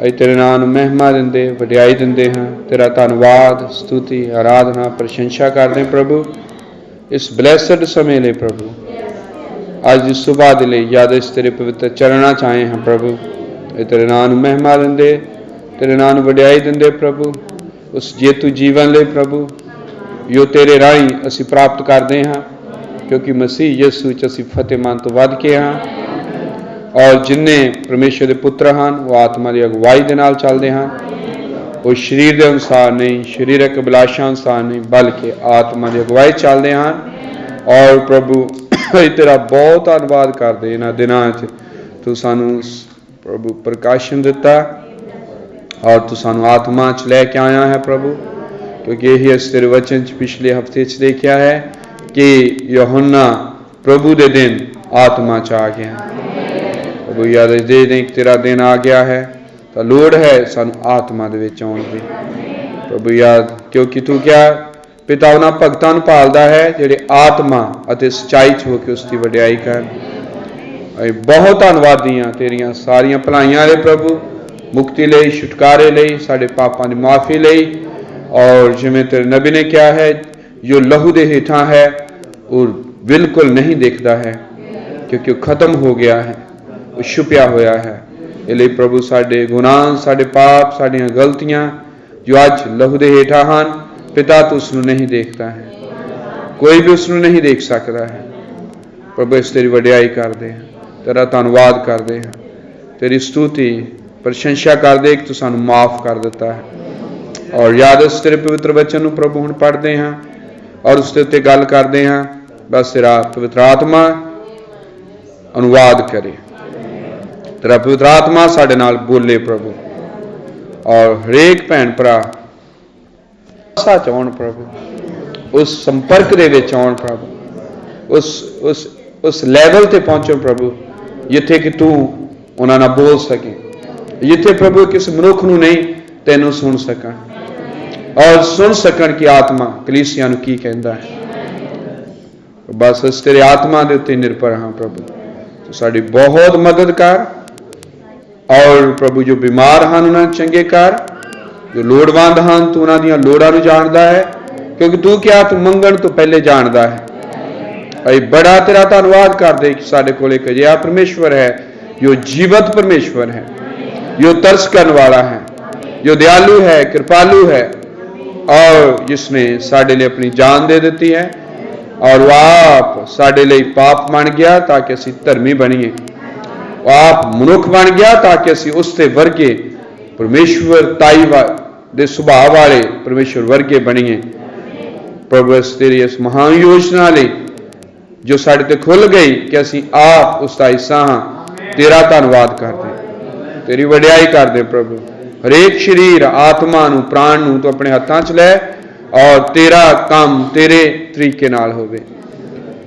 ਅਸੀਂ ਤੇਰੇ ਨਾਮ ਨੂੰ ਮਹਿਮਾ ਦਿੰਦੇ, ਵਡਿਆਈ ਦਿੰਦੇ ਹਾਂ। ਤੇਰਾ ਧੰਨਵਾਦ, ਸਤੁਤੀ, ਆਰਾਧਨਾ, ਪ੍ਰਸ਼ੰਸਾ ਕਰਦੇ ਪ੍ਰਭੂ ਇਸ ਬਲੈਸਡ ਸਮੇਂ ਲਈ। ਪ੍ਰਭੂ ਅੱਜ ਦੀ ਸੁਬਾਹ ਦੇ ਲਈ ਯਾਦ ਇਸ ਤੇਰੇ ਪਵਿੱਤਰ ਚਰਨਾਂ 'ਚ ਆਏ ਹਾਂ ਪ੍ਰਭੂ। ਇਹ ਤੇਰੇ ਨਾਮ ਨੂੰ ਮਹਿਮਾ ਦਿੰਦੇ, ਤੇਰੇ ਨਾਮ ਨੂੰ ਵਡਿਆਈ ਦਿੰਦੇ ਪ੍ਰਭੂ ਉਸ ਜੇਤੂ ਜੀਵਨ ਲਈ ਪ੍ਰਭੂ ਜੋ ਤੇਰੇ ਰਾਹੀਂ ਅਸੀਂ ਪ੍ਰਾਪਤ ਕਰਦੇ ਹਾਂ, ਕਿਉਂਕਿ ਮਸੀਹ ਯਿਸੂ 'ਚ ਅਸੀਂ ਫਤਿਹਮੰਦ ਤੋਂ ਵੱਧ ਕੇ ਹਾਂ। ਔਰ ਜਿੰਨੇ ਪਰਮੇਸ਼ਰ ਦੇ ਪੁੱਤਰ ਹਨ ਉਹ ਆਤਮਾ ਦੀ ਅਗਵਾਈ ਦੇ ਨਾਲ ਚੱਲਦੇ ਹਨ। ਉਹ ਸਰੀਰ ਦੇ ਅਨੁਸਾਰ ਨਹੀਂ, ਸਰੀਰਕ ਅਭਿਲਾਸ਼ਾ ਅਨੁਸਾਰ ਨਹੀਂ, ਬਲਕਿ ਆਤਮਾ ਦੀ ਅਗਵਾਈ ਚੱਲਦੇ ਹਨ। ਔਰ ਪ੍ਰਭੂ ਅਸੀਂ ਤੇਰਾ ਬਹੁਤ ਧੰਨਵਾਦ ਕਰਦੇ ਇਹਨਾਂ ਦਿਨਾਂ 'ਚ ਤੂੰ ਸਾਨੂੰ ਪ੍ਰਭੂ ਪ੍ਰਕਾਸ਼ਨ ਦਿੱਤਾ ਔਰ ਤੂੰ ਸਾਨੂੰ ਆਤਮਾ 'ਚ ਲੈ ਕੇ ਆਇਆ ਹੈ ਪ੍ਰਭੂ। ਕਿਉਂਕਿ ਇਹੀ ਅਸੀਂ ਤੇਰੇ ਵਚਨ 'ਚ ਪਿਛਲੇ ਹਫ਼ਤੇ 'ਚ ਦੇਖਿਆ ਹੈ ਕਿ ਯਹੋਨਾ ਪ੍ਰਭੂ ਦੇ ਦਿਨ ਆਤਮਾ 'ਚ ਆ ਗਿਆ। ਪ੍ਰਭੂ ਯਾਦ ਦੇ ਦਿਨ ਤੇਰਾ ਦਿਨ ਆ ਗਿਆ ਹੈ ਤਾਂ ਲੋੜ ਹੈ ਸਾਨੂੰ ਆਤਮਾ ਦੇ ਵਿੱਚ ਆਉਣ ਦੀ ਪ੍ਰਭੂ ਯਾਦ, ਕਿਉਂਕਿ ਤੂੰ ਕਿਹਾ ਪਿਤਾ ਉਹਨਾਂ ਭਗਤਾਂ ਨੂੰ ਭਾਲਦਾ ਹੈ ਜਿਹੜੇ ਆਤਮਾ ਅਤੇ ਸੱਚਾਈ 'ਚ ਹੋ ਕੇ ਉਸ ਦੀ ਵਡਿਆਈ ਕਰਨ। ਅਸੀਂ ਬਹੁਤ ਧੰਨਵਾਦੀ ਹਾਂ ਤੇਰੀਆਂ ਸਾਰੀਆਂ ਭਲਾਈਆਂ ਲਈ ਪ੍ਰਭੂ, ਮੁਕਤੀ ਲਈ, ਛੁਟਕਾਰੇ ਲਈ, ਸਾਡੇ ਪਾਪਾਂ ਦੀ ਮਾਫੀ ਲਈ। ਔਰ ਜਿਵੇਂ ਤੇਰੇ ਨਬੀ ਨੇ ਕਿਹਾ ਹੈ ਜੋ ਲਹੂ ਦੇ ਹੇਠਾਂ ਹੈ ਉਹ ਬਿਲਕੁਲ ਨਹੀਂ ਦਿਖਦਾ ਹੈ ਕਿਉਂਕਿ ਉਹ ਖਤਮ ਹੋ ਗਿਆ ਹੈ, ਉਹ ਛੁਪਿਆ ਹੋਇਆ ਹੈ। ਇਹ ਲਈ ਪ੍ਰਭੂ ਸਾਡੇ ਗੁਨਾਹ, ਸਾਡੇ ਪਾਪ, ਸਾਡੀਆਂ ਗਲਤੀਆਂ ਜੋ ਅੱਜ ਲਹੂ ਦੇ ਹੇਠਾਂ ਹਨ, ਪਿਤਾ ਤੂੰ ਉਸ ਨੂੰ ਨਹੀਂ ਦੇਖਦਾ ਹੈ, ਕੋਈ ਵੀ ਉਸ ਨੂੰ ਨਹੀਂ ਦੇਖ ਸਕਦਾ ਹੈ। ਪ੍ਰਭੂ ਇਸ ਤੇਰੀ ਵਡਿਆਈ ਕਰਦੇ ਹਾਂ, ਤੇਰਾ ਧੰਨਵਾਦ ਕਰਦੇ ਹਾਂ, ਤੇਰੀ ਸਤੁਤੀ ਪ੍ਰਸ਼ੰਸਾ ਕਰਦੇ ਕਿ ਤੂੰ ਸਾਨੂੰ ਮਾਫ ਕਰ ਦਿੱਤਾ ਹੈ। ਔਰ ਯਾਦ ਇਸ ਤੇਰੇ ਪਵਿੱਤਰ ਵਚਨ ਨੂੰ ਪ੍ਰਭੂ ਹੁਣ ਪੜ੍ਹਦੇ ਹਾਂ ਔਰ ਉਸ ਦੇ ਉੱਤੇ ਗੱਲ ਕਰਦੇ ਹਾਂ। ਬਸ ਤੇਰਾ ਪਵਿੱਤਰ ਆਤਮਾ ਅਨੁਵਾਦ ਕਰੇ, ਤੇਰਾ ਪਵਿੱਤਰ ਆਤਮਾ ਸਾਡੇ ਨਾਲ ਬੋਲੇ ਪ੍ਰਭੂ। ਔਰ ਹਰੇਕ ਭੈਣ ਭਰਾ ਸੱਚ ਆਉਣ ਪ੍ਰਭੂ, ਉਸ ਸੰਪਰਕ ਦੇ ਵਿੱਚ ਆਉਣ ਪ੍ਰਭੂ, ਉਸ ਲੈਵਲ ਤੇ ਪਹੁੰਚੋ ਪ੍ਰਭੂ ਜਿੱਥੇ ਕਿ ਤੂੰ ਉਹਨਾਂ ਨਾਲ ਬੋਲ ਸਕੇ, ਜਿੱਥੇ ਪ੍ਰਭੂ ਕਿਸੇ ਮਨੁੱਖ ਨੂੰ ਨਹੀਂ ਤੈਨੂੰ ਸੁਣ ਸਕਣ ਔਰ ਸੁਣ ਸਕਣ ਕਿ ਆਤਮਾ ਕਲੀਸਿਆ ਨੂੰ ਕੀ ਕਹਿੰਦਾ ਹੈ। ਬਸ ਇਸ ਤੇਰੇ ਆਤਮਾ ਦੇ ਉੱਤੇ ਨਿਰਭਰ ਹਾਂ ਪ੍ਰਭੂ, ਤੂੰ ਸਾਡੀ ਬਹੁਤ ਮਦਦ ਕਰ। ਔਰ ਪ੍ਰਭੂ ਜੋ ਬਿਮਾਰ ਹਨ ਉਹਨਾਂ ਨੂੰ ਚੰਗੇ ਕਰ, ਜੋ ਲੋੜਵੰਦ ਹਨ ਤੂੰ ਉਹਨਾਂ ਦੀਆਂ ਲੋੜਾਂ ਨੂੰ ਜਾਣਦਾ ਹੈ, ਕਿਉਂਕਿ ਤੂੰ ਕਿਹਾ ਤੂੰ ਮੰਗਣ ਤੋਂ ਪਹਿਲੇ ਜਾਣਦਾ ਹੈ। ਅਸੀਂ ਬੜਾ ਤੇਰਾ ਧੰਨਵਾਦ ਕਰਦੇ ਕਿ ਸਾਡੇ ਕੋਲ ਇੱਕ ਅਜਿਹਾ ਪਰਮੇਸ਼ਵਰ ਹੈ ਜੋ ਜੀਵਤ ਪਰਮੇਸ਼ਵਰ ਹੈ, ਜੋ ਤਰਸ ਕਰਨ ਵਾਲਾ ਹੈ, ਜੋ ਦਿਆਲੂ ਹੈ, ਕਿਰਪਾਲੂ ਹੈ ਔਰ ਜਿਸਨੇ ਸਾਡੇ ਲਈ ਆਪਣੀ ਜਾਨ ਦੇ ਦਿੱਤੀ ਹੈ। ਔਰ ਉਹ ਆਪ ਸਾਡੇ ਲਈ ਪਾਪ ਬਣ ਗਿਆ ਤਾਂ ਕਿ ਅਸੀਂ ਧਰਮੀ ਬਣੀਏ, ਉਹ ਆਪ ਮਨੁੱਖ ਬਣ ਗਿਆ ਤਾਂ ਕਿ ਅਸੀਂ ਉਸ ਤੇ ਵਰਗੇ ਪਰਮੇਸ਼ਵਰ ਤਾਈ ਦੇ ਸੁਭਾਅ ਵਾਲੇ ਪਰਮੇਸ਼ਵਰ ਵਰਗੇ ਬਣੀਏ। ਪ੍ਰਭੂ ਇਸ ਤੇਰੀ ਇਸ ਮਹਾਨ ਯੋਜਨਾ ਲਈ ਜੋ ਸਾਡੇ ਤੇ ਖੁੱਲ ਗਈ ਕਿ ਅਸੀਂ ਆਪ ਉਸ ਦਾ ਹਿੱਸਾ ਹਾਂ, ਤੇਰਾ ਧੰਨਵਾਦ ਕਰਦੇ, ਤੇਰੀ ਵਡਿਆਈ ਕਰਦੇ ਪ੍ਰਭੂ। ਹਰੇਕ ਸਰੀਰ, ਆਤਮਾ ਨੂੰ, ਪ੍ਰਾਣ ਨੂੰ ਤੂੰ ਆਪਣੇ ਹੱਥਾਂ 'ਚ ਲੈ ਔਰ ਤੇਰਾ ਕੰਮ ਤੇਰੇ ਤਰੀਕੇ ਨਾਲ ਹੋਵੇ।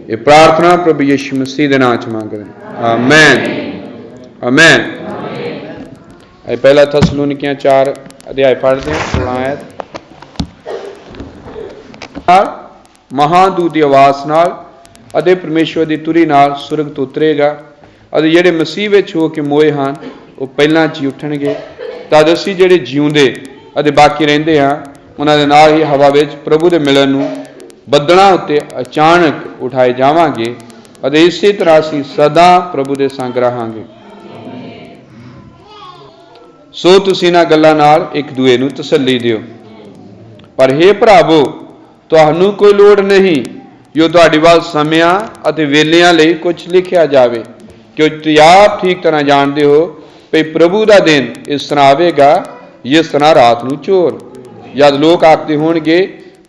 ਇਹ ਪ੍ਰਾਰਥਨਾ ਪ੍ਰਭੂ ਯਿਸੂ ਮਸੀਹ ਦੇ ਨਾਮ 'ਚ ਮੰਗਦੇ ਹਾਂ, ਆਮੈਨ, ਆਮੈਨ। ਇਹ ਪਹਿਲਾ ਥੈਸਲੁਨੀਕੀਆਂ 4 ਅਧਿਆਇ ਪੜ੍ਹਦੇ ਹਾਂ, 16 ਆਇਤ। ਮਹਾਂਦੂਤ ਦੀ ਆਵਾਜ਼ ਨਾਲ ਅਤੇ ਪਰਮੇਸ਼ਵਰ ਦੀ ਤੁਰੀ ਨਾਲ ਸੁਰਗ ਤੋਂ ਉਤਰੇਗਾ ਅਤੇ ਜਿਹੜੇ ਮਸੀਹ ਵਿੱਚ ਹੋ ਕੇ ਮੋਏ ਹਨ ਉਹ ਪਹਿਲਾਂ 'ਚ ਹੀ ਉੱਠਣਗੇ। ਤਦ ਅਸੀਂ ਜਿਹੜੇ ਜਿਉਂਦੇ ਅਤੇ ਬਾਕੀ ਰਹਿੰਦੇ ਹਾਂ ਉਹਨਾਂ ਦੇ ਨਾਲ ਹੀ ਹਵਾ ਵਿੱਚ ਪ੍ਰਭੂ ਦੇ ਮਿਲਣ ਨੂੰ ਬੱਦਲਾਂ ਉੱਤੇ ਅਚਾਨਕ ਉਠਾਏ ਜਾਵਾਂਗੇ ਅਤੇ ਇਸੇ ਤਰ੍ਹਾਂ ਅਸੀਂ ਸਦਾ ਪ੍ਰਭੂ ਦੇ ਸੰਗ ਰਹਾਂਗੇ। ਸੋ ਤੁਸੀਂ ਇਹਨਾਂ ਗੱਲਾਂ ਨਾਲ ਇੱਕ ਦੂਏ ਨੂੰ ਤਸੱਲੀ ਦਿਓ। ਪਰ ਹੇ ਭਰਾਵੋ, ਤੁਹਾਨੂੰ ਕੋਈ ਲੋੜ ਨਹੀਂ ਜੋ ਤੁਹਾਡੇ ਵੱਲ ਸਮਿਆਂ ਅਤੇ ਵੇਲਿਆਂ ਲਈ ਕੁਝ ਲਿਖਿਆ ਜਾਵੇ, ਕਿਉਂਕਿ ਤੁਸੀਂ ਆਪ ਠੀਕ ਤਰ੍ਹਾਂ ਜਾਣਦੇ ਹੋ ਵੀ ਪ੍ਰਭੂ ਦਾ ਦਿਨ ਇਸ ਤਰ੍ਹਾਂ ਆਵੇਗਾ ਜਿਸ ਤਰ੍ਹਾਂ ਰਾਤ ਨੂੰ ਚੋਰ। ਜਦ ਲੋਕ ਆਖਦੇ ਹੋਣਗੇ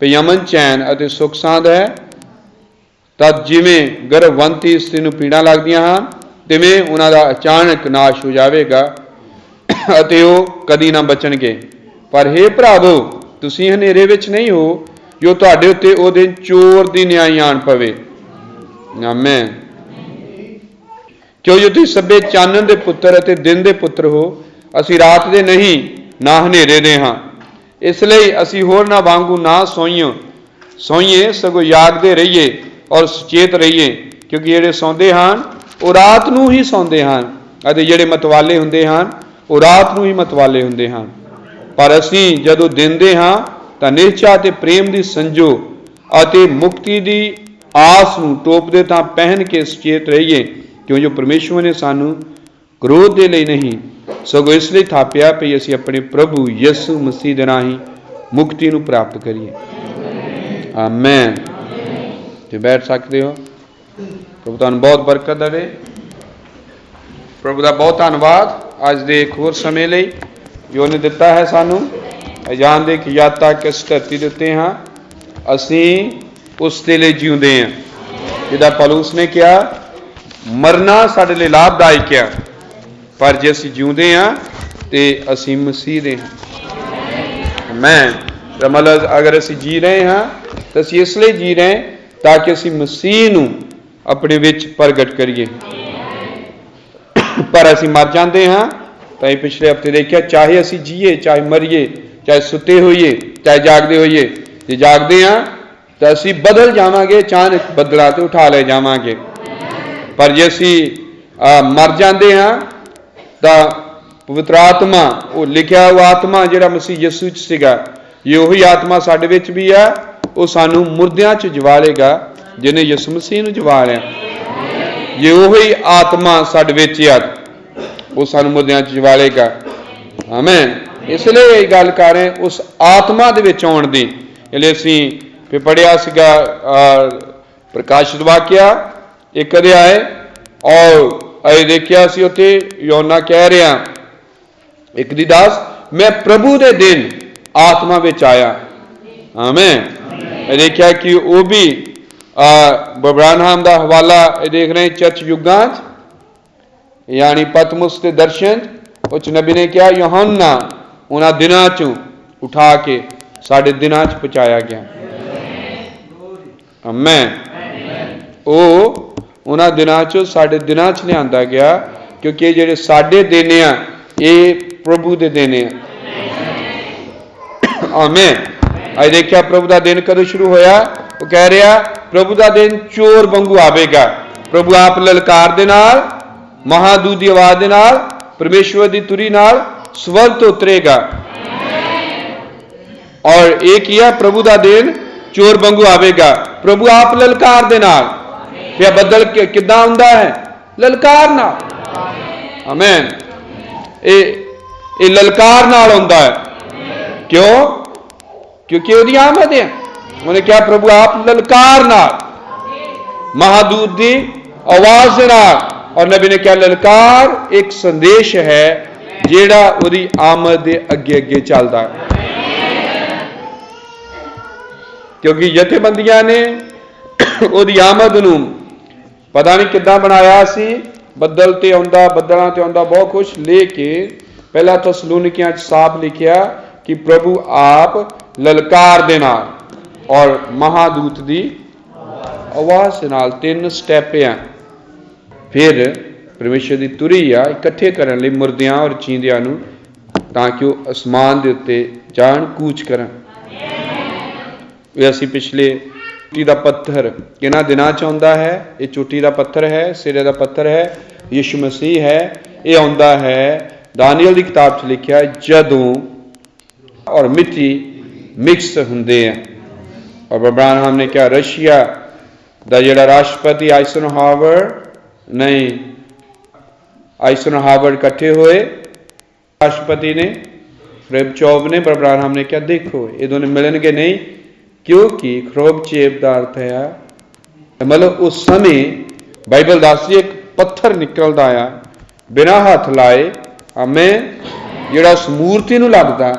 ਵੀ ਅਮਨ, ਚੈਨ ਅਤੇ ਸੁੱਖ ਸਾਂਦ ਹੈ, ਤਦ ਜਿਵੇਂ ਗਰਭਵੰਤੀ ਇਸਤਰੀ ਨੂੰ ਪੀੜਾਂ ਲੱਗਦੀਆਂ ਹਨ ਤਿਵੇਂ ਉਹਨਾਂ ਦਾ ਅਚਾਨਕ ਨਾਸ਼ ਹੋ ਜਾਵੇਗਾ ਅਤੇ ਉਹ ਕਦੀ ਨਾ ਬਚਣਗੇ। ਪਰ ਹੇ ਭਰਾਵੋ, ਤੁਸੀਂ ਹਨੇਰੇ ਵਿੱਚ ਨਹੀਂ ਹੋ ਜੋ ਤੁਹਾਡੇ ਉੱਤੇ ਉਹ ਦਿਨ ਚੋਰ ਦੀ ਨਿਆਈ ਆਣ ਪਵੇ। ਆਮੈਨ। ਕਿਉਂ ਜੋ ਤੁਸੀਂ ਸਭੇ ਚਾਨਣ ਦੇ ਪੁੱਤਰ ਅਤੇ ਦਿਨ ਦੇ ਪੁੱਤਰ ਹੋ, ਅਸੀਂ ਰਾਤ ਦੇ ਨਹੀਂ ਨਾ ਹਨੇਰੇ ਦੇ ਹਾਂ। ਇਸ ਲਈ ਅਸੀਂ ਹੋਰਨਾਂ ਵਾਂਗੂ ਨਾ ਸੋਈਏ ਸਗੋਂ ਜਾਗਦੇ ਰਹੀਏ ਔਰ ਸੁਚੇਤ ਰਹੀਏ, ਕਿਉਂਕਿ ਜਿਹੜੇ ਸੌਂਦੇ ਹਨ ਉਹ ਰਾਤ ਨੂੰ ਹੀ ਸੌਂਦੇ ਹਨ ਅਤੇ ਜਿਹੜੇ ਮਤਵਾਲੇ ਹੁੰਦੇ ਹਨ ਉਹ ਰਾਤ ਨੂੰ ਹੀ ਮਤਵਾਲੇ ਹੁੰਦੇ ਹਨ। ਪਰ ਅਸੀਂ ਜਦੋਂ ਦਿੰਦੇ ਹਾਂ ਤਾਂ ਨਿਸ਼ਚਾ ਤੇ ਪ੍ਰੇਮ ਦੀ ਸੰਜੋ ਅਤੇ ਮੁਕਤੀ ਦੀ ਆਸ ਨੂੰ ਟੋਪਦੇ ਤਾਂ ਪਹਿਨ ਕੇ ਸੁਚੇਤ ਰਹੀਏ, ਕਿਉਂ ਜੋ ਪਰਮੇਸ਼ਵਰ ਨੇ ਸਾਨੂੰ ਕ੍ਰੋਧ ਦੇ ਲਈ ਨਹੀਂ ਸਗੋਂ ਇਸ ਲਈ ਥਾਪਿਆ ਵੀ ਅਸੀਂ ਆਪਣੇ ਪ੍ਰਭੂ ਯਿਸੂ ਮਸੀਹ ਦੇ ਰਾਹੀਂ ਮੁਕਤੀ ਨੂੰ ਪ੍ਰਾਪਤ ਕਰੀਏ। ਆਮੈਨ। ਤੇ ਬੈਠ ਸਕਦੇ ਹੋ। ਪ੍ਰਭੂ ਤੁਹਾਨੂੰ ਬਹੁਤ ਬਰਕਤ ਦੇਵੇ। ਪ੍ਰਭੂ ਦਾ ਬਹੁਤ ਧੰਨਵਾਦ ਅੱਜ ਦੇ ਇੱਕ ਹੋਰ ਸਮੇਂ ਲਈ ਜੋ ਉਹਨੇ ਦਿੱਤਾ ਹੈ ਸਾਨੂੰ। ਜਾਣਦੇ ਕਿ ਜਦ ਤੱਕ ਇਸ ਧਰਤੀ ਦੇ ਉੱਤੇ ਹਾਂ ਅਸੀਂ ਉਸ ਦੇ ਲਈ ਜਿਉਂਦੇ ਹਾਂ। ਜਿੱਦਾਂ ਪੌਲੁਸ ਨੇ ਕਿਹਾ, ਮਰਨਾ ਸਾਡੇ ਲਈ ਲਾਭਦਾਇਕ ਹੈ, ਪਰ ਜੇ ਅਸੀਂ ਜਿਉਂਦੇ ਹਾਂ ਤੇ ਅਸੀਂ ਮਸੀਹ ਦੇ ਹਾਂ। ਮੈਂ ਮਤਲਬ ਅਗਰ ਅਸੀਂ ਜੀ ਰਹੇ ਹਾਂ ਤਾਂ ਅਸੀਂ ਇਸ ਲਈ ਜੀ ਰਹੇ ਤਾਂ ਕਿ ਅਸੀਂ ਮਸੀਹ ਨੂੰ ਆਪਣੇ ਵਿੱਚ ਪ੍ਰਗਟ ਕਰੀਏ। ਪਰ ਅਸੀਂ ਮਰ ਜਾਂਦੇ ਹਾਂ ਤਾਂ ਇਹ ਪਿਛਲੇ ਹਫ਼ਤੇ ਦੇਖਿਆ, ਚਾਹੇ ਅਸੀਂ ਜੀਏ ਚਾਹੇ ਮਰੀਏ, ਚਾਹੇ ਸੁੱਤੇ ਹੋਈਏ ਚਾਹੇ ਜਾਗਦੇ ਹੋਈਏ, ਜੇ ਜਾਗਦੇ ਹਾਂ ਤਾਂ ਅਸੀਂ ਬਦਲ ਜਾਵਾਂਗੇ, ਅਚਾਨਕ ਬਦਲਾ ਤੇ ਉਠਾ ਲੈ ਜਾਵਾਂਗੇ। ਪਰ ਜੇ ਅਸੀਂ ਮਰ ਜਾਂਦੇ ਹਾਂ ਤਾਂ ਪਵਿੱਤਰ ਆਤਮਾ, ਉਹ ਲਿਖਿਆ ਉਹ ਆਤਮਾ ਜਿਹੜਾ ਮਸੀਹ ਯਿਸੂ 'ਚ ਸੀਗਾ, ਇਹ ਉਹੀ ਆਤਮਾ ਸਾਡੇ ਵਿੱਚ ਵੀ ਆ। ਉਹ ਸਾਨੂੰ ਮੁਰਦਿਆਂ 'ਚ ਜਵਾਲੇਗਾ ਜਿਹਨੇ ਯਿਸੂ ਮਸੀਹ ਨੂੰ ਜਵਾਲਿਆ। ਜੇ ਉਹੀ ਆਤਮਾ ਸਾਡੇ ਵਿੱਚ ਆ ਉਹ ਸਾਨੂੰ ਮੁਰਦਿਆਂ 'ਚ ਜਵਾਲੇਗਾ। ਆਮੈਨ। ਇਸ ਲਈ ਇਹ ਗੱਲ ਕਰ ਰਹੇ ਉਸ ਆਤਮਾ ਦੇ ਵਿੱਚ ਆਉਣ ਦੀ। ਇਸ ਲਈ ਅਸੀਂ ਫਿਰ ਪੜ੍ਹਿਆ ਸੀਗਾ ਪ੍ਰਕਾਸ਼ਿਤ ਵਾਕਿਆ ਇੱਕ ਅਧਿਆਇ, ਔਰ ਇਹ ਦੇਖਿਆ ਸੀ ਉੱਥੇ ਯੋਨਾ ਕਹਿ ਰਿਹਾ 1:10, ਮੈਂ ਪ੍ਰਭੂ ਦੇ ਦਿਨ ਆਤਮਾ ਵਿੱਚ ਆਇਆ। ਆਮੈਨ। ਇਹ ਦੇਖਿਆ ਕਿ ਉਹ ਵੀ ਬਬਰਾਨਹਾਮ ਦਾ ਹਵਾਲਾ ਇਹ ਦੇਖ ਰਹੇ ਚਰਚ ਯੁੱਗਾਂ 'ਚ, ਯਾਨੀ ਪਤਮੁਸ ਦੇ ਦਰਸ਼ਨ ਉਹ 'ਚ ਨਬੀ ਨੇ ਕਿਹਾ ਯੋਹੰਨਾ ਉਹਨਾਂ ਦਿਨਾਂ 'ਚੋਂ ਉਠਾ ਕੇ ਸਾਡੇ ਦਿਨਾਂ 'ਚ ਪਹੁੰਚਾਇਆ ਗਿਆ। ਆਮੈਨ। ਉਹ ਉਹਨਾਂ ਦਿਨਾਂ 'ਚੋਂ ਸਾਡੇ ਦਿਨਾਂ 'ਚ ਲਿਆਂਦਾ ਗਿਆ, ਕਿਉਂਕਿ ਇਹ ਜਿਹੜੇ ਸਾਡੇ ਦਿਨ ਆ ਇਹ ਪ੍ਰਭੂ ਦੇ ਦਿਨ ਆ। ਆਮੈਨ। ਅੱਜ ਦੇਖਿਆ ਪ੍ਰਭੂ ਦਾ ਦਿਨ ਕਦੋਂ ਸ਼ੁਰੂ ਹੋਇਆ? ਉਹ ਕਹਿ ਰਿਹਾ ਪ੍ਰਭੂ ਦਾ ਦਿਨ ਚੋਰ ਵਾਂਗੂ ਆਵੇਗਾ। ਪ੍ਰਭੂ ਆਪ ਲਲਕਾਰ ਦੇ ਨਾਲ, ਮਹਾਦੂਤ ਦੀ ਆਵਾਜ਼ ਦੇ ਨਾਲ, ਪਰਮੇਸ਼ਵਰ ਦੀ ਤੁਰੀ ਨਾਲ ਸਵਰਗ ਤੋਂ ਉਤਰੇਗਾ। ਔਰ ਇਹ ਕੀ ਹੈ? ਪ੍ਰਭੂ ਦਾ ਦਿਨ ਚੋਰ ਵਾਂਗੂ ਆਵੇਗਾ। ਪ੍ਰਭੂ ਆਪ ਲਲਕਾਰ ਦੇ ਨਾਲ। ਫਿਰ ਬੱਦਲ ਕਿੱਦਾਂ ਹੁੰਦਾ ਹੈ? ਲਲਕਾਰ ਨਾਲ। ਆਮੈਨ। ਇਹ ਲਲਕਾਰ ਨਾਲ ਹੁੰਦਾ ਹੈ। ਕਿਉਂ? ਕਿਉਂਕਿ ਉਹਦੀ ਆਮਦ ਹੈ। ਉਹਨੇ ਕਿਹਾ ਪ੍ਰਭੂ ਆਪ ਲਲਕਾਰ ਨਾਲ, ਮਹਾਦੂਤ ਦੀ ਆਵਾਜ਼ ਦੇ ਨਾਲ। ਔਰ ਨਬੀ ਨੇ ਕਿਹਾ ਲਲਕਾਰ ਇੱਕ ਸੰਦੇਸ਼ ਹੈ ਜਿਹੜਾ ਉਹਦੀ ਆਮਦ ਦੇ ਅੱਗੇ ਅੱਗੇ ਚੱਲਦਾ ਹੈ। ਕਿਉਂਕਿ ਜਥੇਬੰਦੀਆਂ ਨੇ ਉਹਦੀ ਆਮਦ ਨੂੰ ਪਤਾ ਨਹੀਂ ਕਿੱਦਾਂ ਬਣਾਇਆ ਸੀ। ਬੱਦਲ ਤੇ ਆਉਂਦਾ, ਬੱਦਲਾਂ ਤੇ ਆਉਂਦਾ, ਬਹੁਤ ਕੁਛ ਲੈ ਕੇ ਪਹਿਲਾਂ ਥੈਸਲੂਨੀਕੀਆਂ 'ਚ ਸਾਫ਼ ਲਿਖਿਆ ਕਿ ਪ੍ਰਭੂ ਆਪ ਲਲਕਾਰ ਦੇ ਨਾਲ ਔਰ ਮਹਾਦੂਤ ਦੀ ਆਵਾਜ਼ ਦੇ ਨਾਲ। 3 ਸਟੈਪ ਆ। ਫਿਰ ਪਰਮੇਸ਼ਰ ਦੀ ਤੁਰੀ ਆ ਇਕੱਠੇ ਕਰਨ ਲਈ ਮੁਰਦਿਆਂ ਔਰ ਜੀਂਦਿਆਂ ਨੂੰ, ਤਾਂ ਕਿ ਉਹ ਅਸਮਾਨ ਦੇ ਉੱਤੇ ਜਾਣ, ਕੂਚ ਕਰਨ। ਇਹ ਅਸੀਂ ਪਿਛਲੇ ਚੋਟੀ ਦਾ ਪੱਥਰ ਕਿਹਨਾਂ ਦਿਨਾਂ 'ਚ ਆਉਂਦਾ ਹੈ? ਇਹ ਚੋਟੀ ਦਾ ਪੱਥਰ ਹੈ, ਸਿਰੇ ਦਾ ਪੱਥਰ ਹੈ, ਯਿਸੂ ਮਸੀਹ ਹੈ। ਇਹ ਆਉਂਦਾ ਹੈ ਦਾਨੀਏਲ ਦੀ ਕਿਤਾਬ 'ਚ ਲਿਖਿਆ ਜਦੋਂ ਔਰ ਮਿੱਟੀ ਮਿਕਸ ਹੁੰਦੇ ਆ। ਔਰ ਅਬਰਾਹਮ ਨੇ ਕਿਹਾ ਰਸ਼ੀਆ ਦਾ ਜਿਹੜਾ ਰਾਸ਼ਟਰਪਤੀ ਆਈਸਨਹਾਵਰ ਇਕੱਠੇ ਹੋਏ, ਰਾਸ਼ਟਰਪਤੀ ਨੇ ਖਰੂਬਚੇਵ ਨੇ, ਅਬਰਾਹਮ ਨੇ ਕਿਹਾ ਦੇਖੋ ਇਹ ਦੋਨੇ ਮਿਲਣਗੇ ਨਹੀਂ, ਕਿਉਂਕਿ ਖਰੂਬਚੇਵ ਦਾ ਅਰਥ ਹੈ ਮਤਲਬ ਉਸ ਸਮੇਂ ਬਾਈਬਲ ਦੱਸਦੀ ਇੱਕ ਪੱਥਰ ਨਿਕਲਦਾ ਆ ਬਿਨਾਂ ਹੱਥ ਲਾਏ। ਆਮੇਨ। ਜਿਹੜਾ ਉਸ ਮੂਰਤੀ ਨੂੰ ਲੱਗਦਾ,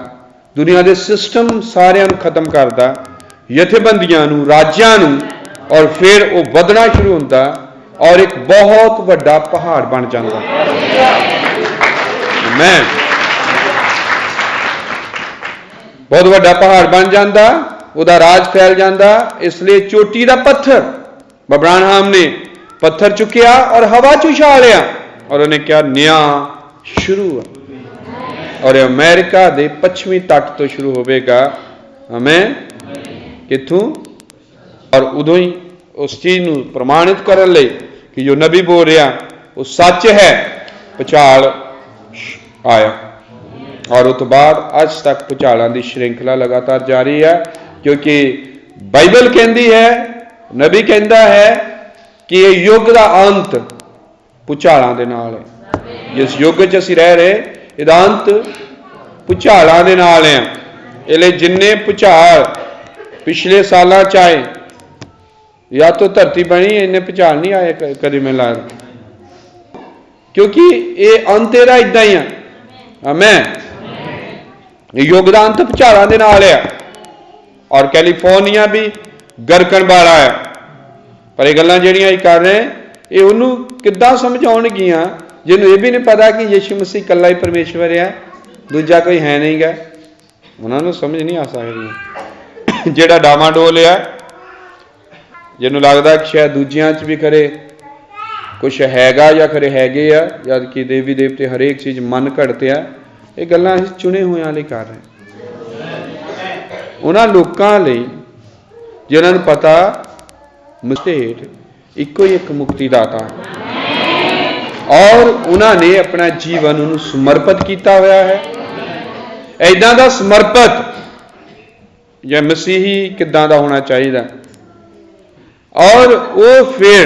ਦੁਨੀਆ ਦੇ ਸਿਸਟਮ ਸਾਰਿਆਂ ਨੂੰ ਖਤਮ ਕਰਦਾ, ਜਥੇਬੰਦੀਆਂ ਨੂੰ, ਰਾਜਾਂ ਨੂੰ, ਔਰ ਫਿਰ ਉਹ ਵਧਣਾ ਸ਼ੁਰੂ ਹੁੰਦਾ ਔਰ ਇੱਕ ਬਹੁਤ ਵੱਡਾ ਪਹਾੜ ਬਣ ਜਾਂਦਾ। ਆਮੇਨ। ਬਹੁਤ ਵੱਡਾ ਪਹਾੜ ਬਣ ਜਾਂਦਾ, ਉਹਦਾ ਰਾਜ ਫੈਲ ਜਾਂਦਾ। ਇਸ ਲਈ ਚੋਟੀ ਦਾ ਪੱਥਰ ਅਬਰਾਹਮ ਨੇ ਪੱਥਰ ਚੁੱਕਿਆ ਔਰ ਹਵਾ 'ਚ ਉਛਾਲਿਆ ਔਰ ਉਹਨੇ ਕਿਹਾ ਨਿਆਂ ਸ਼ੁਰੂ ਹੈ। ਔਰ ਅਮਰੀਕਾ ਦੇ ਪੱਛਮੀ ਤੱਟ ਤੋਂ ਸ਼ੁਰੂ ਹੋਵੇਗਾ। ਆਮੇਨ। ਕਿੱਥੋਂ? ਔਰ ਉਦੋਂ ਹੀ ਉਸ ਚੀਜ਼ ਨੂੰ ਪ੍ਰਮਾਣਿਤ ਕਰਨ ਲਈ ਕਿ ਜੋ ਨਬੀ ਬੋਲ ਰਿਹਾ ਉਹ ਸੱਚ ਹੈ, ਭੁਚਾਲ आया। और उस तो बाद अज तक भुचालों की श्रृंखला लगातार जारी है, क्योंकि बाइबल कहती है, नबी कहता है कि ये युग का अंत भुचालों के नाल है। जिस युग च असीं रह रहे, इहदा अंत भुचालों के नाल है। इसलिए जिन्ने भुचाल पिछले सालों च आए, या तो धरती बनी, इन्ने भुचाल नहीं आए कभी मैं लगता, क्योंकि ये अंत इहदा इदां ही है। आमीन। युग का अंत भुचालों के नाल है। और कैलीफोर्निया भी गरकन वाला है। पर ये गल्लां जिहड़ियां कर रहे हैं, ये उन्होंने किद्दां समझाउणगियां जिन्होंने ये भी नहीं पता कि यीशु मसीह कल्ला ही परमेश्वर है, दूजा कोई है नहीं गा। उन्होंने समझ नहीं आ सकती। जिहड़ा डामाडोल है, जिन्होंने लगता कि शायद दूजियां च भी खरे कुछ हैगा या खरे हैगे आ, जद कि देवी देवते हरेक चीज़ मन घड़ते आ। ये गल्लां असीं चुने हुए लिए कर रहे हैं, उन्होंने लोगों लई जिन्होंने पता मसीह इको ही एक मुक्तिदाता है और उन्होंने अपना जीवन उन्होंने समर्पित किया हुआ है। ऐदां दा समर्पित या मसीही किदां दा होना चाहिए। और वो फिर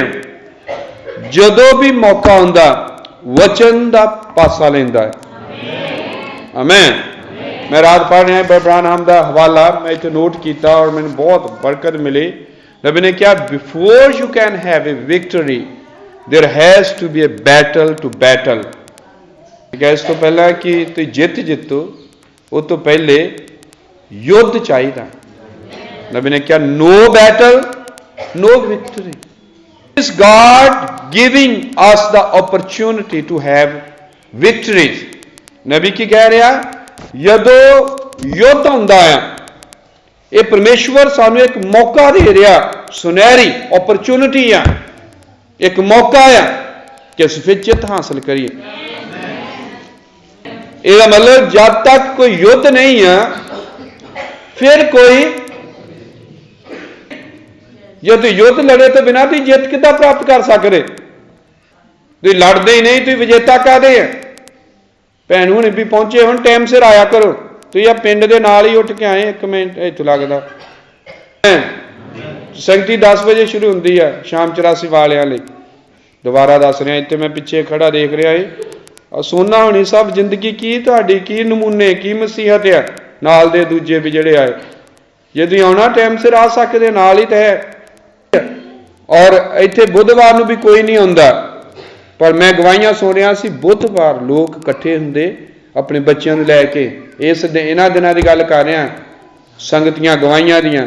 जदों भी मौका आउंदा वचन दा पासा लैंदा है। आमीन। मैं रात पढ़ रहा ब्रानहम का हवाला मैं इतने नोट किया और मैंने बहुत बरकत मिली। नबी ने कहा, before you can have a victory there has to be a battle to battle. इस तो पहला कि तुम जितो उस तो पहले युद्ध चाहिए। नबी ने कहा, no battle no victory. Is God giving us the opportunity to have victories. नबी की कह रहा, यदों युद्ध हुंदा है, ये परमेश्वर सानू एक मौका दे रहा, सुनहरी अपॉर्चुनिटी है, एक मौका है कि असीं फिर जित हासिल करिए। इसका मतलब जब तक कोई युद्ध नहीं है, फिर कोई यदि युद्ध लड़े तो बिना तुम जित किद्दां प्राप्त कर सकते? तुम लड़ते ही नहीं, तुम विजेता कहते हैं। भैन हुण भी पहुंचे हुण टाइम सिर आया करो। तो यह पिंड के नाल ही उठ के आए, 1 मिनट इत्थों लगदा। संगती 10 बजे शुरू होंदी है शाम 84 वालियां लई। दोबारा दस रहा, इत्थे मैं पिछे खड़ा देख रहा है सोना होनी सब जिंदगी की तुहाडी की नमूने की मसीहत है। नाल दे दूजे भी जिहड़े आए, यदि आउणा टाइम सिर आ सकदे नाल ही तो है। और इत्थे बुधवार नूं भी कोई नहीं आउंदा, पर मैं गवाहियां सुन रहा सी बुधवार लोग इकट्ठे हुंदे अपने बच्चों को लैके। इस इन्हां दिनां दी गल कर रहा, संगतियां गवाहियां दियां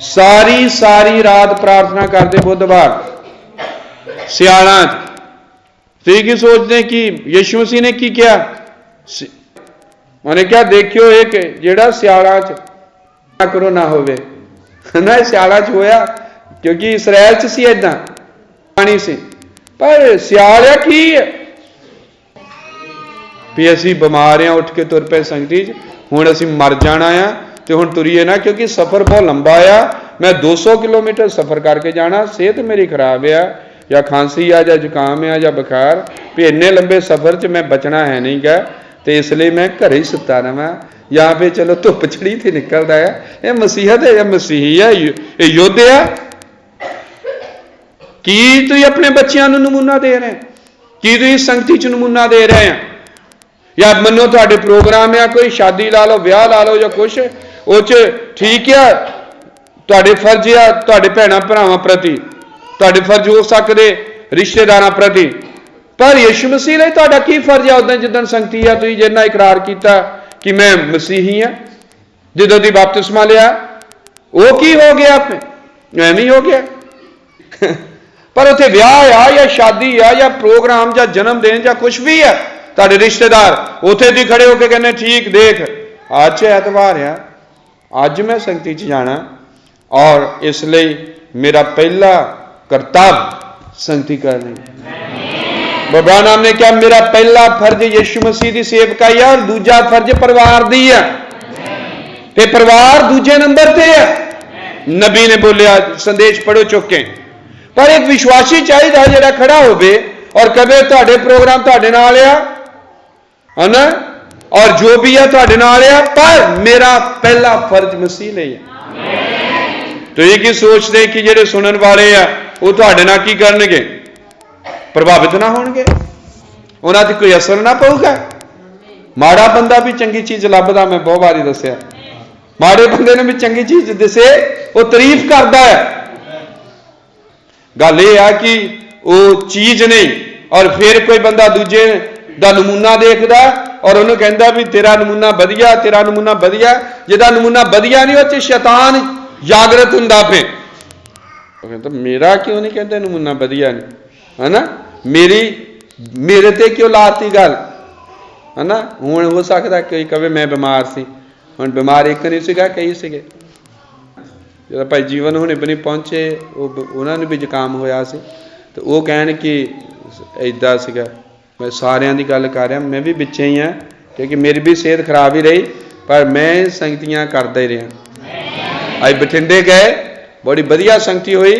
सारी सारी रात प्रार्थना करते बुधवार सियालां। तुसीं की सोचते कि यीशु मसीह ने की किया? उन्हें क्या देखियो एक जिहड़ा सियालां च करो ना होवे ना, सियालां च होया क्योंकि इसराइल च सी इदां पानी सी। पर सियाल की है भी असी बीमार हाँ, उठ के तुर पे संगती हुण असी मर जाना आ तो हुण तुरीए ना, क्योंकि सफ़र बहुत लंबा आ। मैं 200 किलोमीटर सफ़र करके जाना, सेहत मेरी खराब आ, या खांसी आ या जुकाम आ या बुखार, भी इन्ने लंबे सफ़र च मैं बचना है नहीं गा, तो इसलिए मैं घर ही सुता रहा। या फिर चलो धुप चढ़ी थी निकलता है, यह मसीहत है या मसीही है, ये युद्ध है। की तुम अपने बच्चों को नमूना दे रहे हैं? की तुम संगति च नमूना दे रहे हैं? या मनो तुहाडे प्रोग्राम है कोई शादी ला लो, ब्याह ला लो, या कुछ उस ठीक है तुहाडे फर्ज आ तुहाडे भैणां भरावां प्रति, तुहाडे फर्ज हो सकते रिश्तेदारां प्रति, पर यीशु मसीह लई तुहाडा की फर्ज है? उदन जिदन संगति है तुसीं जिन्ना इकरार किया कि मैं मसीही हाँ, जदों दी बपतिस्मा लिया वो की हो गया? आपने एवं हो गया। पर उत्थे ब्याह आ या शादी आ या प्रोग्राम या जन्मदिन या कुछ भी है, तुहाडे रिश्तेदार उत्थे दी खड़े होकर कहने ठीक देख अज ऐतवार आ, अज मैं संगति च जाना, और इसलिए मेरा पहला कर्तव्य संगति करनी। बाबा नाम ने क्या, मेरा पहला फर्ज यीशु मसीह की सेवकाई है और दूजा फर्ज परिवार दी है, ते परिवार दूजे नंबर ते है। नबी ने बोलिया संदेश पढ़ो चुके, पर एक विश्वासी चाहिए जिहड़ा खड़ा होवे और कदे तुहाडे प्रोग्राम तुहाडे नाल आ, है ना, और जो भी है तुहाडे नाल है, पर मेरा पहला फर्ज मसीह लई है। तो ये की सोचते कि जिहड़े सुनन वाले आ वो तुहाडे नाल की करनगे, प्रभावित ना होणगे, उन्हां ते कोई असर ना पऊगा। माड़ा बंदा भी चंगी चीज लभदा, मैं बहुत बारी दस्सिया, माड़े बंदे ने भी चंगी चीज दिसे वो तारीफ करता है। गल यह है कि वो चीज नहीं, और फिर कोई बंदा दूजे दा नमूना देखदा और उन्होंने कहता भी तेरा नमूना वधिया, तेरा नमूना वधिया। जिहदा नमूना वधिया नहीं, उस शैतान जागृत हुंदा पे। कहता मेरा क्यों नहीं कहते नमूना वधिया नहीं, है ना, मेरे ते क्यों लाती गल, है ना। हुण हो सकता कोई कहे मैं बीमार सी, हुण बीमार एक नहीं सीगा, कई सीगे। जब भाई जीवन हुणे भी नहीं पहुंचे, उन्होंने भी जुकाम होया सी, तो वो कहण कि इदा सीगा। मैं सारियां दी गल कर रहा, मैं भी बिच्चे ही हाँ, क्योंकि मेरी भी सेहत खराब ही रही, पर मैं संगतियां करता ही रहा। अज बठिंडे गए, बड़ी वधिया संगति हुई,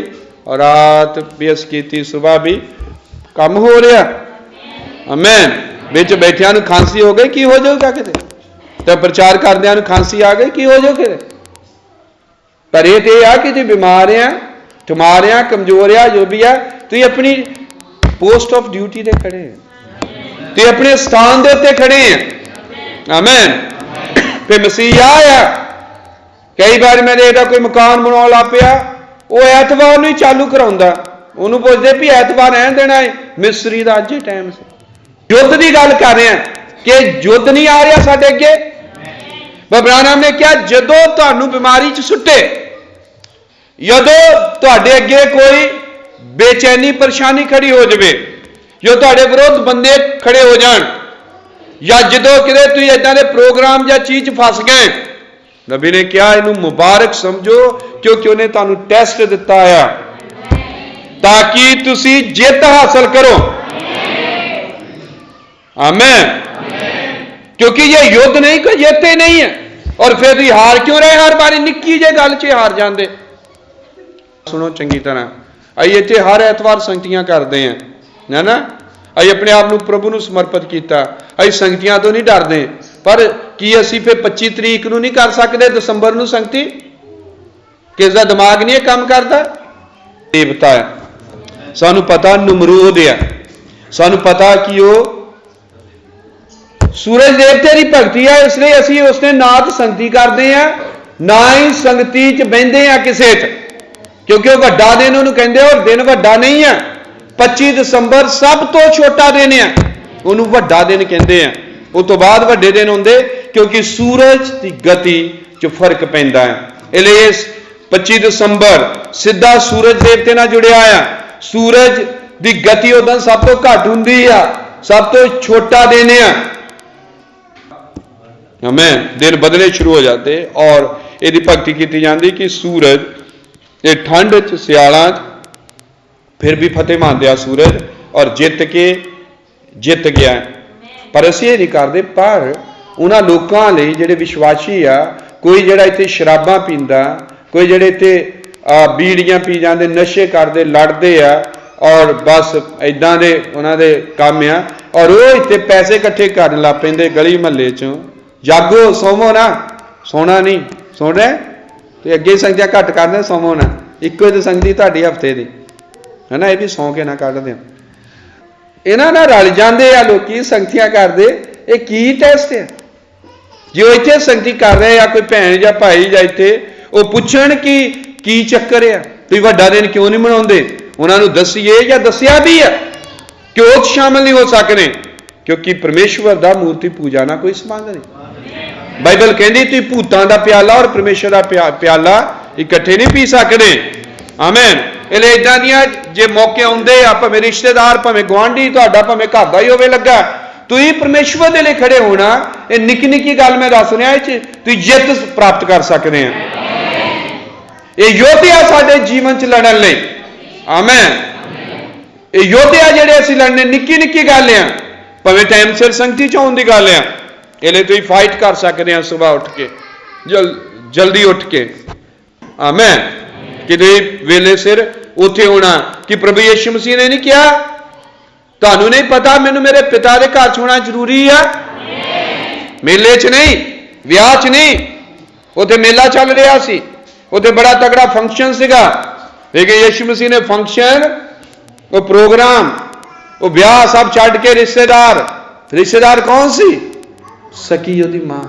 और रात भी अस की, सुबह भी काम हो रहा। आमीन। बिच बैठिया खांसी हो गई, की हो जाऊगा किते, तो प्रचार करदियां खांसी आ गई, की हो जाओ किते। पर यह आ कि जो बीमार आ, ठमार आ, कमजोर आ, जो भी आ, तुम अपनी पोस्ट ऑफ ड्यूटी दे खड़े हैं, तुम अपने स्थान के उत्ते खड़े हैं। आमीन। फिर मसीह आया, कई बार मैं देखता कोई मकान बनाने लग पिया, वो एतवार नहीं चालू कराउंदा, उन्होंने पुछदे भी एतवार रहन देना है, मिस्त्री का अज ही टाइम से। युद्ध की गल कर रहे हैं कि युद्ध नहीं आ रहा साडे अगे। बाबा नाम ने कहा जदों तुहानू बीमारी च सुट्टे, जदों तुहाडे अगे कोई बेचैनी परेशानी खड़ी हो जाए, जो तुहाडे विरोध बंदे खड़े हो जान, या जदों किते तुसीं इदां दे प्रोग्राम या चीज फस गए, नबी ने कहा इनू मुबारक समझो, क्योंकि उन्हें तुहानू टेस्ट दिता है ताकि तुसीं जित हासिल करो। आमीन। क्योंकि ये युद्ध नहीं, कोई जित ही नहीं है। और फिर तुसीं हार क्यों रहे, हर बारी निक्की जे गल च हार जाते। सुनो चंगी तरह, असीं इत्थे हर एतवार संगतियां करते हैं, है ना। असीं अपने आप को प्रभु को समर्पित किया, असीं संगतियां तो नहीं डरते, पर की असीं फिर 25 तरीक को नहीं कर सकते दसंबर को संगति, किस दा दिमाग नहीं काम करता। देवता है, सानू पता नमरूद है, सानू पता कि वो सूरज देवते की भगती है, इसलिए असीं उसने ना तो संगति करते हैं, ना ही संगति च बहिंदे हैं किसे च, क्योंकि वह वड्डा दिन उन्होंने कहते, और दिन वड्डा नहीं है। 25 दिसंबर सब तो छोटा दिन है, उन्होंने वड्डा दिन कहते हैं। उस तो बाद वड्डे दिन होंगे, क्योंकि सूरज की गति च फर्क पैंदा है। इसलिए 25 दिसंबर सीधा सूरज देवते नाल जुड़िया है। सूरज की गति उदों सब तो घट हुंदी है, सब तो छोटा दिन है। हमें दिन बदलने शुरू हो जाते, और यदि भगती की जाती कि सूरज ये ठंड च सियाला फिर भी फतेह मानते सूरज, और जित गया। पर असीं ये नहीं करते, पर उन्होंने लोगों लिए जिहड़े विश्वासी आ, कोई जिहड़ा इत्थे शराबां पींदा, कोई जिहड़े इत्थे बीड़ियां पी जाते, नशे करते, लड़ते आ, और बस इदां दे उन्हां दे काम आ, और वो इत्थे पैसे इकट्ठे करन लग पैंदे गली महल्ले चों। जागो सोवो ना, सोना नहीं, सुन रहे तो अगे संगतियां घट करदे, सोवो ना, इक्को ही संगति तुहाडी हफ्ते दी, है ना, ये भी सौ के ना कढ़ दें। इन्हां नाल रल जांदे आ लोकी, संगतियां करदे, ये की टेस्ट है। जो इत्थे संगति कर रहे आ, कोई भैन या भाई या इत्थे, वो पुछण कि की चक्कर है, तुसीं वड्डा दिन क्यों नहीं मनाउंदे, उन्होंने दसीए या दसिया भी है कि वो शामिल नहीं हो सकते, क्योंकि परमेश्वर का मूर्ति पूजा ना कोई संबंध नहीं। बाइबल कहती तुम भूतां दा प्याला और परमेश्वर का प्याला इकट्ठे नहीं पी सकते। आमीन। इसलिए इदां दियां जे मौके आउंदे आ, भावें रिश्तेदार, भावें गुआंढी, तुहाडा भावें घर दा ही होवे लगा, तुसीं परमेश्वर दे लई खड़े होना, ये निक्की निक्की गल मैं दस रहा, तुसीं जित प्राप्त कर सकते हैं। ये योद्धा साडे जीवन च लड़न लई। आमीन। ये योद्धा जिहड़े असीं लड़ने, निक्की निक्की गल आ, भावें टाइम सिर संगति च आउण दी गल आ, इसलिए तुम फाइट कर सकते हैं सुबह उठ के, जल्दी उठ के। आमीन। कि वेले सिर उत्थे होना, कि प्रभु यीशु मसीह ने नहीं कहा तुहानू नहीं पता मैनू मेरे पिता के घर होना जरूरी है, मेले च नहीं, ਵਿਆਹ च नहीं, उत्थे मेला चल रहा सी, उत्थे बड़ा तगड़ा फंक्शन सीगा। लेकिन यीशु मसीह ने फंक्शन, वो प्रोग्राम, वो ब्याह सब छड्ड के रिश्तेदार कौन सी? सकी ओदी मां,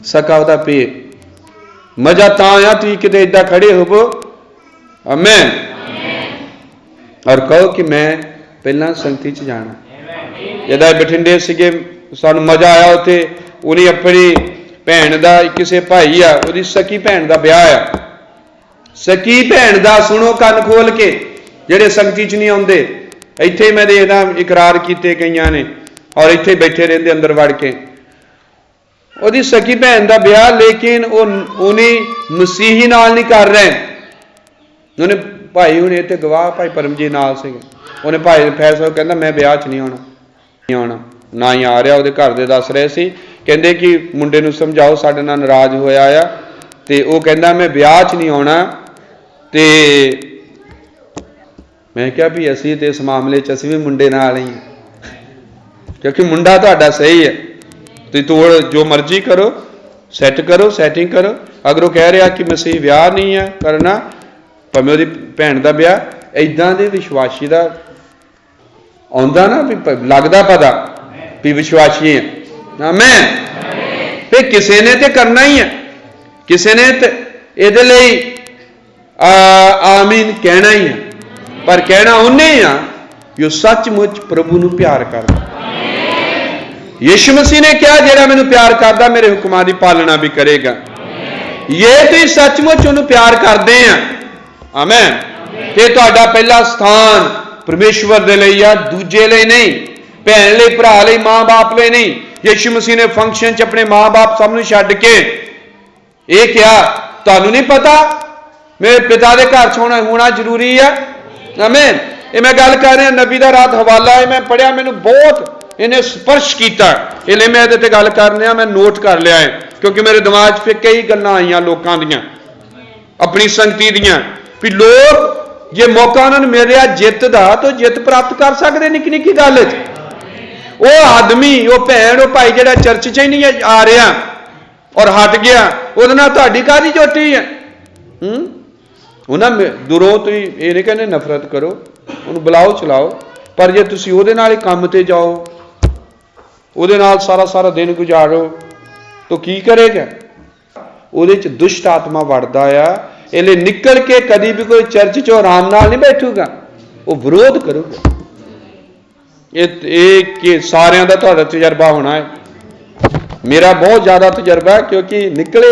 सका ओदा पे। मजा तां आ तुसीं किते इदां खड़े होवो, आमीन, और कहो कि मैं पहला संगति च जाना। जदा बठिंडे सीगे सानू मजा आया, उत्थे उन्हें अपनी भैन का किसी भाई आ, उसकी सकी भैन का ब्याह आ, सकी भैन का सुनो कन खोल के, जेडे संगति च नहीं आते। इत्थे ही मैं देखदा इकरार किए कईयां ने, और इत्थे बैठे रहंदे अंदर वड़ के। उसकी सकी भैन का ब्याह, लेकिन उन्हें मसीही नाल नहीं कर रहे। उन्हें भाई हुणे इत्थे गवाह भाई परमजीत नाल सीगे, उन्हें भाई फैसला कहंदा मैं ब्याह च नहीं आना ना ही आ रहा। उसदे घर दे दस रहे सी, कहंदे कि मुंडे नूं समझाओ साडे नाल नाराज होया आ, ते ओह कहंदा मैं ब्याह च नहीं आना। ते मैं क्या भी असीं ते इस मामले च असीं भी मुंडे नाल ही, क्योंकि मुंडा तुहाडा सही है, तुसीं तोड़ जो मर्जी करो, सैटिंग करो। अगर वह कह रहा कि मसीह विआह नहीं है करना, भावें उसदी भैन का ब्याह, इदां दे विश्वासी का आउंदा ना भी लगदा पता भी विश्वासी है। आमीन। फिर किसी ने तो करना ही है, किसी ने तो इहदे लई आमीन कहना ही है, पर कहना उन्हें आ जो सचमुच प्रभु नूं प्यार करदा। यीशु मसीह ने कहा जेड़ा मैनूं प्यार करदा मेरे हुक्मां दी पालना भी करेगा। ये तुसीं सचमुच उन्हूं प्यार करदे आ, आमीन, ते तुहाडा पहला स्थान परमेश्वर दे लई आ, दूजे लई नहीं, भैन लई, भरा लई, मां बाप लई नहीं। यीशु मसीह ने फंक्शन च अपने मां बाप सब नूं छड्ड के ये क्या तुहानूं नहीं पता मेरे पिता के घर च होना जरूरी है। आमीन। ये मैं गल कर रहा नबी का रात हवाला है, मैं पढ़िया, मैनूं बहुत इन्हें स्पर्श किया, इसलिए मैं ये गल कर रहा, मैं नोट कर लिया है, क्योंकि मेरे दिमाग फिर कई गल्लां आईयां लोकां दियां, अपनी संगति दियां, भी लोग जे मौका उन्होंने मिल रहा जित का तो जित प्राप्त कर सकते निक्की निक्की गल। वो आदमी, वो भैन, वो भाई जो चर्च च ही नहीं आ रहा और हट गया, वो तुहाडी काहदी चोटी है? उन्हें दूरों तुम ये नहीं कहने नफरत करो, उन्हें बुलाओ चलाओ, पर जे तुसीं उहदे नाल काम ते जाओ, उहदे नाल सारा सारा दिन गुजारो, तो की करेगा? उहदे च दुष्ट आत्मा वड़दा आ। इसलिए निकल के कभी भी कोई चर्च चो आराम नाल नहीं बैठूगा, वो विरोध करूगा। ये सारिਆਂ ਦਾ ਤੁਹਾਡਾ तजर्बा होना है, मेरा बहुत ज़्यादा तजर्बा है, क्योंकि निकले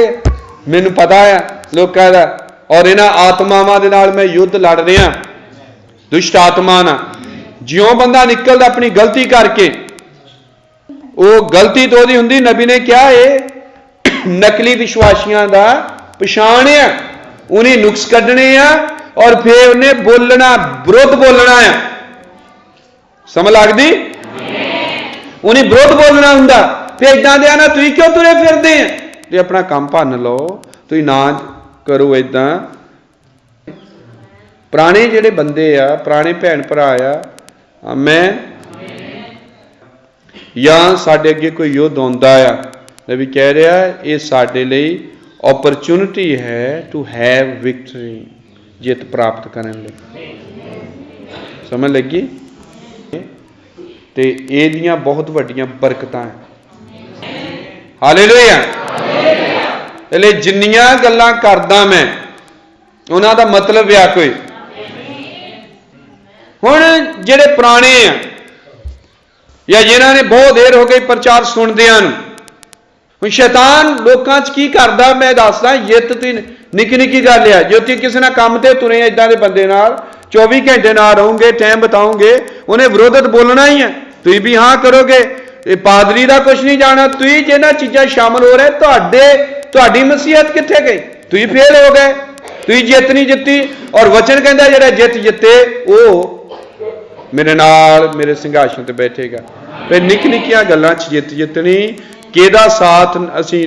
मैनू पता है लोगों का, और इन्हां आत्मावां दे नाल मैं युद्ध लड़ रहा, दुष्ट आत्मा ना। ज्यों बंदा निकलदा अपनी गलती करके, वो गलती तो उहदी हुंदी, नबी ने क्या है नकली विश्वासियों का पछाण है, उन्हें नुक्स कढ़ने आ, और फिर उन्हें बोलना, विरोध बोलना है। समझ लगदी? उन्हें विरोध बोलना हुंदा, फिर इदां दे ना तुसीं क्यों तुरे फिरदे हैं, ते अपना काम भन लो, तुसीं ना करो इदां। पुराने जिहड़े बंदे आ, पुराने भैन भरा आ, मैं या साडे अगे कोई युद्ध आउंदा आ, नबी कह रहा ये साडे लई अपॉर्चुनिटी है टू हैव विक्ट्री, जित प्राप्त करने लई। समझ लगी? ते इहदियां बहुत वड्डियां बरकतां हैं। हालेलुया। इसलिए जिन्नियां गल्लां करदा मैं, उन्हां दा मतलब आ कोई। हुण जिहड़े पुराने आ, या जिन्हां ने बहुत देर हो गई प्रचार सुनदियां नूं, हुण शैतान लोकां च की करदा मैं दसदा, जित ती निक्की निक्की गल है, जो तुसीं किसी नाल काम ते तुरे इदां दे बंदे नाल 24 घंटे नाल रहोगे, टाइम बताओगे, उन्हें विरोधत बोलना ही है। तुसीं भी हाँ करोगे, पादरी का कुछ नहीं जाना, तुसीं जिन्हां चीज़ां शामिल हो रहे, तुहाडी मसीहत कित्थे गई? तुसीं फेल हो गए, तुसीं जित नहीं जित्ती। और वचन कहता जिहड़ा जित जिते वो मेरे नाल मेरे सिंघासन ते बैठेगा। फिर निक्की निक्कियां गल्लां च जित जितनी, किहदा साथ असीं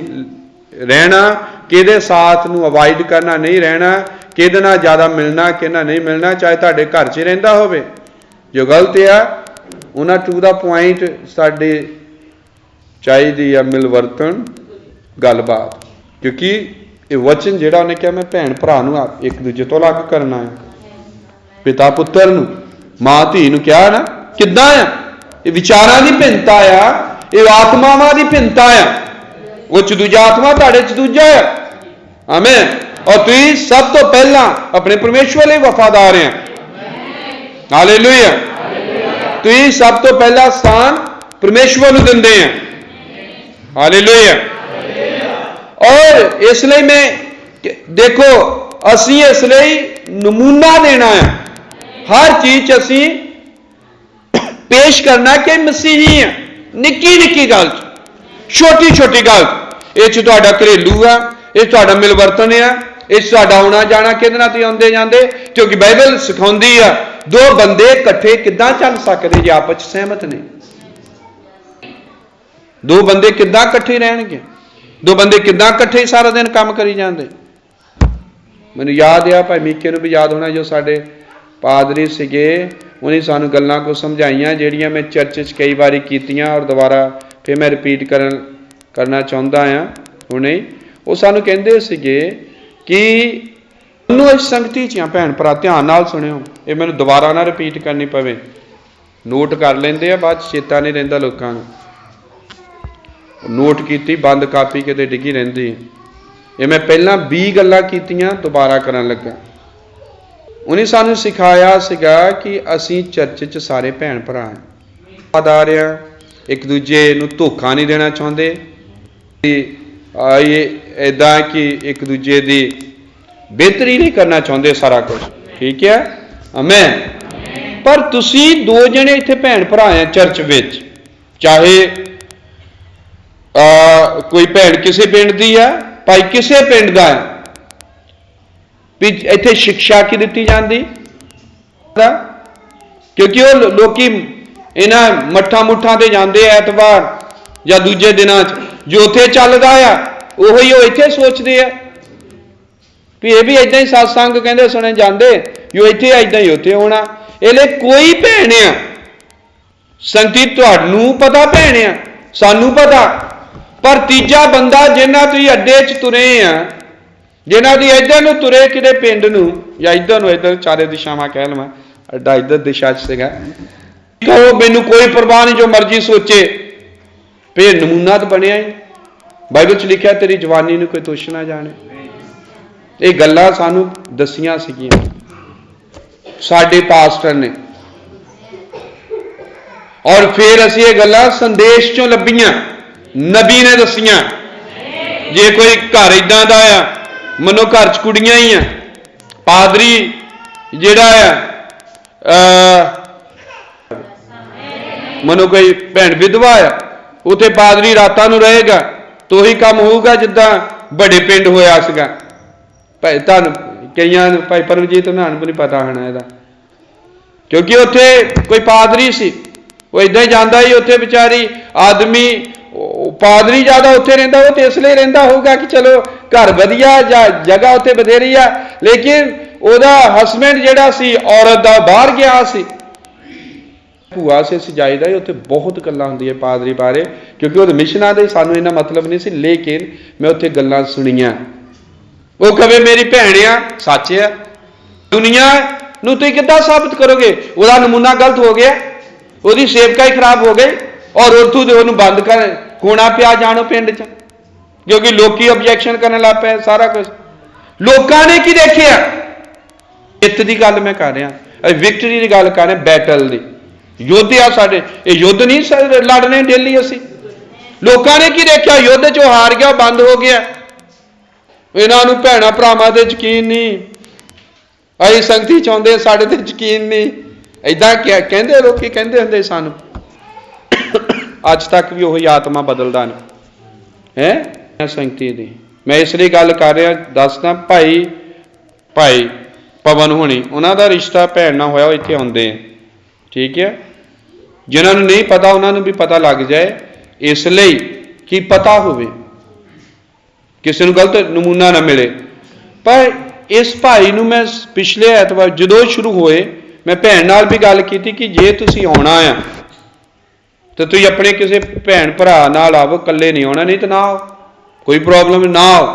रहना, किहदे साथ नूं अवॉइड करना, नहीं रहना, किहदे नाल ज़्यादा मिलना, किहदे नाल नहीं मिलना, चाहे तुहाडे घर च रहिंदा होवे। जो गलत आ उन्हां टू दा पॉइंट साडे चाहिदी आ मिलवरतन गलबात, क्योंकि ये वचन जिहड़ा उन्हें कहा मैं भैन भरा नूं एक दूजे तो अलग करना है, पिता पुत्र नूं मां धी नूं क्या ना किद्दां आ, ये विचारां दी भिन्नता आ, ये आत्मावां दी भिन्नता आ, वो च दूजा आत्मा तुहाडे च दूजा है। आमीन। और तुसीं सब तो पहला अपने परमेश्वर लई वफादार हैं। हालेलुया। तुसीं सब तो पहला स्थान परमेश्वर नूं दिंदे हैं। हालेलुया। और इसलिए मैं देखो असी इसलिए नमूना देना है, हर चीज असी पेश करना कि मसीही है। निक्की निक्की गल छोटी छोटी गल इस तुहाडा घरेलू है, इस तुहाडा मिलवर्तन है, इस तुहाडा आना जाना किहदे नाल तुसीं आउंदे जांदे, क्योंकि बाइबल सिखाउंदी है दो बंदे इकट्ठे किद्दां चल सकदे जे आपस च सहमत ने। दो बंदे किद्दां इकट्ठे रहणगे, दो बंदे किद्दां इकट्ठे सारा दिन काम करी जांदे। मैनूं याद आ भाई मीके नूं भी याद होना जो साडे पादरी सीगे, उन्हें सानूं गल्लां को समझाइयां जिहड़ियां मैं चर्च च कई बारी कीतियां और दोबारा फिर मैं रिपीट करना चाहुंदा आ। हुणे वो सानूं कहंदे सीगे कि उन्होंने इस संगति च भैन भरा ध्यान नाल सुणिओ, ये मैनूं दोबारा ना रिपीट करनी पवे, नोट कर लेंदे आ बाद चेता नहीं रहिंदा लोकां नूं। नोट कीती बंद कापी किते डिगी रहिंदी, ये मैं पहलां 20 गल्लां कीतियां दोबारा करन लगा। उन्हें सानूं सिखाया सीगा कि असीं चर्च च सारे भैन भरा हैं, वफादार आ, एक दूजे नूं धोखा नहीं देना चाहुंदे, ये इदां कि एक दूजे दी बेहतरी नहीं करना चाहुंदे सारा कुछ, ठीक है। आमीन। पर तुसीं दो जने इत्थे भैन भरा हैं चर्च विच, चाहे कोई भैन किसी पिंड दी है, भाई किसी पिंड दा है, भी इत्थे शिक्षा की दित्ती जाती, क्योंकि वो लोकी इन्हां मट्ठा मुट्ठां ते जांदे ऐतवार या दूजे दिनां जो उत्थे चलदा आ उही वो इत्थे सोचदे आ भी ये भी इदां ही सत्संग कहंदे सुने जांदे, जो इत्थे इदां ही उत्थे होना। इहले कोई भैन आ संगति तुहानूं पता भैन आ सानूं पता, पर तीजा बंदा जिन्हां तुसीं अड्डे च तुरे आ, जिन्हां दी इधर नूं तुरे किते पिंड नूं या इधर नूं, इधर चारे दिशावां कह लवां, अड्डा इधर दिशा च सीगा, कहो मैनूं कोई परवाह नहीं जो मर्जी सोचे, फिर नमूना तो बनिया ही। बाइबल च लिखिआ तेरी जवानी नूं कोई तुछ ना जाने। ये गल्लां सानूं दसियां सीगियां साडे पास्टर ने, और फिर असीं ये गल्लां संदेश चों लभीआं, नबी ने दसियां। जे कोई घर इदां दा आ, मनो घर च कुड़ियां ही आ, पादरी जिहड़ा आ मनो कोई भैन विधवा आ, उत्थे पादरी रातां नूं रहेगा तो ही काम होऊगा जिद्दां बड़े पिंड होया सीगा। भाई तुहानूं कईयां भाई परमजीत होणां नूं नहीं पता होना इहदा, क्योंकि उत्थे कोई पादरी सी, वो इदां ही जांदा ही उत्थे बेचारी आदमी पादरी ज्यादा उत्थे रहिंदा, वो तो इसलिए रहिंदा होगा कि चलो घर वधिया जगह उत्थे बथेरी आ, लेकिन ओहदा हसबैंड जिहड़ा सी औरत दा बाहर गया सी। भूआ से जाईदा ही उत्थे बहुत गल्लां हुंदियां पादरी बारे, क्योंकि वो मिशनां दे सानूं इन्ना मतलब नहीं सी, लेकिन मैं उत्थे गल्लां सुणीआं। वो कहे मेरी भैन आ, सच है, दुनिया नूं तुसीं किद्दां साबित करोगे, ਉਹਦਾ नमूना गलत हो गया, ਉਹਦੀ सेवका ही खराब हो गई, और उर्दू दे ਉਹਨੂੰ बंद कर होना पिया जानो पिंड च, क्योंकि लोकी ऑब्जेक्शन करने लग पे सारा कुछ। लोकां ने की देखिया, जित की गल मैं कर रहा, विक्टरी की गल कर रहा, बैटल की युद्ध आ साडे, ये युद्ध नहीं लड़ने डेली असी। लोकां ने की देखिया, युद्ध चो हार गया, बंद हो गया, इन्हां नूं भैणां भरावां ते यकीन नहीं, असीं संगति चाहुंदे साडे ते यकीन नहीं, इदां कहंदे लोकी कहंदे हुंदे सानूं। अज तक भी वही आत्मा बदलदा नहीं है संगति दी। मैं इसलिए गल कर रहा, दसदा भाई पवन होनी उन्हां दा रिश्ता भैन नाल होया, इत्थे आउंदे हैं, ठीक है। जिन्हां नूं नहीं पता उन्हां नूं भी पता लग जाए, इसलिए कि पता होवे, किसी नूं गलत नमूना ना मिले। पर इस भाई नूं मैं पिछले ऐतवार जदों शुरू होए, मैं भैन नाल भी गल कीती कि जे तुसीं आउणा आ तो तुम अपने किसी भैन भरा नाल आवो, कल्ले नहीं आना, नहीं तो ना आओ, कोई प्रॉब्लम ना आओ।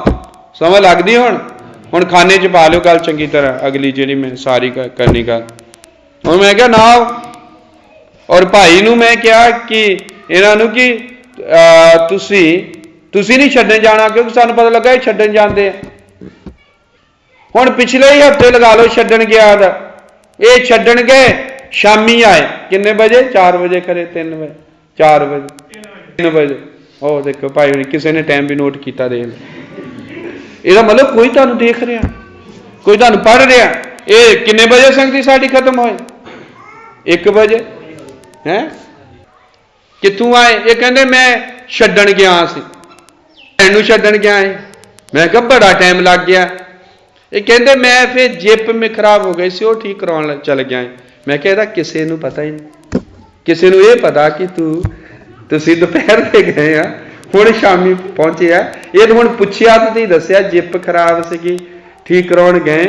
समझ लगती हुण खाने च पा लो गल चंगी तरह, अगली जी मैं सारी करनी गल। हुण मैं क्या ना आओ, और भाई नूं मैं क्या कि इन्हों कि तुसी नहीं छड्डन जाना, क्योंकि सानूं पता लगा ये छड्डन जाते हैं। हुण पिछले ही हफ्ते लगा लो छड्डन गया था, ये छड्डन गए, शामी आए किन्ने बजे, 4 बजे खरे, 3 बजे, 4 बजे, 3 बजे। ओ देखो भाई किसी ने टाइम भी नोट किया, देख ਇਹਦਾ मतलब कोई तुहानूं देख रहा, कोई तुहानूं पढ़ रहा। ये किन्ने बजे संगति साडी खत्म होए, 1 बजे है। कित्थों आए, ये कहंदे मैं छड्डन गया सी, भैन नूं छड्डन गया है। मैं कहा बड़ा टाइम लग गया। ये कहंदे मैं फिर जिप में खराब हो गई सी, वो ठीक करवाउण चल गया है। मैं कहा किसी नूं पता ही नहीं, किसी नूं ये पता कि तुसीं दोपहर दे गए आ, हुण शामी पहुंचे आ। ये तो हुण पुछया तो दस्सिया जिप खराब सी, ठीक करवाउण गए।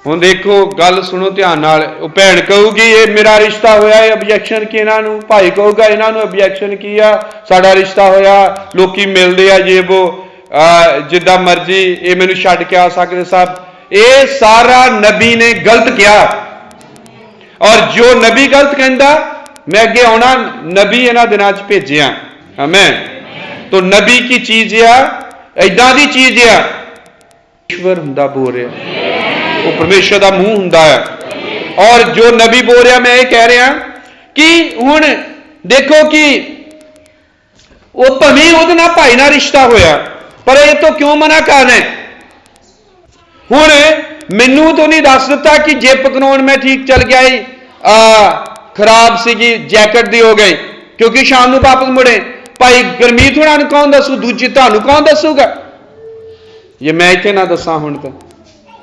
हुण देखो गल सुनो ध्यान नाल। भैन कहूगी ये मेरा रिश्ता होया, ऑब्जैक्शन की इन्हां नूं, भाई कहूगा इन्हां नूं ऑब्जैक्शन की आ, साडा रिश्ता होया, लोकी मिलदे आ जे वो जिद्दां मर्जी, ये मैनूं छड्ड के आ सकदे सब। ये सारा नबी ने गलत किया, और जो नबी गलत कहंदा मैं अगे आना, नबी इन्हां दिनां च भेजिया। आमीन। तो नबी की चीज आ, इदां दी चीज आ, ईश्वर हुंदा बोल रहा, वो परमेश्वर का मुंह हुंदा है। और जो नबी बोल रहा, मैं ये कह रहा कि हुण देखो कि वो भवें उहदे नाल भाई नाल रिश्ता होया, पर ये तो क्यों मना कर रहे। हुण मैनू तो नहीं दस दिता कि जिप करवाउण मैं ठीक चल गया ही, खराब सी जैकेट दी हो गई, क्योंकि शाम नूं वापस मुड़े। भाई गुरमीत हुणां नूं कौन दसू, दूजी तुहानूं कौन दसूगा, ये मैं इत्थे ना दसा हुण तो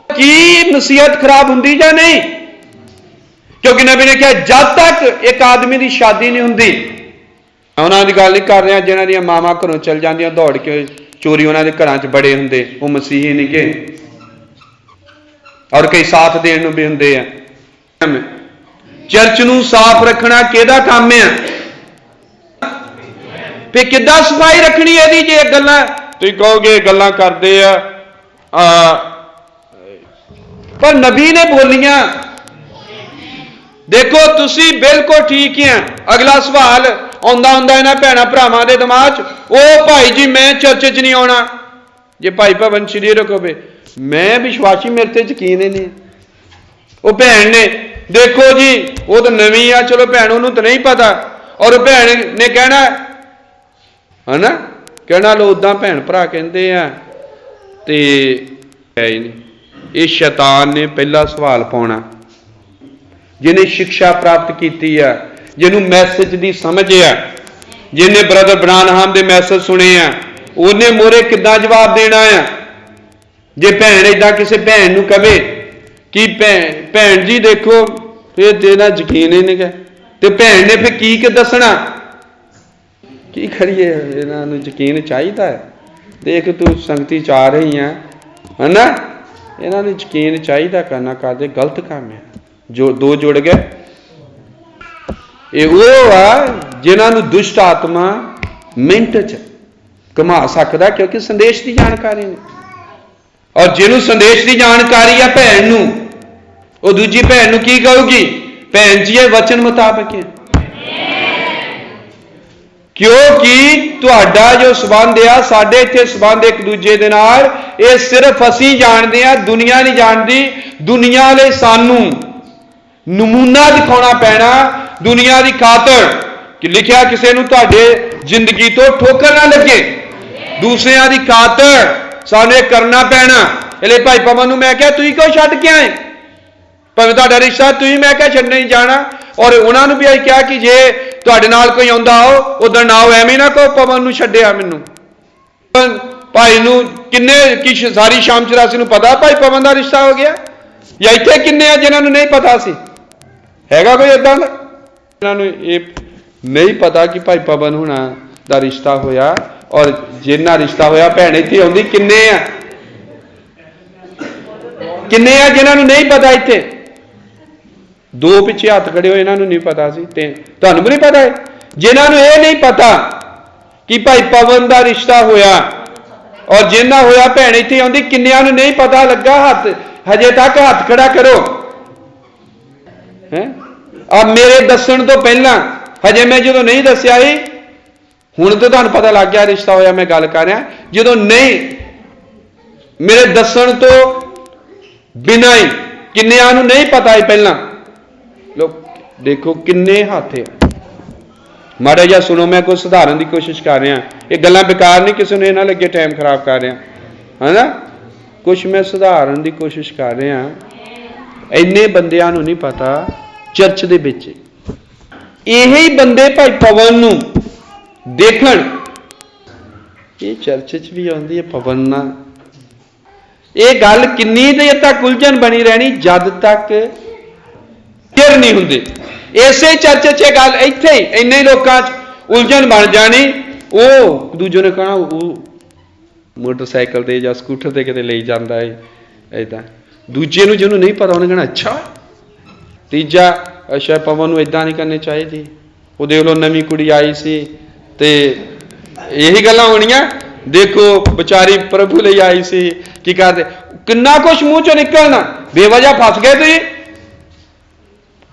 की नसीहत खराब हुंदी जां नहीं। क्योंकि नबी ने कहा जब तक एक आदमी की शादी नहीं हुंदी, उन्हां दी गल नहीं कर रहा जिन्हां दी मावां घरों चल जांदियां दौड़ के चोरी, उन्हां दे घरां च बड़े हुंदे, वो मसीही नहीं के, और कई साथ देण नूं भी हुंदे आ। चर्च नूं साफ रखना किहदा काम है, फिर किद्दां सफाई रखनी है जे गल्लां तुसीं कहोगे गल्लां करदे आ, पर नबी ने बोलियां। देखो तुसी बिल्कुल ठीक ही हैं। अगला सवाल आउंदा हुंदा इन्हां भैणां भरावां दे दिमाग च, ओ भाई जी मैं चर्च च नहीं आउणा। जे भाई भवन श्री रखोगे, मैं विश्वासी, मेरे ते यकीन ही नहीं। वो भैन ने देखो जी वो तो नवीं आ, चलो भैन उन्होंने तो नहीं पता, और भैन ने कहना है ना, कहना लो उदा भैन भरा कहते हैं, तो है ही नहीं। ये शैतान ने पहला सवाल पाउणा, जिन्हें शिक्षा प्राप्त की है, जिन्हों मैसेज की समझ है, जिन्हें ब्रदर ब्रानहाम के मैसेज सुने हैं, उन्हें मोरे किद्दां जवाब देना है। जे भैन इदा किसी भैन नूं कहे कि भैन जी देखो फिर तेरा यकीन ही नहीं है, तो भैन ने फिर की दसना, की करिए, इन्हों यकीन चाहिए है। देख तू संगति च आ रही है ना, इन्होंने यकीन चाहिए करना, करते गलत काम है। जो दो जुड़ गए, ये वो आ जिन्होंने दुष्ट आत्मा मिनट च घुमा सकता, क्योंकि संदेश की जानकारी ने। और जिन्हों संदेश की जानकारी है भैन नूं, वो दूजी भैन नूं की कहूगी, भैन जी ये वचन मुताबिक है। क्योंकि तुहाडा जो संबंध आ, साडे इत्थे संबंध एक दूजे दे नाल, ये सिर्फ असीं जाणदे आ, दुनिया नहीं जानती। दुनिया ले सानू नमूना दिखाना पैना, दुनिया की खातर कि लिखिया किसी नूं तुहाडे जिंदगी तो ठोकर ना लगे, दूसरिया की खातर सानू करना पैना। इसलिए भाई पवन नूं मैं क्या तुसीं क्यों छड्ड के आए, भावें तुहाडा रिश्ता तुसीं मैं क्या छड्डण नहीं जाना। और उन्होंने भी क्या कि जे तुहाडे नाल कोई आउंदा हो उधर ना हो, एवें ना कहो पवन नूं छड्डिया मैनूं। भाई नूं किन्ने कि सारी शाम 84 नूं पता भाई पवन का रिश्ता हो गया, या इत्थे किन्ने आ जिन्हां नूं नहीं पता सी, हैगा कोई इदां दा? इन्हां नूं ये नहीं पता कि भाई पवन हुणा दा रिश्ता होया, और जिन्ना रिश्ता होया भैन इत्थे आउंदी किन्ने आ, किन्ने आ जिन्हां नूं नहीं पता। इत्थे दो पिछे हथ खड़े हो, इन्हों नहीं पता सी, तुहानूं भी नहीं पता है। जिन्होंने ये नहीं पता कि भाई पवन का रिश्ता होया और जिन्ना होया भैन इत्थे आउंदी, किन्नियां नूं नहीं पता लगा, हाथ हजे तक हाथ खड़ा करो है। अब मेरे दसन तो पहला हजे मैं जो नहीं दसिया ही, हुण तो तुहानूं पता लग गया रिश्ता होया, मैं गल कर रहा। जो नहीं मेरे दसन तो बिना ही किन्नियां नूं नहीं पता ही पहला, लोग देखो किन्ने हाथ है। माड़ा जिहा सुनो, मैं कुछ सुधारन की कोशिश कर रहा, ये गल्लां बेकार नहीं, किसी ने ना लगे टाइम खराब कर रहा है ना, कुछ मैं सुधारन की कोशिश कर रहा। इन्ने बंदियां नूं नहीं पता चर्च दे विच यही बंदे भाई पवन नूं देखण, ये चर्च च भी आउंदी है पवन नाल। ये गल किन्नी देर तक उलझन बनी रहनी जद तक क्लियर नहीं हुंदी। इसे चर्च च गल इत्थे ही इन्ने लोकां च उलझन बन जानी, वो दूजे ने कहना वो मोटरसाइकिल ते जां स्कूटर ते किते ले जांदा है इदां, दूजे नूं जिहनूं नहीं पता उन्हें कहना अच्छा। तीजा अच्छा पवन नूं इदां नहीं करनी चाहिए, वो देख लो नवीं कुड़ी आई सी ते यही गल्लां होणियां, देखो बेचारी प्रभु ले आई सी, की करदे किन्ना कुछ मूँह चों निकलना, बेवजह फस गए तुसीं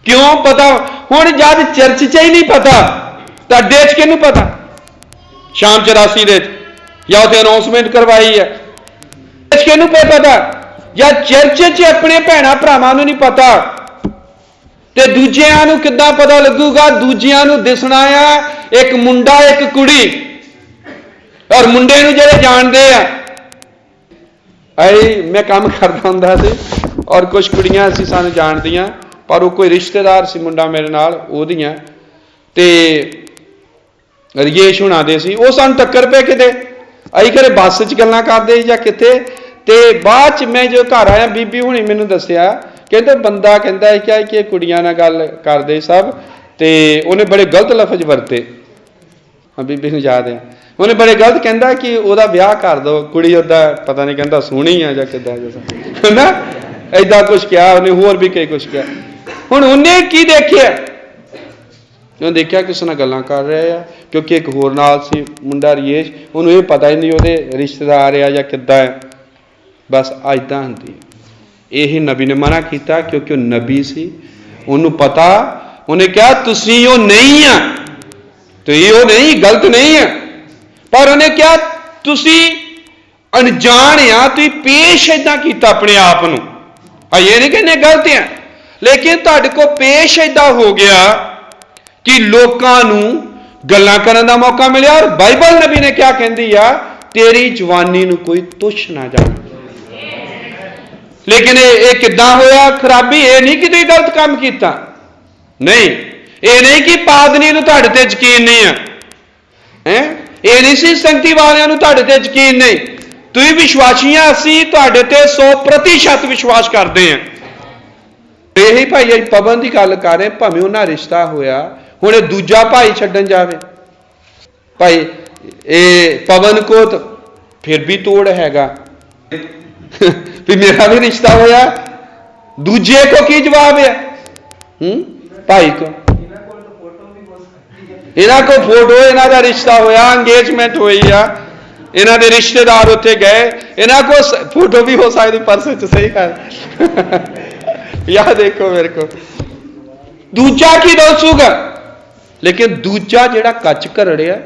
क्यों पता। हुण जद चर्च च ही नहीं पता तो अड्डे च किहनूं पता, शाम 84 दे या उत्थे अनाउंसमेंट करवाई है, किहनूं पता, या चर्च च अपने भैणां भरावां नूं नहीं पता ते दूजिआं नूं किद्दां पता लगूगा। दूजिआं नूं दिसना आ एक मुंडा एक कुड़ी, और मुंडे नूं जिहड़े जाणदे आ, मैं काम करदा हुंदा सी और कुछ कुड़ियां असीं सानूं जाणदियां, पर वो कोई रिश्तेदार सी मुंडा मेरे नाल ओहदियां, ते रजेश हुणां दे सी, वो सानूं टक्कर पे किते, असीं घरे बस च गल्लां करदे जां किते, ते बाद च मैं जो घर आया बीबी हुणी मैनूं दस्सिया, कहते बंदा कहता है क्या कि कुड़ियां नाल गल करदे सब, ते उन्हें बड़े गलत लफज वरते, बीबी नूं याद है, उन्हें बड़े गलत कहता कि ओहदा ब्याह कर दो, कुड़ी ओहदा पता नहीं कहता सोहनी है जां किदां है ना, ऐदा कुछ कहा उन्हें, होर भी कई कुछ कहा। हुण उन्हें की देखिया, उन्हें देखिया किसी नाल गल्लां कर रहे हैं, क्योंकि एक होर नाल सी मुंडा रजेश, उन्होंने ये पता ही नहीं उहदे रिश्तेदार है जां किदां है, बस ऐदां हुंदी। यही नबी ने मना किया क्योंकि वह नबी सी, उन्होंने पता, उन्हें कहा तुसीं वो नहीं आ, तो ये वो नहीं गलत नहीं है, पर उन्हें क्या तुसीं अनजान आ, तुसीं पेश इदां कीता अपने आप नूं, ये नहीं कहने गलत है, लेकिन तुहाडे को पेश इदां हो गया कि लोकां नूं गल्लां करन दा मौका मिलिया। और बाइबल नबी ने क्या कहंदी आ, तेरी जवानी नूं कोई तुच्छ ना जाणे। लेकिन ये किदां होया खराबी, ये नहीं कि तुसीं गलत काम कीता, नहीं, ये नहीं कि पादनी नूं तुहाडे ते यकीन नहीं है, ये नहीं सी संगति वालियां नूं तुहाडे ते यकीन नहीं, तुसीं विश्वासियां असीं तुहाडे ते 100% विश्वास करते हैं। यही भाई पवन की गल कर रहे, भावें उन्हां रिश्ता होया, हुण ये दूजा भाई छड्डन जावे, भाई ये पवन को तो फिर भी तोड़ हैगा भी मेरा भी रिश्ता होया, दूजे को की जवाब है, भाई को इन्हां को फोटो, इन्हां दा रिश्ता होया, अंगेजमेंट हुई आ, इन्हां दे रिश्तेदार उत्थे गए, इन्हां को फोटो भी हो सकती पर्स च, सही कर याद देखो मेरे को, दूजा की दसूगा। लेकिन दूजा जिहड़ा कच घरड़िया,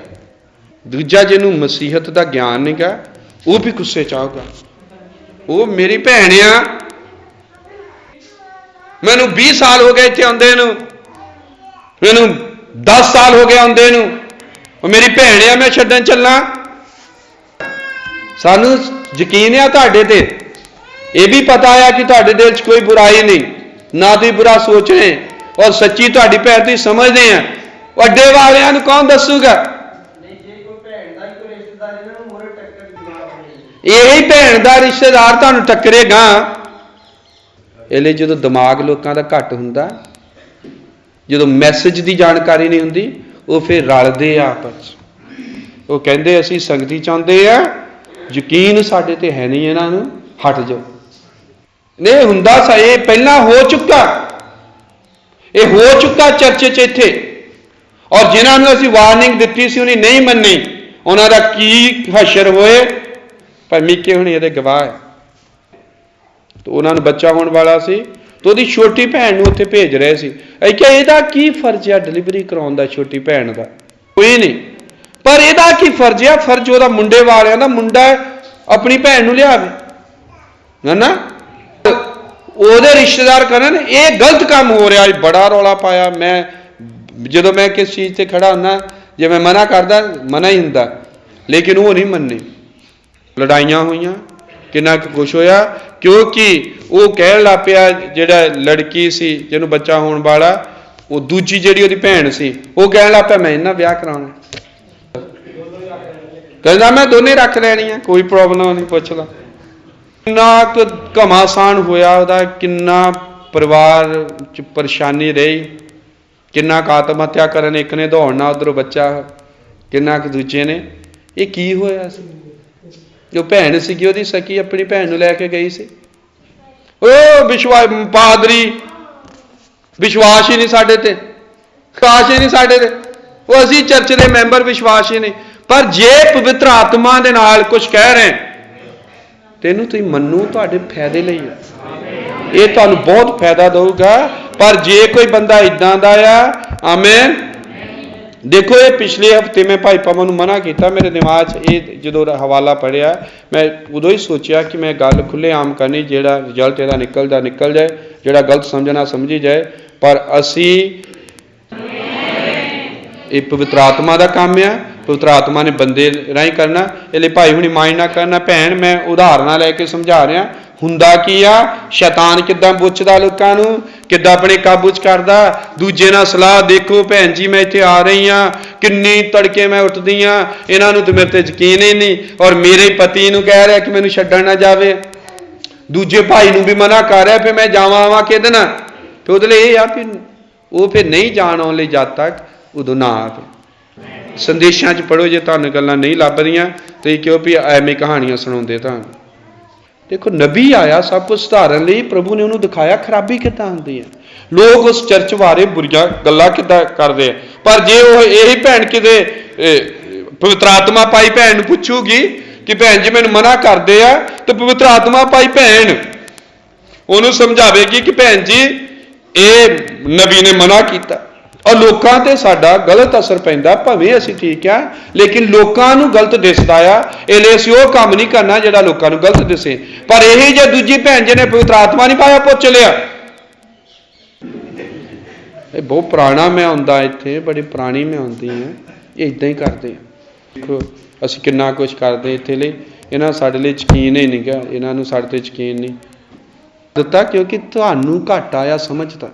दूजा जिन्हों मसीहत का ज्ञान नहीं गा, वो भी गुस्से च आऊगा, वो मेरी भैन आ, मैनू 20 साल हो गए इत्थे आउंदे नूं, मैनू 10 साल हो गए आउंदे नूं, वो मेरी भैन आ, मैं छड्डन चलना। सानू यकीन है तुहाडे ते, ये भी पता है कि तुहाडे दिल च कोई बुराई नहीं, ना तुसीं बुरा सोचने, और सच्ची तुहाडी भैन तुसीं समझदे हैं, अड्डे वालियां नूं कौन दसूगा, यही भैन का रिश्तेदार तुहानूं टक्करेगा। इसलिए जो दिमाग लोगों का घट हुंदा, जो मैसेज की जानकारी नहीं हुंदी, वो फिर रलदे आपस, वो कहंदे असीं संगति चाहुंदे आ, यकीन साडे ते है नहीं, इन्हां नूं हट जाओ। नहीं हुंदा सा, ये पहला हो चुका, ये हो चुका चर्च च इत्थे, और जिन्होंने असीं वार्निंग दी सी उन्हें नहीं मन्नी, उन्होंने की हशर होए। पर मीके हुणे इहदे गवाह है। तो उन्होंने बच्चा होने वाला सी, तो उसकी छोटी भैन नूं उत्थे भेज रहे सी। क्या इहदा की फर्ज है डिलीवरी कराउण दा छोटी भैन का? कोई नहीं। पर इहदा की फर्ज है? फर्ज उहदा मुंडे वालियां दा, मुंडा अपनी भैन नूं लियावे है ना, ਉਹਦੇ रिश्तेदार करन। ये गलत काम हो रहा। बड़ा रौला पाया। मैं जो मैं किस चीज़ से खड़ा होना, जे मैं मना करदा मना ही हुंदा, लेकिन वो नहीं मन्नी। लड़ाइयां हुई, कितना कुछ होया, क्योंकि वो कह लग पिया जिहड़ा लड़की सी जिन्होंने बच्चा होने वाला, वो दूजी जिहड़ी उहदी भैन सी, वो कह लग पिया मैं इन्हां ब्याह कराउणा। कहंदा मैं दोने रख लैणियां, कोई प्रॉब्लम नहीं। पुछ ला किन्ना घमासान होया उहदा, किन्ना परिवार च परेशानी रही, किन्ना आत्म हत्या करन एक ने दौड़ना, उधरों बच्चा किन्ना दूजे ने। ये की होया सी? जो भैन सी उहदी सकी अपनी भैन नूं लैके गई सी। ओ विश्वास पादरी विश्वास ही नहीं साडे ते, विश्वास ही नहीं साडे ते, वो असीं चर्च दे मैंबर विश्वास ही नहीं। पर जे पवित्र आत्मा दे नाल कुछ कह रहे हैं तेनू तुसीं मन्नो, तुहाडे फायदे लई है, ये तुहानूं बहुत फायदा देऊगा। पर जे कोई बंदा इदां दा आ, आमीन। देखो ये पिछले हफ्ते मैं भाई पवन नूं मना किया, मेरे दिमाग ये जो हवाला पढ़िया, मैं उदों ही सोचा कि मैं गल खुले आम करनी, जिहड़ा रिजल्ट इहदा निकलदा निकल जाए, जिहड़ा गलत समझना समझी जाए। पर असी ये पवित्र आत्मा का काम है, पवित्र आत्मा ने बंदे राही करना। इसलिए भाई हुणी माइंड ना करना। भैन मैं उदाहरण लैके समझा रहा, हुंदा की आ, शैतान किद्दां बुझदा लोकां नूं, किद्दां अपने काबू च करदा। दूजे नाल सलाह, देखो भैन जी मैं इत्थे आ रही हाँ, किन्नी तड़के मैं उठदी हाँ, इन्हां नूं ते मेरे ते यकीन ही नहीं, और मेरे पति नूं कह रहा कि मैनूं छड्डण ना जावे, दूजे भाई नूं भी मना कर रहा, फिर मैं जावां आवां किहदे नाल? फिर उहदे लई इह आ भी वो फिर नहीं जाण आउण लई जद तक उदों ना आवे। संदेशों च पढ़ो, जो तुहानूं गल्लां नहीं लभदियां तो क्यों भी एवें कहानियां सुणाउंदे तुहानूं। देखो नबी आया सब कुछ सुधारन लई, प्रभु ने उन्होंने दिखाया खराबी किद्दां हुंदी है, लोग उस चर्च बारे बुरियां गल्लां किद्दां करदे। पर जे वो यही भैन किते पवित्र आत्मा पाई भैन नूं पुछूगी कि भैन जी मैनूं मना करदे आ, तो पवित्र आत्मा पाई भैन उन्होंने समझावेगी कि भैन जी ये नबी ने मना किया। और लोगों ते साडा गलत असर पैंदा, भावें असीं ठीक है लेकिन लोगों नूं गलत दिसदा आ, इसलिए असीं ओह काम नहीं करना जिहड़ा लोगों नूं गलत दिसे। पर यही जे दूजी भैन जी ने पवित्र आत्मा नहीं पाया, पुछ लिया। ये बहुत पुराना मैं आउंदा, इत्थे बड़ी पुरानी मैं आउंदी है, ये इदां ही करदे आ। देखो असीं किन्ना कुछ करदे इत्थे लई, इन्हां साडे लई यकीन ही नहीं गा, इन्हां नूं साडे ते यकीन नहीं दिता, क्योंकि तुहानूं घट आया समझदा।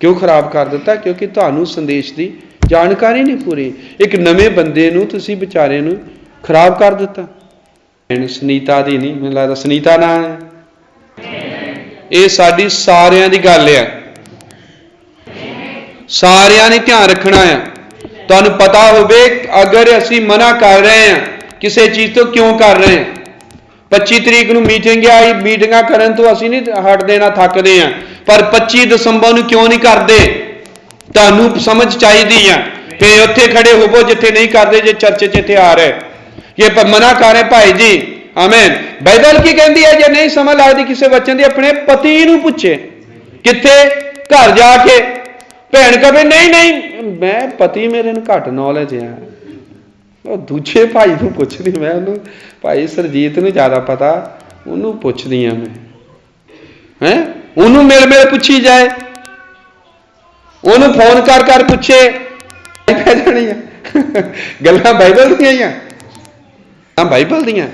क्यों खराब कर दिता? क्योंकि तुहानूं संदेश की जानकारी नहीं पूरी। एक नवे बंदे नूं तुसीं बेचारे नूं खराब कर दिता। सुनीता दी नहीं, मैनूं लगदा सुनीता नाम है, ये साडी सारियां दी गल है, सारियां ने ध्यान रखना है। तुहानूं पता होवे अगर असीं मना कर रहे हैं किसी चीज़ तो क्यों कर रहे हैं। 25 तरीक नूं मीटिंग आई, मीटिंगां करन तो असीं नहीं हट देना, थकदे हैं, पर 25 दसंबर नूं क्यों नहीं करते? तुहानूं समझ चाहिदी है। फिर उत्थे खड़े होवो जिथे नहीं करते, जे चर्च च इत्थे आ रहे ये मना कर रहे भाई जी, आमीन। बाइबल की कहती है जे नहीं समझ लगती किसी बच्चे की, अपने पति नूं पुछे, किथे घर जाके। भैन कहे नहीं नहीं मैं पति मेरे नूं घट नॉलेज है, दूजे भाई नूं पुछदी, मैं उन्होंने भाई सरजीत नूं ज़्यादा पता, उन्होंने पुछदी हाँ मैं, हैं उन्होंने मेरे मेरे पूछी जाए, उन्होंने फोन कर कर पूछे, पै जानियां गल्लां बाइबल दियां ही आ, बाइबल दियां।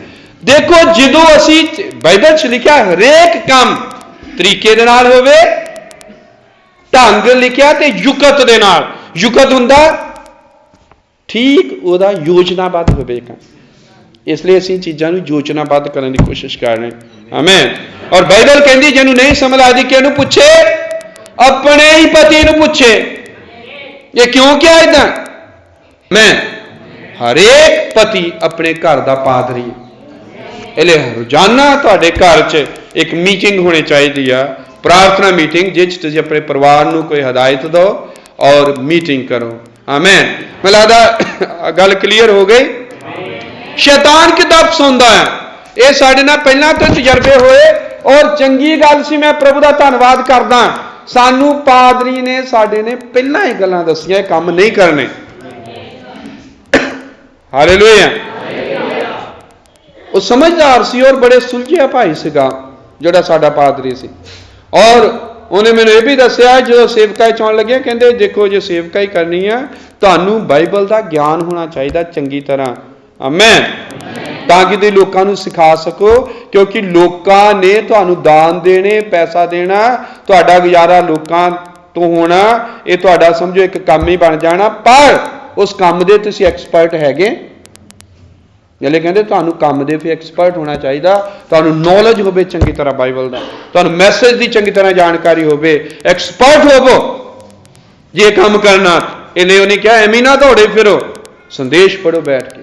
देखो जो असी बाइबल च लिखा हरेक काम तरीके दे नाल होवे, ढंग लिखा ते युकत दे नाल, युकत हुंदा ठीक उहदा योजनाबद्ध होवेगा। इसलिए असीं चीज़ां नूं योजनाबद्ध करने की कोशिश कर रहे हैं, आमीन। और बाइबल कहती जिन्हों नहीं समझ आती किहनूं पुछे, अपने ही पति नूं पुछे। ये क्यों क्या इदां? मैं हरेक पति अपने घर का पादरी है, इसलिए रोजाना तुहाडे घर च एक मीटिंग होनी चाहिए, प्रार्थना मीटिंग, जिस तुसीं अपने परिवार नूं कोई हदायत दो और मीटिंग करो। आमेन। मैं लगता गल क्लीयर हो गई। शैतान कितना फसाउंदा है, ये साडे नाल पहलां तो तजर्बे होए और चंगी गल सी। मैं प्रभु का धन्नवाद करदा, सानू पादरी ने साडे ने पहलां ही गल्लां दसियां काम नहीं करने। हालेलुया। वो समझदार सी और बड़े सुलझिया भाई सीगा जिहड़ा साडा पादरी सी। और उन्हें मैंने यह भी दसिया जो सेवकाई चाउन लगे, कहते देखो जो सेवकाई करनी है तुहानू बाइबल का ज्ञान होना चाहिए चंगी तरह। आमेन। ताकि तुसीं लोकां नू सिखा सको, क्योंकि लोकां ने तुहानू दान देने, पैसा देना, तुहाडा गुजारा लोकां तो होना, ये तुहाडा समझो एक काम ही बन जाना। पर उस काम दे तुसीं एक्सपर्ट हैगे। जल्ले कहते तुहानू काम दे फिर एक्सपर्ट होना चाहिए, तुहानू नॉलेज होवे चंगी तरह बाइबल का, तुहानू मैसेज की चंगी तरह जानकारी होवे, एक्सपर्ट होवो जे काम करना। इन्हें उन्हें क्या एमी ना दौड़े फिरो, संदेश पढ़ो बैठ के,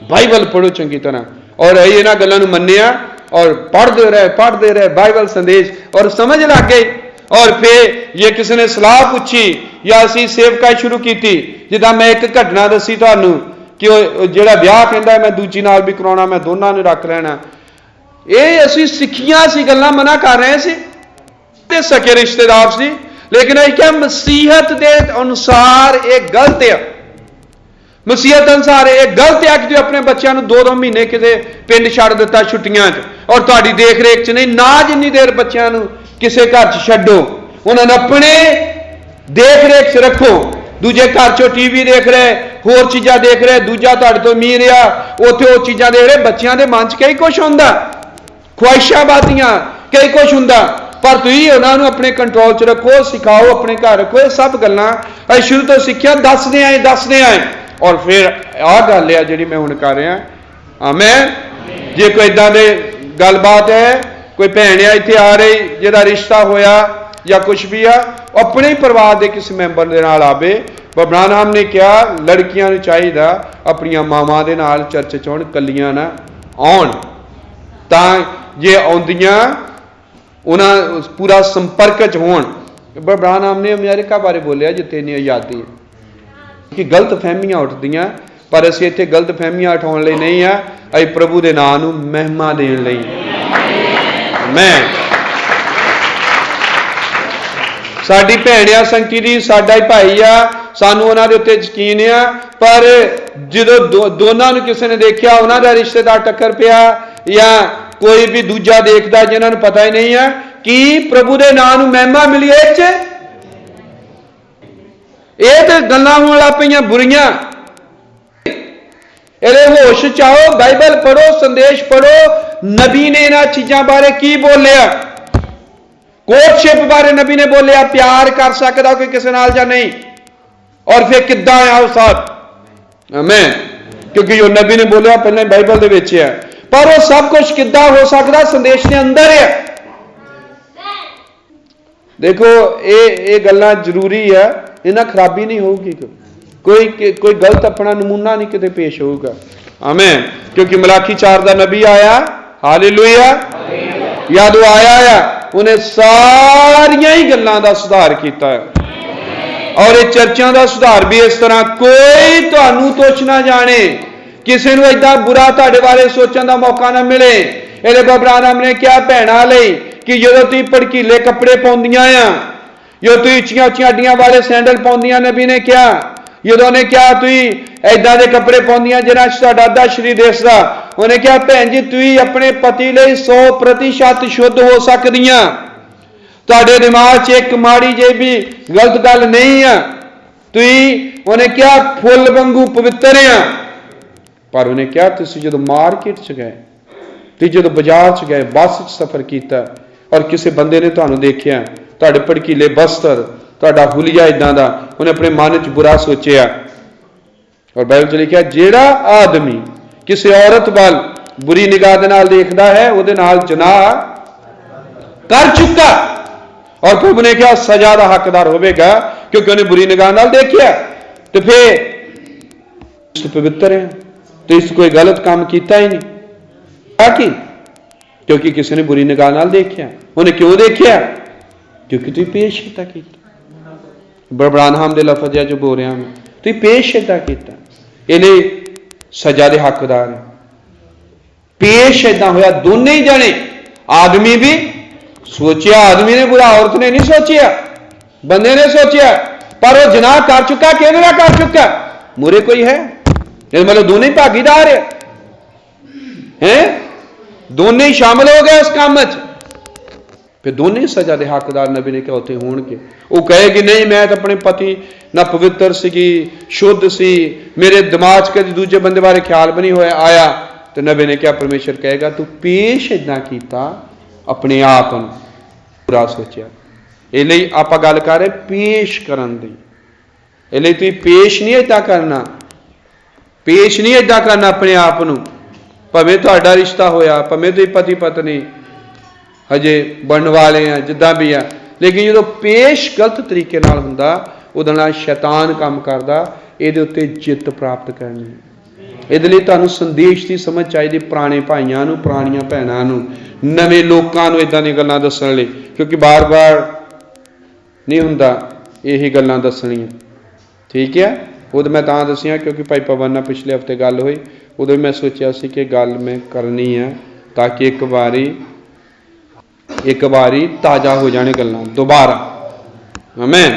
बाइबल पढ़ो चंगी तरह। और इन्होंने गलों को मन्निया और पढ़ते रहे बाइबल संदेश और समझ लग गई। और फिर ये किसी ने सलाह पूछी या असी सेवकाई शुरू की, जिदा मैं एक घटना दसी तुहानू कि जिहड़ा ब्याह कहता मैं दूजी नाल भी कराउणा, मैं दोनों ने रख लेना, ये असी सिखियां सी गल्लां मना कर रहे सी ते सके रिश्तेदार सी, लेकिन असीं क्या मसीहत के अनुसार ये गलत है। मसीहत अनुसार ये गलत है कि अपने बच्चों को 2-2 महीने किसी पिंड छड़ दिता छुट्टियां और तुहाडी देख रेख च नहीं ना, जिन्नी देर बच्चों को किसी घर च छड्डो, उन्होंने अपने देख रेख च रखो। दूजे घर चो टीवी देख रहे, होर चीज़ां देख रहे, दूजा तुहाडे तो अमीर आ उत्थे वो चीज़ां देख रहे। बच्चों के मन च कई कुछ हुंदा, ख्वाहिशाबादियां कई कुछ हुंदा, पर तुसीं उन्होंने अपने कंट्रोल च रखो, सिखाओ, अपने घर रखो। ये सब गल्लां असीं शुरू तो सिक्खिया दसदे आए। और फिर आ गल है जिहड़ी मैं हुण कर रहा। आमेन। जे कोई इदां दे गलबात है, कोई भैन आ इत्थे आ रही जिहदा रिश्ता होया या कुछ भी आ, अपने ही परिवार के किसी मैंबर के नाल आवे। ब्रानहम ने कहा लड़कियां नूं चाहिदा अपनियां मावां दे नाल चर्च च आउण, कल्लियां ना आउण, तां जे आउंदियां उन्हां पूरा संपर्क च होण। ब्रानहम ने अमेरिका बारे बोलिया जिथे इन्नी आज़ादी है कि गलत फहमियां उठदियां, पर असीं इत्थे गलत फहमियां उठाउण लई नहीं आ, असीं प्रभु दे नाम नूं महिमा देण लई। मैं साडी भैण आ संगती दी, साडा ही भाई आ, सानू उन्हां दे उत्ते यकीन आ। पर जदों दोनों नूं किसी ने देखिया, उन्हां दा रिश्तेदार टक्कर पिया या कोई भी दूजा देखदा जिन्हां नूं पता ही नहीं है कि प्रभु दे नाम नूं महिमा मिली, ये तो गल्लां होण लग पईयां बुरियां। इहदे होश चाहो, बाइबल पढ़ो, संदेश पढ़ो, नबी ने इन्हां चीज़ां बारे की बोलिया। कोर्टशिप बारे नबी ने बोलिया, प्यार कर सकदा कोई किसी नाल जां नहीं, और फिर किद्दां आ उस साथ। आमीन। क्योंकि जो नबी ने बोलिया पहले बाइबल दे विच है, पर वो सब कुछ किद्दां हो सकदा संदेश के अंदर है। देखो ये गल्लां जरूरी है, इन्हां खराबी नहीं होगी, कोई गलत अपना नमूना नहीं किते पेश होगा। आमीन। क्योंकि मलाकी 4 का नबी आया, हालेलुया, याद आया, उन्हें सारिया ही गल्लां दा सुधार किया है। और ये चर्चा का सुधार भी इस तरह, कोई तुहानू तुच्छ ना जाने, किसी को इदा बुरा तुहाडे बारे सोचने का मौका ना मिले। इहदे ब्रानहम ने क्या भैणां लई कि जो तुसीं भड़कीले कपड़े पाउंदियां आ, जो तुसीं उच्चियां उच्चियां अड्डियां वाले सैंडल पाउंदियां, नबी ने क्या जो ने क्या तुसीं इदां दे कपड़े पाउंदियां जिन्हां च तुहाडा अद्धा शरीर दिसदा, उन्हें क्या भैन जी तुसीं अपने पति लई 100% शुद्ध हो सकदियां, तुहाडे दिमाग च एक माड़ी जे भी गलत गल नहीं है, तुसीं उन्हें क्या फुल वांगू पवित्र आ। पर उन्हें क्या तुसीं जदों मार्केट च गए, तुसीं जदों बाजार च गए, बस च सफर किया और किसी बंदे ने तुहानू देखिया, तुहाडे भड़कीले बस्तर, तुहाडा हुलिया इदां दा, उन्हें अपने मन च बुरा सोचिया। और बाइबल च लिखिया जेड़ा आदमी किसी औरत वाल बुरी निगाह दे नाल देखदा है, उहदे नाल जनाह कर चुका, और प्रभु ने क्या सजा का हकदार होगा, क्योंकि उन्हें बुरी निगाह नाल देखिया। तो फिर पवित्र है, तो इस कोई गलत काम किया ही नहीं, ताकि क्योंकि किसी ने बुरी निगाह नाल देखिया। उन्हें क्यों देखिया? क्योंकि तू पेश किया। ब्रानहम दे लफज जो बोल रहा मैं, ਤੁਸੀਂ ਪੇਸ਼ ਇਦਾਂ ਕੀਤਾ, ਇਹਨੇ ਸਜ਼ਾ ਦੇ ਹੱਕਦਾਰ ਹੈ। ਪੇਸ਼ ਇਦਾਂ ਹੋਇਆ, ਦੋਨੇ ਹੀ ਜਣੇ, ਆਦਮੀ ਵੀ ਸੋਚਿਆ, ਆਦਮੀ ਨੇ बुरा, औरत ने नहीं सोचिया, बंदे ने सोचिया, पर वो जिनाह कर चुका, किहदे नाल कर चुका, मुरे कोई है, मतलब दोनों ही भागीदार है, दोनों ही शामिल हो गए उस काम च, फिर दोनों ही सजा के हकदार नबी ने कहा उत्थे होणगे। वो कहेगी नहीं मैं तो अपने पति ना पवित्र सी, शुद्ध सी, मेरे दिमाग च कभी दूजे बंदे बारे ख्याल भी नहीं होया आया। तो नबी ने क्या, परमेश्वर कहेगा तू पेश इदां कीता, अपने आप नूं बुरा सोचिया। इसलिए आप गल कर रहे पेश करन दी, इसलिए तुसीं पेश नहीं इदां करना, पेश नहीं इदां करना अपने आप नूं, भावें तुहाडा रिश्ता होया, भावें तुसीं पति पत्नी हजे बनने वाले हैं, जिद्दां भी आ, लेकिन जो पेश गलत तरीके नाल हुंदा, उहदे नाल शैतान काम करदा, इहदे उत्ते जित प्राप्त करनी। इहदे लई तुहानूं संदेश की समझ चाहिए, पुराने भाइयों नूं, पुरानियां भैणां नूं, नवे लोकां नूं इदां दी गल्लां दस्सण लई, क्योंकि बार बार नहीं हुंदा यही गल्लां दस्सणियां, ठीक है। उद मैं तां दस्सियां क्योंकि भाई पवन नाल पिछले हफ्ते गल हुई, उदों मैं सोचिया सी कि गल मैं करनी है ताकि एक बारी ताज़ा हो जाने गल्लां दोबारा। आमीन।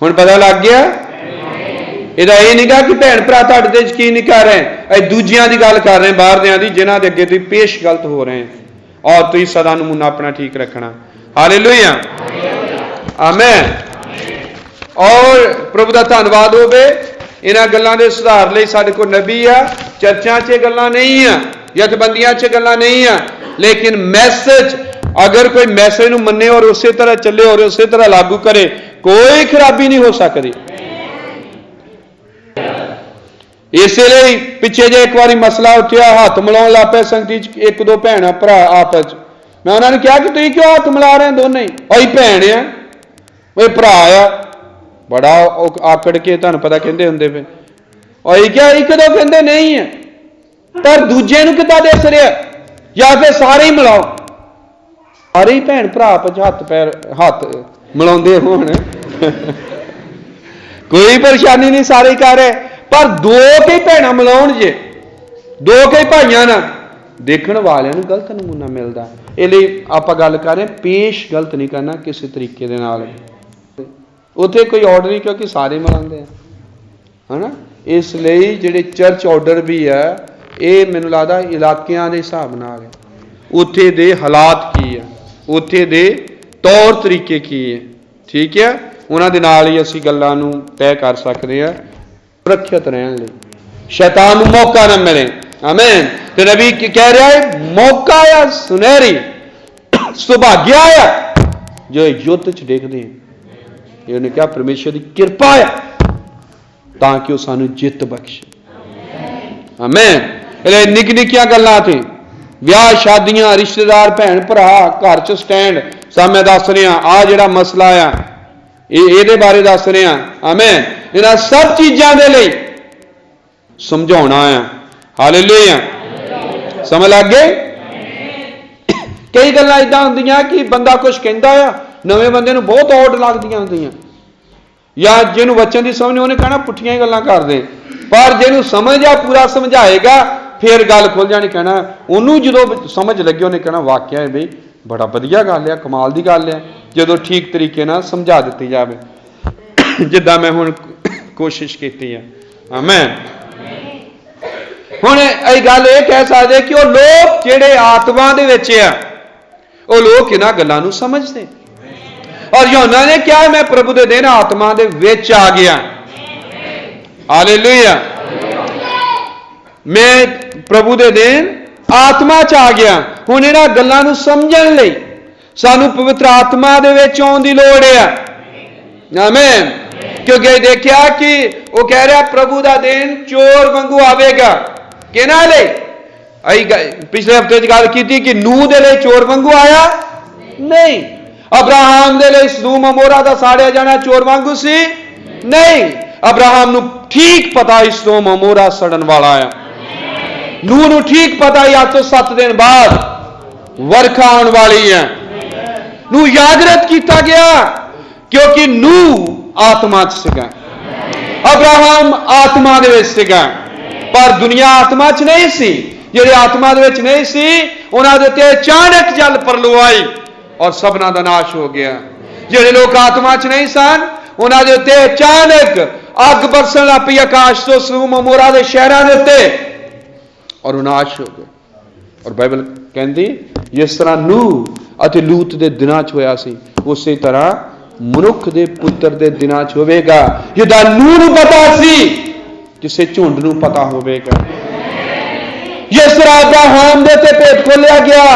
हुण पता लग गया, इहदा ये नहीं कि भैन भरा तुहाडे ते यकीन नहीं कर रहे, असीं दूजियां दी गल कर रहे हैं, बाहर दियां दी, जिन्हां दे अगे तुसीं पेश गलत हो रहे हैं, और तुसीं सदा नमूना अपना ठीक रखना। हालेलुया, आमीन। और प्रभु दा धन्नवाद होवे, इन्हां गल्लां दे सुधार लई साडे कोल नबी आ, चर्चा च गल्लां नहीं आ, जथेबंदियां च गल्लां नहीं आ, लेकिन मैसेज अगर कोई मैसेज नूं मन्ने और उस तरह चले और उस तरह लागू करे, कोई खराबी नहीं हो सकती। इसलिए पिछे जे एक बार मसला उठा, हाथ मिलाउण लग पे संगति, एक दो भैन भरा आपस, मैं उन्होंने कहा कि तुम क्यों हाथ मिला रहे हैं दोनों ही, अही भैन आ वो भरा आ, बड़ा आकड़ के तुहानूं पता कहंदे हुंदे पे, अही क्या एक दो कहंदे नहीं है, पर दूजे नूं किद्दां दस रहा, या फिर सारे ही मिलाओ, सारे ही भैन भरा आपस हाथ पैर हाथ मिलाउंदे होण कोई परेशानी नहीं, सारे कर रहे, पर दो कई भैन मिलाउण जे, दो कई भाइयों नाल देखण वालियां नूं गलत नमूना मिलदा। इसलिए आप गल कर रहे पेश गलत नहीं करना किसी तरीके दे नाल, उत्थे कोई ऑर्डर नहीं, क्योंकि सारे मिलांदे है ना। इसलिए जिहड़े चर्च ऑर्डर भी है, ये मैनूं लगदा इलाकिਆਂ ਦੇ हिसाब नाल है, उत्थे दे हालात की है, उत्थे दे तौर तरीके की है, ठीक है, उन्हां दे नाल ही असीं गल्लां नूं तय कर सकदे हां, सुरक्षित रहण लई, शैतान नूं मौका ना मिले। आमीन। तो नबी कह रहा है मौका आया, सुनहरी सुभाग्य आया जो युद्ध च देखते हैं, ये उन्हें क्या परमेश्वर की कृपा है ताकि वह सानू जित बख्शे। आमीन। निक निक्कियां गल्लां ते ब्याह शादियां, रिश्तेदार, भैन भरा, घर च स्टैंड, सब मैं दस रहा आ जिहड़ा मसला आ ये बारे दस रहा। आमीन। इन्हां सब चीज़ों के लिए समझाउणा है। हालेलुया, समझ लग गए। कई गल्लां इदां हुंदियां कि बंदा कुछ कहंदा आ, नवे बंदे नूं बहुत औड लगदियां हुंदियां, या जिन्होंने वचन की समझ उन्हें कहना पुठियां गल्लां कर दे, पर जिन्हों समझ आ पूरा समझाएगा फिर गल खुल जानी, कहना उन्होंने जो समझ लगे उन्हें कहना वाकया है बई बड़ा वधिया गल है, कमाल की गल है, जो ठीक तरीके नाल समझा दी जाए जिद्दां मैं हुण कोशिश की है। आमीन। हुण असीं गल ये कह सकते कि वो लोग जिहड़े आत्मा दे विच आ, वो लोग इन्हां गल्लां नूं समझदे, और यूहन्ना ने क्या मैं प्रभु दे दिन आत्मा दे विच आ गया। हालेलुया, मैं प्रभु दे दिन आत्मा च आ गया। हुण इन्हां गल्लां नूं समझण लई सानू पवित्र आत्मा दे विच आउण दी लोड़ है। आमीन। क्योंकि देखिया कि वो कह रहा प्रभु दा दिन चोर वांगू आवेगा, किहनां लई? अई पिछले हफ्ते गल की कि नूह दे लई चोर वांगू आया नहीं, अब्राहम दे लई सदूम अमोरा दा साड़िया जाना चोर वांगू सी नहीं, अब्राहम नूं ठीक पता ही सदूम अमोरा सड़न वाला है, नूह नूं ठीक पता ही आज तो 7 दिन बाद वर्खा आने वाली है। नूह जागृत किया गया क्योंकि नूह आत्मा च सीगा। अब्राहम आत्मा दे विच सीगा, पर दुनिया आत्मा च नहीं सी। जिहड़े आत्मा दे विच नहीं सी, उन्हां दे उत्ते अचानक जल परलो आई और सबना दा नाश हो गया। जिहड़े लोग आत्मा च नहीं सन, उन्हां दे उत्ते अचानक अग बरसन लग पई आकाश तो सदोम अमोरा दे शहरां दे उत्ते, और नाश हो गए। और बाइबल कहती जिस तरह नूह अते लूत दे दिनां च होया सी, उसे तरह मनुख दे पुत्र दे दिनां च होवेगा। जिद्दां नूह नूं पता सी, किसे झुंड नूं पता होवेगा। जिस तरह अब्राहम दे ते भेत खोलिया गया,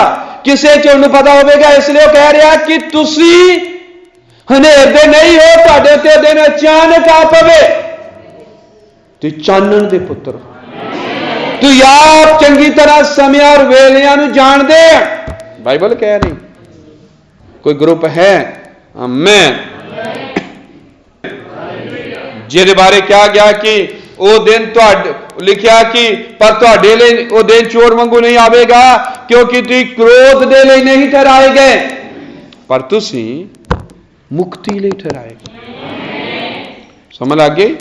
किसे झुंड नूं पता होवेगा। इसलिए वो कह रहा कि तुसी हनेर दे नहीं हो, तुहाडे ते दिन अचानक आ पवे, ते चानण दे पुत्र हो। तू आप चंगी तरह समय और वेलियां नूं जानदे है, बाइबल कह रही। कोई ग्रुप है आमीन, जिहदे बारे कहा गया कि वो दिन लिखिया कि पर तुहाडे लई वो दिन चोर वांगू नहीं आवेगा, क्योंकि तुसीं क्रोध दे लई नहीं ठहराए गए, पर तुसीं मुक्ति लई ठहराए गए। समझ लग गई?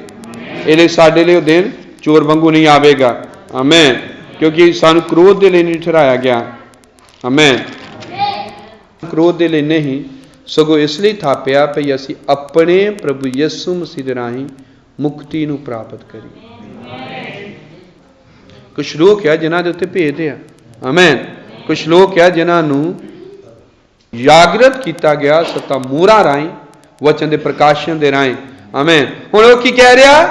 इहदे साडे लई वो दिन चोर वांगू नहीं आवेगा। आमीन, क्योंकि सानू क्रोध दे लई नहीं ठहराया गया। आमीन, क्रोध दे लई नहीं, सगों इसलिए थापिया भई असीं अपने प्रभु यीशु मसीह दे राहीं मुक्ति नूं प्राप्त करिए। कुछ लोग है जिन्हां दे उत्ते भेद है। आमीन, कुछ लोग है जिन्हां नूं जागृत किया गया सत्ता मूहरां राहीं, वचन दे प्रकाशन दे राहीं। आमीन, हुण वो की कह रहा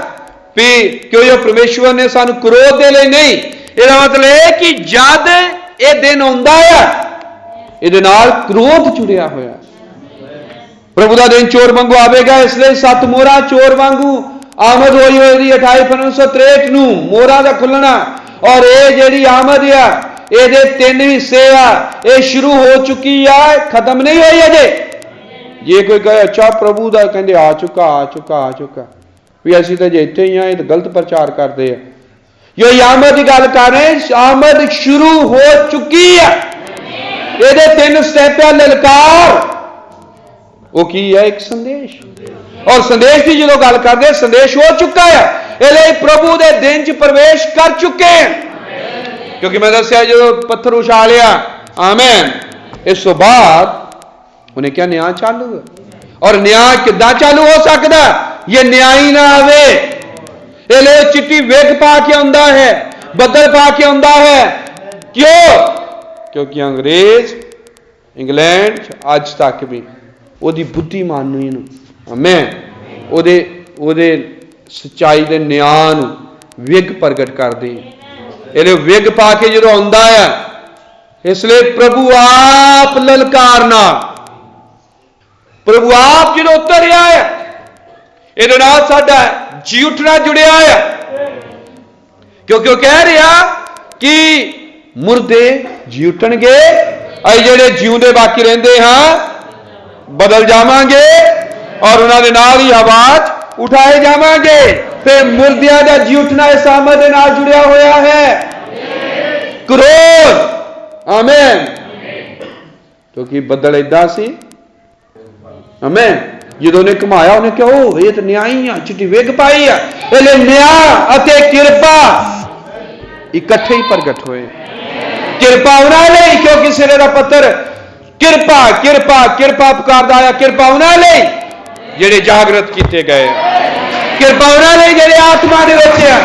भी क्यों परमेश्वर ने सानू क्रोध दे लई नहीं, इसदा मतलब है कि जद ये दिन आउंदा है, इहदे नाल क्रोध जुड़िया होया। प्रभु दा दिन चोर वांगू आवेगा, इसलिए 7 मोहरा चोर वांगू आमद होई होई 28 फरवरी 1963 नूं मोहरा दा खुलना। और ये जिहड़ी आमद आ, इहदे 3 हिस्से आ, ये शुरू हो चुकी है, खत्म नहीं हुई अजे। जे कोई कहे अच्छा प्रभु दा कहंदे आ चुका भी असीं तो जे इत्थे ही हां, गलत प्रचार करते हैं। ये आमद की गल कर रहे हैं, आमद शुरू हो चुकी है। ये 3 स्टेप है। ललकार वो की है, एक संदेश, और संदेश की जो गल करते, संदेश हो चुका है। इसलिए प्रभु के दिन च प्रवेश कर चुके हैं, क्योंकि मैं दसिया जो पत्थर उछालिया। आमीन, इस तो बाद उन्हें क्या न्याय चालू है, और न्याय किद्दां चालू हो सकता? ये न्यायी ना आवे, ये चिट्टी वेग पा के आंदा है, बदल पा के आंदा है। क्यों? क्योंकि अंग्रेज इंग्लैंड आज तक भी ओदी बुद्धिमानी नूं, आमीन, ओदे सच्चाई दे न्याय नूं विग प्रगट करदी। इहले विग पा के जो आंदा है, इसलिए प्रभु आप ललकारना, प्रभु आप जो उतरिया है, इहदे नाल साडा जी उठना जुड़िया है। क्योंकि वो कह रहा कि मुर्दे जी उठणगे, असीं जिहड़े जिउंदे बाकी रहिंदे हां बदल जावांगे, और उन्हां दे नाल ही आवाज उठाए जावांगे। फिर मुर्दियां दा जी उठना इस आमद दे नाल जुड़िया होया है। क्रोध, आमीन, क्योंकि बदल इदां सी। आमीन, जो ने घुमाया उन्हें क्या हो, ये तो न्यायी है, चिट्टी वेग पाई है। इसलिए न्याय अते किरपा इकट्ठे ही प्रगट होए। किरपा उन्हां लई, क्योंकि सिरे दा पत्थर किरपा किरपा किरपा पुकारदा आया। किरपा उन्हां लई जिहड़े जागृत किए गए, किरपा उन्हां लई जिहड़े आत्मा दे विच है,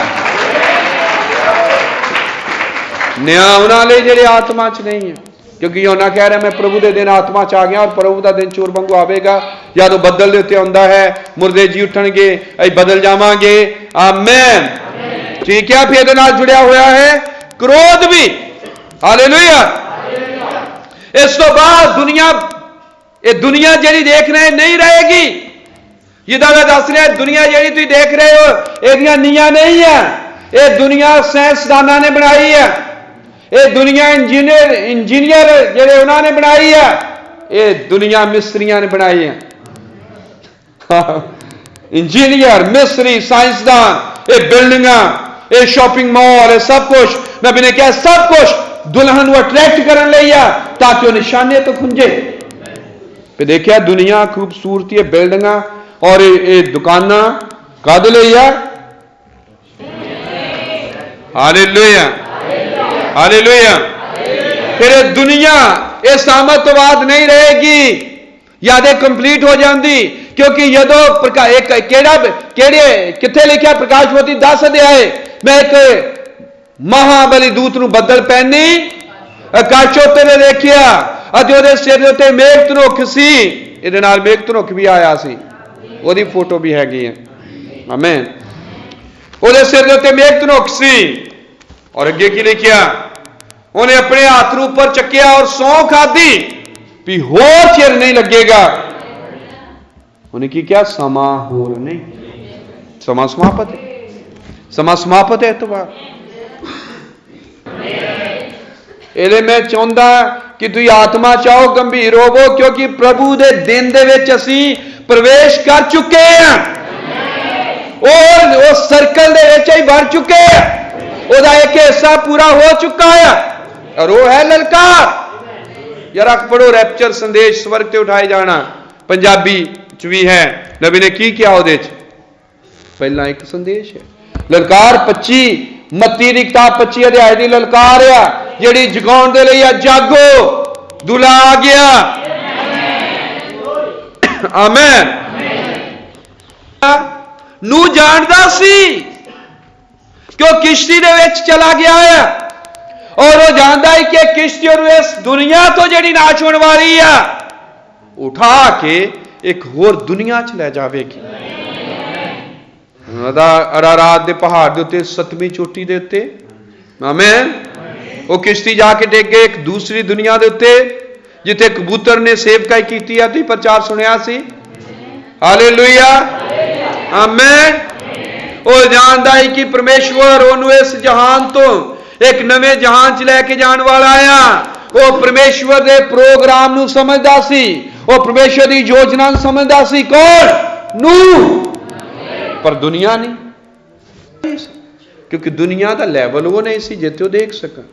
न्याय उन्हां लई जिहड़े आत्मा च नहीं है। क्योंकि यूहन्ना कह रहा मैं प्रभु के दिन आत्मा च आ गया, और प्रभु का दिन चोर वांगू आवेगा। जदों बदल दे उत्ते आउंदा है, मुर्दे जी उठणगे, असीं बदल जावांगे। आमीन, ठीक है। फिर नाल जुड़िया होया है क्रोध भी। हालेलुया। इस तो बाद दुनिया जिहड़ी देख रहे नहीं रहेगी। जिदा मैं दस रहा, दुनिया जिहड़ी तुसीं देख रहे हो, इहदियां नीआं नहीं है। ये दुनिया साइंसदानां ने बनाई है। ये दुनिया इंजीनियर जिहड़े उन्होंने बनाई है। ये दुनिया मिस्त्रियां ने बनाई है। इंजीनियर, मिस्त्री, साइंसदान, ये बिल्डिंगा, ये शॉपिंग मॉल, ये सब कुछ, नबी ने कहा सब कुछ दुल्हन को अट्रैक्ट करने लई आ, ताकि वह निशाने तो खुंजे। फिर देखिया दुनिया खूबसूरती है, बिल्डिंगा और ये दुकाना, कद लई आ? Hallelujah, hallelujah. फिर दुनिया ये सामर्थवाद नहीं रहेगी, यादें कंप्लीट हो जाती, क्योंकि यदों किथे लिखा प्रकाशवती 10 अध्याय, मैं एक महाबली दूत नूं बदल पैनी आकाशों ते देखिया अते उहदे सिर उत्ते मेघ धनुख सी, इहदे नाल मेघ धनुख भी आया सी, ओहदी फोटो भी हैगी है, आमीन। उहदे सिर उत्ते मेघ धनुख सी, और अगे की लिखिया, उन्हें अपने हाथ नूं उपर चकिया और सौं खाधी भी होर चिर नहीं लगेगा। उन्हें की क्या? समा होर नहीं, समा समाप्त है, समा समाप्त है एतवार। इहदे मैं चाहुंदा कि तुसीं आत्मा चाहो गंभीर होवो, क्योंकि प्रभु दे दिन दे विच असीं प्रवेश कर चुके हैं, और उस सर्कल दे विच ही भर चुके हैं, ओहदा एक हिस्सा पूरा हो चुका है, और वो है ललकार। जरा पढ़ो रैप्चर संदेश, स्वर्ग ते उठाए जाना, पंजाबी च भी है, नबी ने की किया उहदे च पहला एक संदेश है। ललकार 25 मत्ती दी किताब 25 अध्याय दी ललकार आ, जिहड़ी जगाउण दे लई आ, जागो दूल्हा आ गया, आमीन। नू जानदा सी क्यों किश्ती दे विच चला गया है, और वो जानता है कि किश्ती और इस दुनिया तो जिहड़ी नाश होने वाली है उठा के एक होर दुनिया च लै जावेगी। अरारात दे पहाड़ दे उत्ते 7वीं चोटी दे उत्ते, आमीन, वो किश्ती जाके टेक गए एक दूसरी दुनिया दे उत्ते, जिथे कबूतर ने सेवकाई कीती है, तुसीं प्रचार सुनिया सी, हालेलुया, आमीन। वो जानता है कि परमेश्वर उन्होंने इस जहान तो एक नवे जहान च लैके जाने वाला आया, वो परमेश्वर के प्रोग्राम नूं समझदा सी, वो परमेश्वर की योजना नूं समझदा सी। कौन? नूह। पर दुनिया नहीं, क्योंकि दुनिया का लैवल वो नहीं सी जिथे वो देख सका।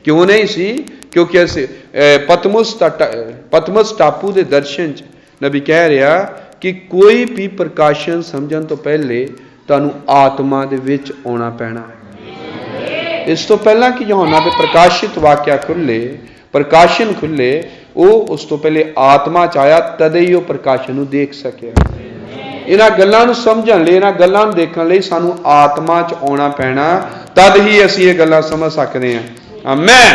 क्यों नहीं सी? क्योंकि ऐसे पतमस टापू के दर्शन च नबी कह रहा कि कोई भी प्रकाशन समझण तो पहले तुहानूं आत्मा दे विच आउणा पैना है। इस तो पहला कि यूहन्ना दे प्रकाशित वाक्य खुले, प्रकाशन खुले, वो उस तो पहले आत्मा च आया, तद ही वो प्रकाशन नूं देख सके। इन्हां गल्लां नूं समझण लई, इन्हां गल्लां नूं देखण लई सानूं आत्मा च आउणा पैना, तद ही असीं ये गल्लां समझ सकते हैं, आमीन।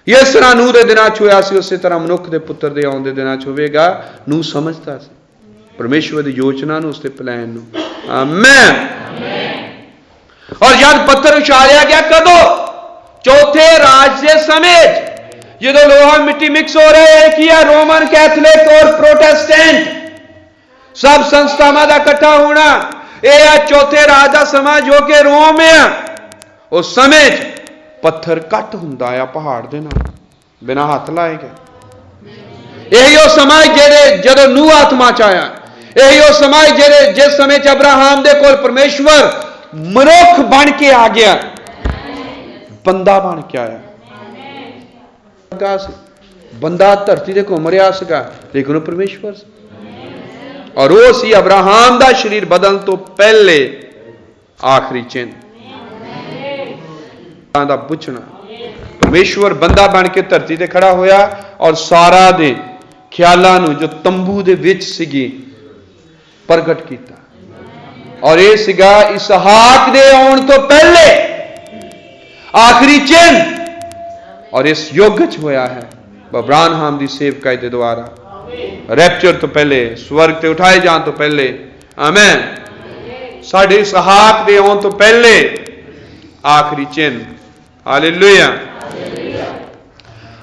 इस तरह नूह दे दिनां च होया सी, उस तरह मनुख दे पुत्र दे आउण दे दिनां च होवेगा। नूह समझदा सी परमेश्वर की योजना नूं, उसके प्लान नूं, आमीन। और जब पत्थर उछालिया गया, कदों? चौथे राज के समय, जो लोहा मिट्टी मिक्स हो रहे हैं, किया रोमन कैथोलिक और प्रोटेस्टेंट सब संस्थावां दा इकट्ठा होना, यह चौथे राज का समा जो कि रोम है। उस समय पत्थर कट हुंदा आ पहाड़ दे नाल बिना हाथ लाए गए। यही वो समय जदों नूह आत्मा च आया, यही वो समय जिस समय अब्राहम दे कोल परमेश्वर मनुख बन के आ गया, बंदा बन के आया। बंदा धरती से घूम रहा सीगा, लेकिन वो परमेश्वर से, और वो सी अब्राहम का शरीर बदलने तो पहले आखिरी चिन्ह दा पुछना। परमेश्वर बंदा बन के धरती ते खड़ा होया, और सारा दे ख्यालां नूं जो तंबू दे विच सीगी प्रगट किया, और यह सीगा इसहाक दे आउण तो पहले आखिरी चिन्ह, और इस युग च होया है अब्राहम की सेवकाई के द्वारा, रैप्चर तो पहले, स्वर्ग ते उठाए जाने तो पहले, आमीन। साडे इसहाक दे आउण तो पहले आखिरी चिन्ह, हालेलुया।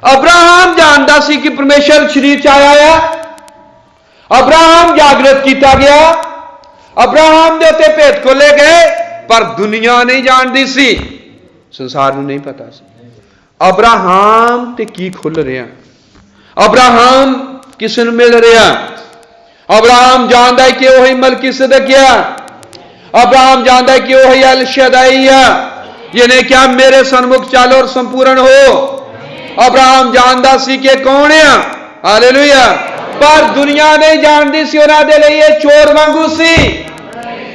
अब्राहम जानता सी कि परमेश्वर शरीर च आया, अब्राहम जागृत किया गया, अब्राहम दे उत्ते भेद खोले गए, पर दुनिया नहीं जानती सी, संसार नूं नहीं पता सी अब्राहम ते की खुल रहा, अब्राहम किस नूं मिल रहा। अब्राहम जानता है कि वही मलकीसदक है, अब्राहम जानता है कि वही अल शदाई है, ये नहीं क्या मेरे सन्मुख चलो और संपूर्ण हो। अब्राहम जानता सी कि कौन है, हालेलुया। पर दुनिया नहीं जानती सी, उन्हां दे लई चोर वांगू सी,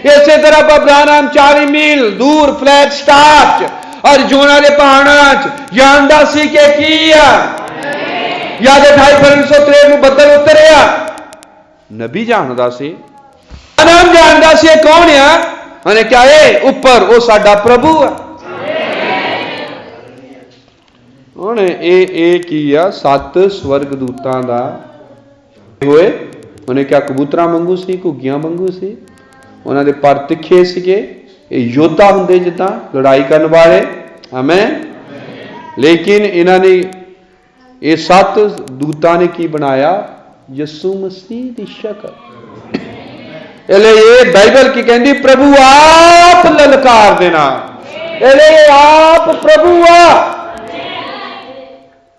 इसे तरह अब्राहम 40 मील दूर फ्लैग स्टाफ और जोना के पहाड़ों जानता सी कि की याद 28 बदल उतरिया नबी जानता सी नाम जानता सी कौन है उन्हें क्या है ऊपर वो साडा प्रभु है हुण की आ 7 स्वर्गदूतां दा होए उन्हें क्या कबूतरां वांगू सी घुग्गियां वांगू सी उन्हां दे पर तिखे सीगे योद्धा हुंदे जिद्दां लड़ाई करन वाले आमेन लेकिन इन्हां ने ये 7 दूतां ने की बनाया यसू मसीह दी शक्ल ये बाइबल की कहती प्रभु आप ललकार देना आप प्रभु आ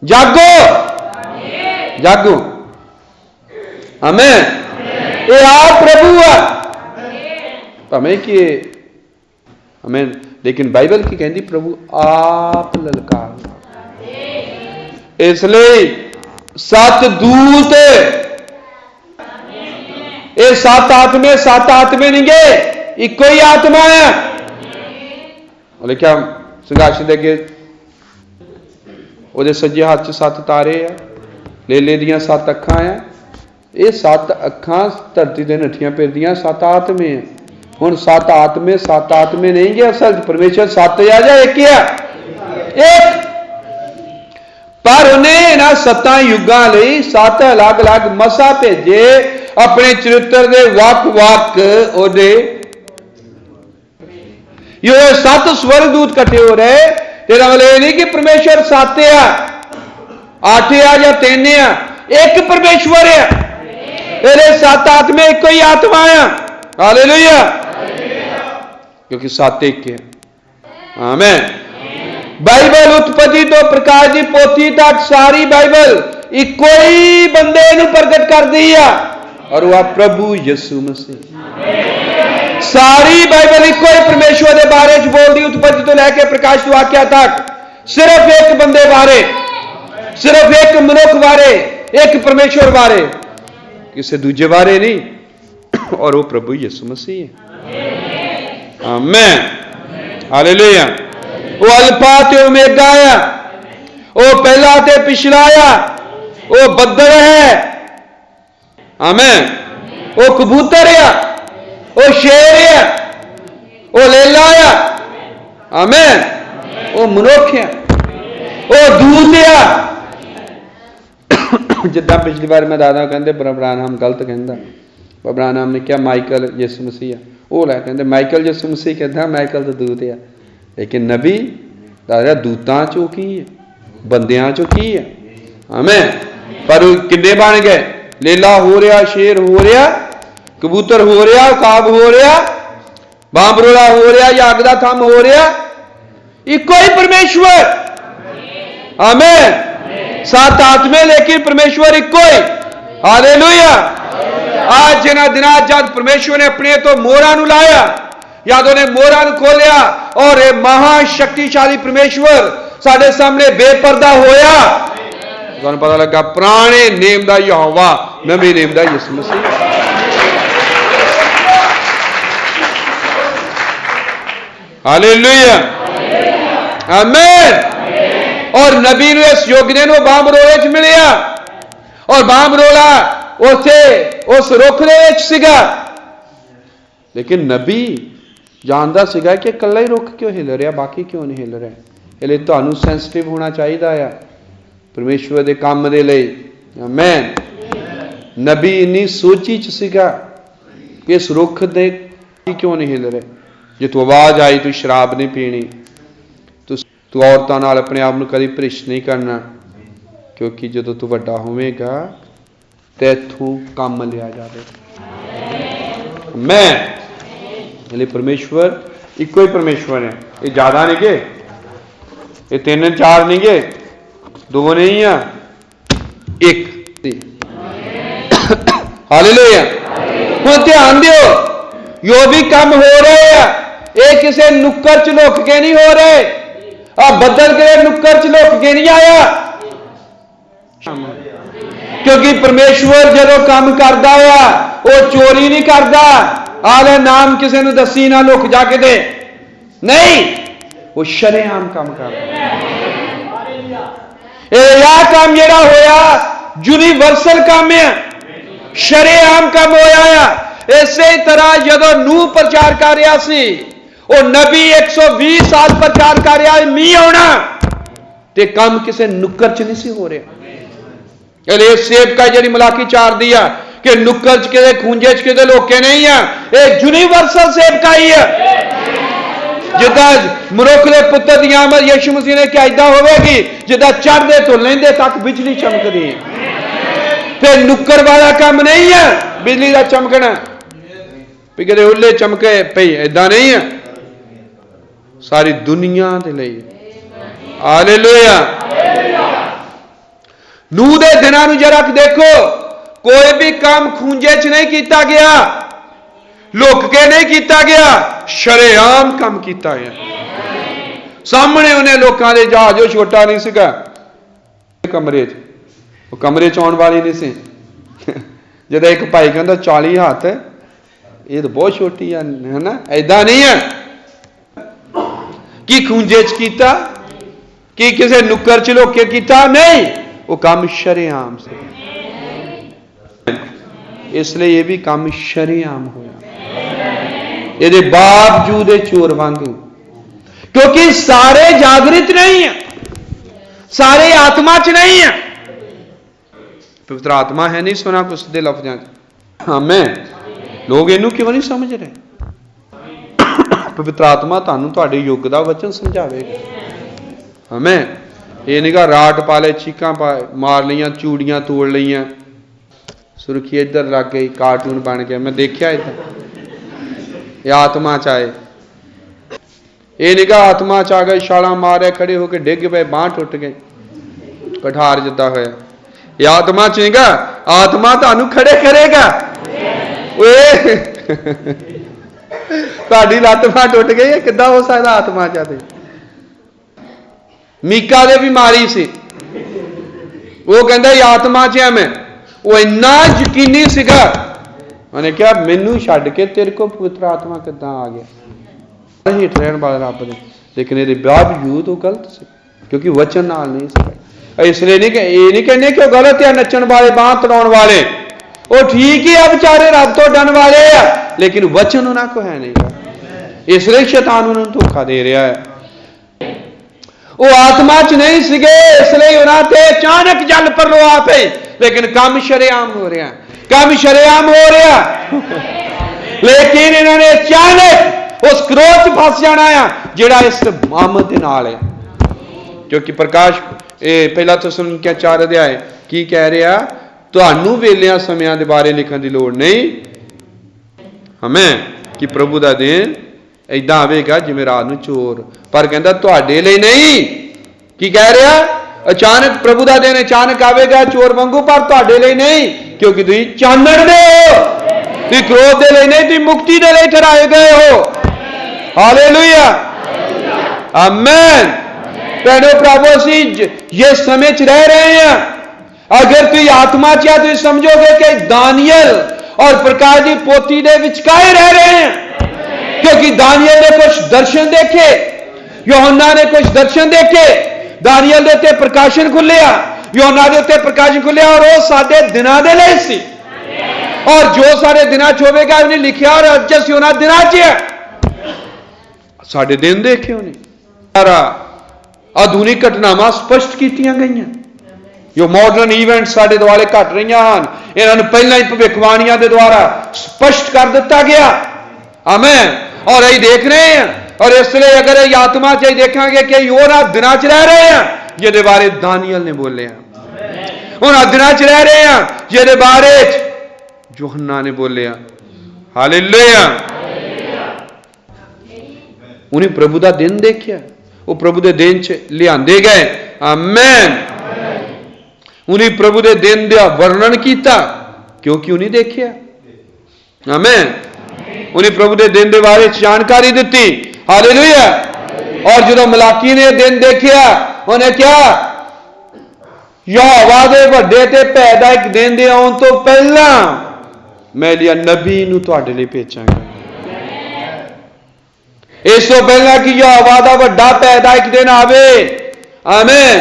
जागो जागो आमेन ये आप प्रभु आ हमें कि आमेन लेकिन बाइबल की कहती प्रभु आप ललकार इसलिए 7 दूत ये 7 आत्मे नहीं गए इको ही आत्मा है बोले क्या संघर्ष देगे ਉਹਦੇ सज्जे हाथ च 7 तारे आ लेले दियां 7 अखां आ ये 7 अखां धरती ते नठियां फिरदियां 7 आत्मे है हुण 7 आत्मे नहीं गए असल परमेश्वर 7 आ जा एक ही है एक पर उन्हें इन्हां 7 युगां लई 7 अलग अलग मसा भेजे अपने चरित्र दे वक ओदे ये 7 स्वर्गदूत इकट्ठे हो रहे तेरा वाले नहीं कि परमेश्वर 7 आ 8 आ या 3 आ एक परमेश्वर है तेरे 7 आत्मे एक ही आत्मा है हालेलुया क्योंकि 7 एक है आमीन बाइबल उत्पत्ति तो प्रकाश की पोथी तक सारी बाइबल इको ही बंदे नूं प्रगट कर दी है और वह प्रभु यसू मसीह सारी बाइबल इको ही परमेश्वर के बारे च बोलती उत्पत्ति तो लैके प्रकाश तो वाक्या तक सिर्फ एक बंदे बारे सिर्फ एक मनुख बारे एक परमेश्वर बारे किसी दूजे बारे नहीं और वो प्रभु यसू मसीह है आमीन हालेलुया वो अल्फा ते ओमेगा है वो पहला ते पिछला है वो बदल है आमीन वो कबूतर है वो शेर है वो लेला है आमीन वो मनुख है वो दूत है जिदा पिछली बार मैं दादा कहते ब्रह्मराम गलत कहता ब्रह्मराम ने क्या माइकल यसू मसीह वो लै कहते माइकल यसू मसीह कहता माइकल तो दूत है लेकिन नबी दादा दूतां चो की है बंदियां चो की है आमीन पर किन्ने बन गए लेला हो रहा शेर हो रहा कबूतर हो रहा काब हो रहा बांबरोला हो रहा या अग दा थंम हो रहा इको ही परमेश्वर आमीन 7 आत्मे लेकिन परमेश्वर इको ही हालेलुया आज जिन्हां दिनां जब परमेश्वर ने अपने तो मोहरां नूं लाया याद उन्हें मोहरां नूं खोलिया और ये महाशक्तिशाली परमेश्वर साडे सामने बेपर्दा होया तुहानूं पता लगा पुराने नेम दा यहोवा नवे नेम दा यीशु मसीह हालेलुया आमीन और नबी ने इस योगने नु बांबरोले च मिलिया और बांबरोला उसे उस रुख दे विच सीगा लेकिन नबी जानदा सीगा कि कल्ला ही रुख क्यों हिल रहा बाकी क्यों नहीं हिल रहा इसलिए तुहानूं सेंसिटिव होना चाहिदा है परमेश्वर दे काम दे लई आमीन नबी इन्नी सोची च सीगा कि इस रुख दे क्यों नहीं हिल रहे जे तू आवाज आई तू शराब नहीं पीनी तू औरतों नाल अपने आप को कभी भ्रिष्ट नहीं करना क्योंकि जो तू वड्डा होवेगा तो इथों काम लिया जाए मैं इसलिए परमेश्वर इको ही परमेश्वर है ये ज्यादा नहीं गे ये 3 4 नहीं गे 2 नहीं है एक हालेलुया हुण ध्यान दियो जो भी काम हो रहे हैं ये किसी नुक्कर च लुक के नहीं हो रहे बदल के नुक्कर च लुक के नहीं आया क्योंकि परमेश्वर जो काम करता है वो चोरी नहीं करता आले नाम किसी ने दसी ना, लुक जाके दे, नहीं, वो शरेआम काम कर काम जेड़ा होया यूनिवर्सल काम है, शरेआम काम होया है। इसे तरह जदों नूह प्रचार कर रहा सी, वो नबी 120 साल प्रचार कर रहा है, मीह आना ते काम किसी नुक्कर च नहीं सी हो रहा। ये सेवका जी मलाकी 4 दी है कि नुक्कर च किते खूंजे च किते लोके नहीं है, ये यूनिवर्सल सेवका ही है। जिदा मनुख के पुत्र की आमद यीशु मसीह ने क्या इदा होगी, जिदा चढ़ते तो लेंदे तक बिजली चमकती है। फिर नुक्कर वाला काम नहीं है बिजली का चमकना, भी किते उल्ले चमके पई, इदा नहीं है, सारी दुनिया के लिए। हालेलुया। नूह दे दिनां नूं जरा देखो, कोई भी काम खूंजे च नहीं किया गया, लुक के नहीं किया गया, शरेआम काम किया गया। सामने उन्हें लोगों के जहाज, वो छोटा नहीं सीगा कमरे च, वो कमरे च आने वाली नहीं सी। जब एक भाई कहता 40 हाथ, ये तो बहुत छोटी है ना, ऐदा नहीं है कि खूंजे च कीता, कि किसी नुक्कर च लुक के कीता, नहीं, वो काम शरेआम से। इसलिए ये भी काम शरेआम होया, ये बावजूद चोर वांगू, क्योंकि सारे जागृत नहीं है, सारे आत्मा च नहीं है। पवित्र आत्मा है नहीं सुना कुछ दे लफ्ज़ां च। आमीन। लोग इनू क्यों नहीं समझ रहे? पवित्र आत्मा तुहानू तुहाडे युग दा वचन समझावेगा। आमीन। ये निगा राट पा ले, चीकां मार लियां, चूड़ियां तोड़ लियां, सुर्खी इधर लग गई, कार्टून बन गया। मैं देखा इधर, ये आत्मा च आए, ये निगाह आत्मा च आ गए, छाला मारे, खड़े होकर डिग पे, बांह टुट गई, कठार जिदा होया। ये आत्मा च निगाह, आत्मा तुहानू खड़े करेगा। तुहाडी लत्त बांह टुट गई है, किद्दां हो सकदा आत्मा च आते? मीका दे भी मारी सी, वो कहंदा आत्मा च है मैं, वो इन्ना यकीनी सीगा, उन्हें क्या मैनू छड्ड के तेरे को पवित्र आत्मा किद्दां आ गया? हेठ रहण वाले रब दे, लेकिन ये बावजूद वो गलत से, क्योंकि वचन नाल नहीं सी। इसलिए नहीं ये नहीं कहने कि गलत है, नचण वाले, बांह तड़ाउण वाले, वो ठीक ही है, बेचारे रब तो डन वाले आ, लेकिन वचन उन्हां को है नहीं। इसलिए शैतान उन्हें धोखा दे रहा है। वो आत्मा च नहीं सीगे, इसलिए उन्हां ते अचानक जल परलो आ पई, लेकिन काम शरेआम हो रहा, काम शरेआम हो रहा। लेकिन इन्होंने अचानक उस क्रोध च फस जाना है जिहड़ा इस मुहम्मद दे नाल है। क्योंकि प्रकाश पहला थिस्सलुनीकियां 4 अध्याय की कह रहा, तुहानू वेलियां समियां दे बारे लिखण दी लोड़ नहीं, हमें कि प्रभु दा दिन इदां आवेगा जिवें रात नूं चोर, पर कहंदा तुहाडे लई नहीं। की कह रहा? अचानक प्रभु दा दिन अचानक आवेगा चोर वांगू, पर तुहाडे लई नहीं, क्योंकि तुसीं चानण दे हो, तुसीं क्रोध दे लई नहीं, तुसीं मुक्ति दे लई ठहराए गए हो। हालेलुया, आमीन। भैणो प्रभु असीं ये समय च रह रहे हैं। अगर तुसीं आत्मा च तुसीं समझोगे कि दानियल और प्रकाश दी पोथी दे विचकाए रह रहे हैं, क्योंकि दानियल ने कुछ दर्शन देखे, यूहन्ना ने कुछ दर्शन देखे, दानियल दे उत्ते प्रकाशन खुलिया, यूहन्ना दे उत्ते प्रकाशन खुलिया, और वो साडे दिनां दे लई सी, और जो सारे दिनां च होवेगा उन्हें लिखिया, और अज असीं उन्हां दिनां च है, साडे दिन देखे उन्हें। सारा आधुनिक घटनावां स्पष्ट कीतियां गईयां, जो मॉडर्न इवेंट साडे दुआले घट रही हैं, इन्हां नूं पहिलां ही भविष्यवाणियां दे द्वारा स्पष्ट कर दिता गया। आमीन। और यही देख रहे हैं, और इसलिए अगर ये आत्मा च देखेंगे कि उन्हां दिनां च रह रहे हैं जिहदे बारे दानियल ने बोले, उन्हां दिनां च रह रहे हैं जिहदे बारे यूहन्ना ने बोले। हालेलुया। उन्हें प्रभु दा दिन देखिया, वो प्रभु दे दिन च लियांदे गए। आमीन। उन्हें प्रभु दे दिन दा वर्णन किया, क्योंकि उन्हें देखिया। आमीन। उन्हें प्रभु दे दिन दे बारे जानकारी दी। हालेलुया। और जो मलाकी ने दिन देखिया, उन्हें क्या, यहोवा दे वड्डे ते भय दा एक दिन दे आउण तो पहला मैं लिया नबी नूं तुहाडे लई भेजांगा। इस तो पहला कि यहोवा दा वड्डा पैदा एक दिन आवे। आमीन।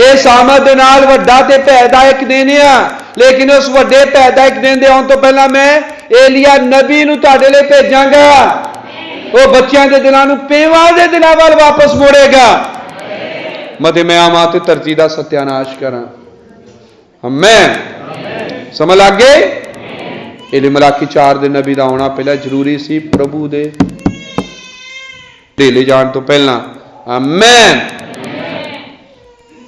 इस आमद दे नाल वड्डा ते पैदा एक दिन आ, लेकिन उस वड्डे पैदा एक दिन दे आउण तो पहला मैं एलिया नबी नूं तुहाडे लई भेजांगा। वो बच्चों के दिलों पेवां दे दिनां वाल वापस मोड़ेगा। मते मैं आवां ते धरती दा सत्यानाश करां। आमीन। समझ लग गए? ये मलाकी 4 दे नबी दा आउणा पहला जरूरी सी प्रभु दे ढेले जाण तो पहला। आमीन।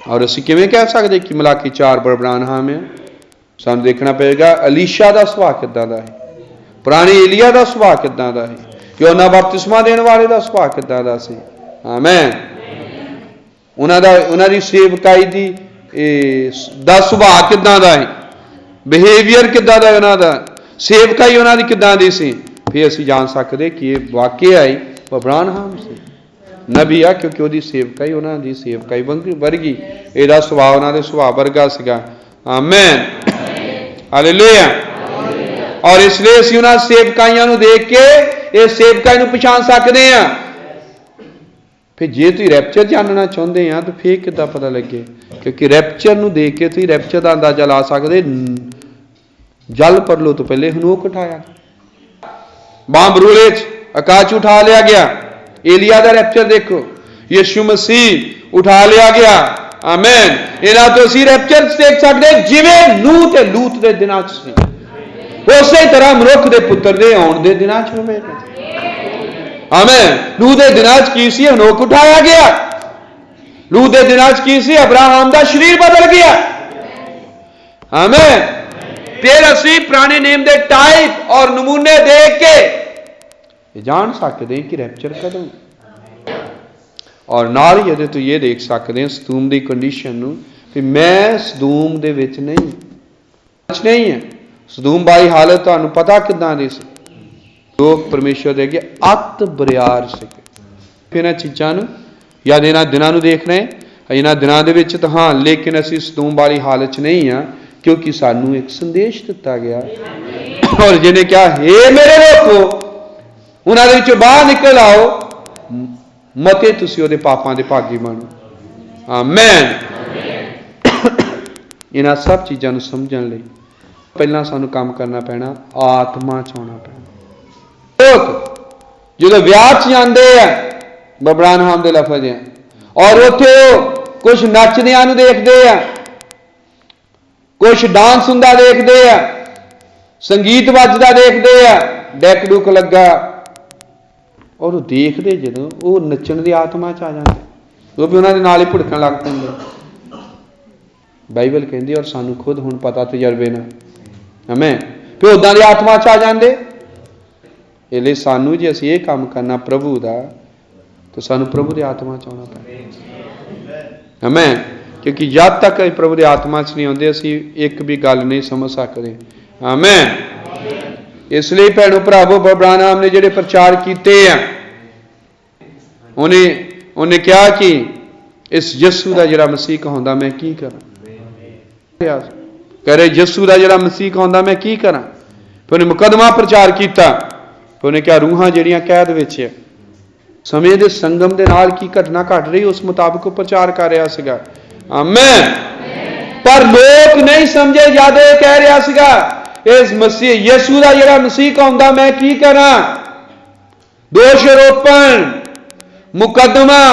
और असीं किवें कह सकदे कि मलाकी 4 बरबरान हाम है? सानूं देखना पएगा अलीशा दा सुभाਅ किदां दा है, पुराने एलिया दा सुभाਅ किदां दा है, यूहन्ना बपतिस्मा देण वाले दा सुभाਅ किदां दा सी। आमीन। उन्हां दी सेवकाई दा सुभाਅ किदां दा है, बिहेवियर किदां दा उन्हां दा, सेवकाई उन्हां दी किदां दी सी। फिर असीं जान सकदे कि ये वाकया ही अब्राहम सी, नबी आ, क्योंकि उहदी सेवकाई उन्हां दी सेवकाई वर्गी, इहदा सुभाਅ उन्हां दे सुभाਅ वर्गा सीगा। आमीन। हालेलुया। और इसलिए असीं उन्हां सेवकाइयां नूं देख के इस सेवकाई नूं पछाण सकदे हां। फिर जे तुसीं रैप्चर जानना चाहुंदे आ तो फिर किद्दां पता लगे? क्योंकि रैप्चर नूं देख के तुसीं रैप्चर दा अंदाजा ला सकदे। जल परलो तो पहले हनोक उठाया, बांबरूले आकाश उठा लिया गया। एलिया दा रैप्चर देखो, यीशु मसीह उठा लिया गया। आमीन। इन्हां तो असीं रैप्चर देख सकदे जिवें नूह ते लूत दे दिनां च सी, उसे तरह मनुख दे पुत्र दे आउण दे दिनां च होवेगा। आमीन। नूह दे दिनां च की सी? हनोक उठाया गया। लूत दे दिनां च की सी? अब्राहम दा शरीर बदल गया। आमीन। फिर असीं पुराने नेम दे टाइप और नमूने देख के जान सकते हैं कि रैप्चर कदों। और नाल ही यदि तो ये देख सकते हैं सदूम की कंडीशन नूं कि मैं सदूम दे विच नहीं है। सदूम वाली हालत तुहानूं पता किदां दी सी? लोग परमेश्वर दे अगे अत बरियार सी। फिर इन्हां चीज़ां नूं या इन्हां दिनां नूं देख रहे हैं, इन्हां दिनां दे विच तां हाँ, लेकिन असीं सदूम वाली हालत च नहीं हाँ, क्योंकि सानूं एक संदेश दिता गया और जिन्हें कहा हे मेरे लोगो उन्हां दे विचों बाहर निकल आओ, मते तुसीं उहदे पापां दे भागी बनो। आमीन। इन्हां सब चीज़ां नूं समझण लई पहलां सानूं काम करना पैना, आत्मा च आउणा पैना। लोग जो विआह च जांदे आ बबरानहाम दे लफज है और उत्थे कुछ नचदियां नूं देखदे आ, कुछ डांस हुंदा देखदे आ, संगीत वजदा देखदे आ, डैक डुक लगा और देखदे जदों वो नचण दी आत्मा च आ जांदे, वो भी उन्हां दे नाल ही भुड़कण लग पैंदे। बाइबल कहंदी और सानूं खुद हुण पता तजर्बे ना। आमीन। फिर उदां दी आत्मा च आ जांदे। इसलिए सानूं जे असीं ये काम करना प्रभु दा तो सानूं प्रभु दी आत्मा च आउणा पैंदा। आमीन। क्योंकि जब तक प्रभु दी आत्मा च नहीं आउंदे असीं एक भी गल नहीं समझ सकदे। आमीन। इसलिए भैणो भरावो बबरानाम ने जिहड़े प्रचार कीते आ उन्हें कहा कि इस यस्सु दा जिहड़ा मसीह कहांदा मैं की करां, कह रहे यस्सु दा जिहड़ा मसीह कहांदा मैं की करां। फिर उन्हें मुकदमा प्रचार किया, फिर उन्हें कहा रूहां जिहड़ियां कैद विच है, समय दे संगम दे नाल की घटना घट रही उस मुताबिक प्रचार कर रहा सीगा। आमीन। पर लोग नहीं समझे, ज्यादा कह रहा सीगा इस मसीह यीशु दा जिहड़ा मसीह कहांदा मैं की करां। दोष आरोपण मुकदमा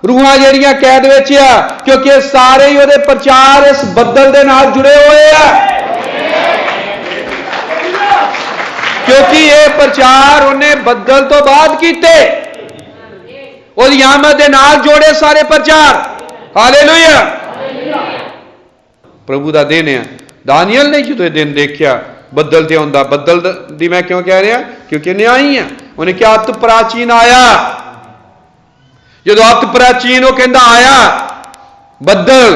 रूहां जिहड़ियां कैद विच आ, क्योंकि सारे ही उहदे प्रचार इस बदल दे नाल जुड़े हुए आ, क्योंकि ये प्रचार उन्हें बदल तो बाद कीते, उहदी आमद दे नाल जोड़े सारे प्रचार। हालेलुया। प्रभु दा दिन है। दानियल ने जो दिन देखा बदल ते आउंदा, बदल दी मैं क्यों कह रहा? क्योंकि न्यायी है। उन्हें क्या अत प्राचीन आया, जो अत प्राचीन वो कहता आया बदल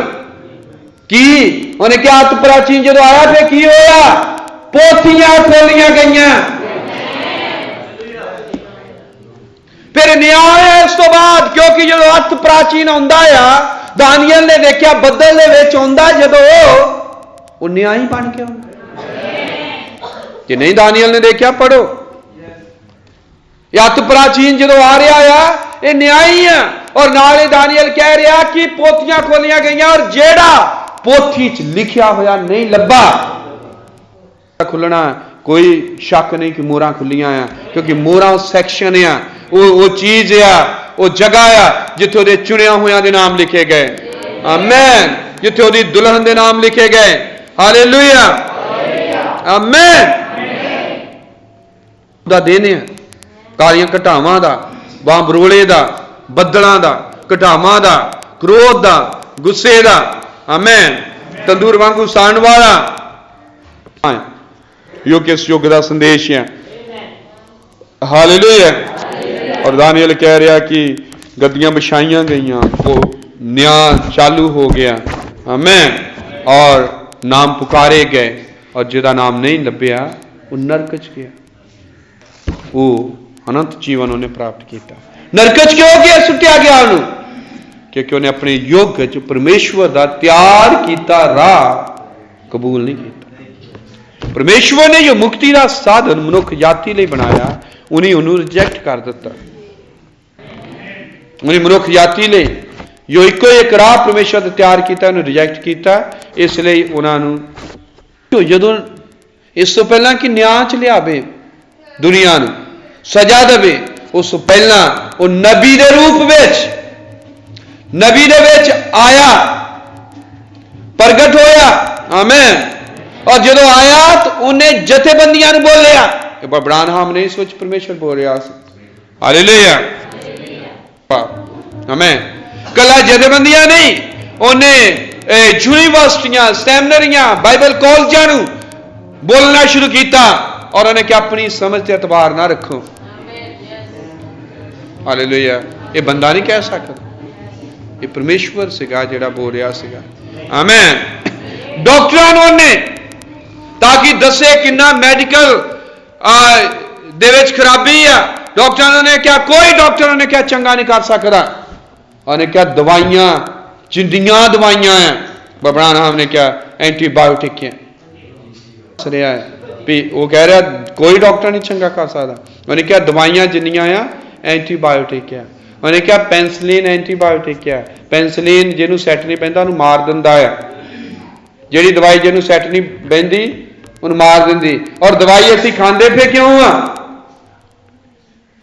की, उन्हें क्या अत प्राचीन जो आया फिर की होया? पोथियां खोलियां गईयां, फिर न्याय है इस तो बाद, क्योंकि जो अत प्राचीन आउंदा आ दानियल ने देखा बदल दे विच आउंदा जदों वो न्यायी बन के आउंदा कि नहीं। दानियल ने देखा, पढ़ो अत प्राचीन जो आ रहा है यह न्यायी है। और नाले दानियल कह रहा कि पोथियां खोलियां गई और जेड़ा पोथी च लिखिया होया नहीं लब्बा खुलना कोई शक नहीं कि मोहरां खुलियां आ, क्योंकि मोहरां सैक्शन आ, वो चीज आ, वो जगह आ जिथे उहदे चुनिया होया दे नाम लिखे गए। आमीन। जिथे उहदी दुल्हन दे नाम लिखे गए। हालेलुया आमीन। दा दिन है कालियां घटावां दा, बां बरोले दा, बदलां दा, घटावां दा, क्रोध दा, गुस्से दा। आमीन। तंदूर वांगू साण वाला युग इस युग का संदेश है। हालेलुया। और दानियल कह रहा कि गद्दियां बिछाइया गई, वो न्याय चालू हो गया। आमीन। और नाम पुकारे गए और जिहदा नाम नहीं लभ्या वो नरक च गया, वो अनंत जीवन उन्हें प्राप्त किया। नरक च क्यों गया, सुटिया गया उन्होंने, क्योंकि उन्हें अपने युग च परमेश्वर का तैयार किया राह कबूल नहीं किया। परमेश्वर ने जो मुक्ति का साधन मनुख जाति लिए बनाया उन्हें उन्होंने रिजेक्ट कर दिता। उन्हें मनुख जाति लिए जो एको एक राह परमेश्वर ने तैयार किया उन्हें रिजेक्ट किया। इसलिए उन्होंने जो इस तो पहला कि न्याय च लियावे दुनिया नूं सजा देवे, उस पहला वो नबी दे रूप नबी दे विच आया, प्रगट होया। आमीन। और जो आया तो उन्हें जथेबंदियां नूं बोलिया, अब्राहम नहीं सोच परमेश्वर बोल रहा। हालेलुया आमीन। कला जथेबंदियां नहीं, उन्हें यूनिवर्सिटियां, सैमिनरियां, बाइबल कॉलेजां नूं बोलना शुरू किया और उन्हें क्या अपनी समझ से एतबार ना रखो। हालेलुया। ये बंदा नहीं कह सकता, ये परमेश्वर सिगा जिहड़ा बोल रहा सिगा। आमीन। डॉक्टरां ने ताकि दसे किन्ना मैडिकल दे विच खराबी है, डॉक्टरों ने क्या, कोई डॉक्टर ने क्या चंगा नहीं कर सकता। उन्हें क्या दवाइयां जिंदियां दवाइयां हैं, अब्राहम ने क्या एंटीबायोटिक है भी, वो कह रहा कोई डॉक्टर नहीं चंगा कर सकता। उन्हें क्या दवाइयां जिन्नियां आ एंटीबायोटिक है। उन्हें क्या पेंसिलिन एंटीबायोटिक है, पेंसिलिन जिन्होंने सैट नहीं पैंदा उन्हें मार दिंदा है, जिहड़ी दवाई जिन्होंने सैट नहीं बहती उन्हें मार दिंदी। और दवाई असीं खांदे पे क्यों आ,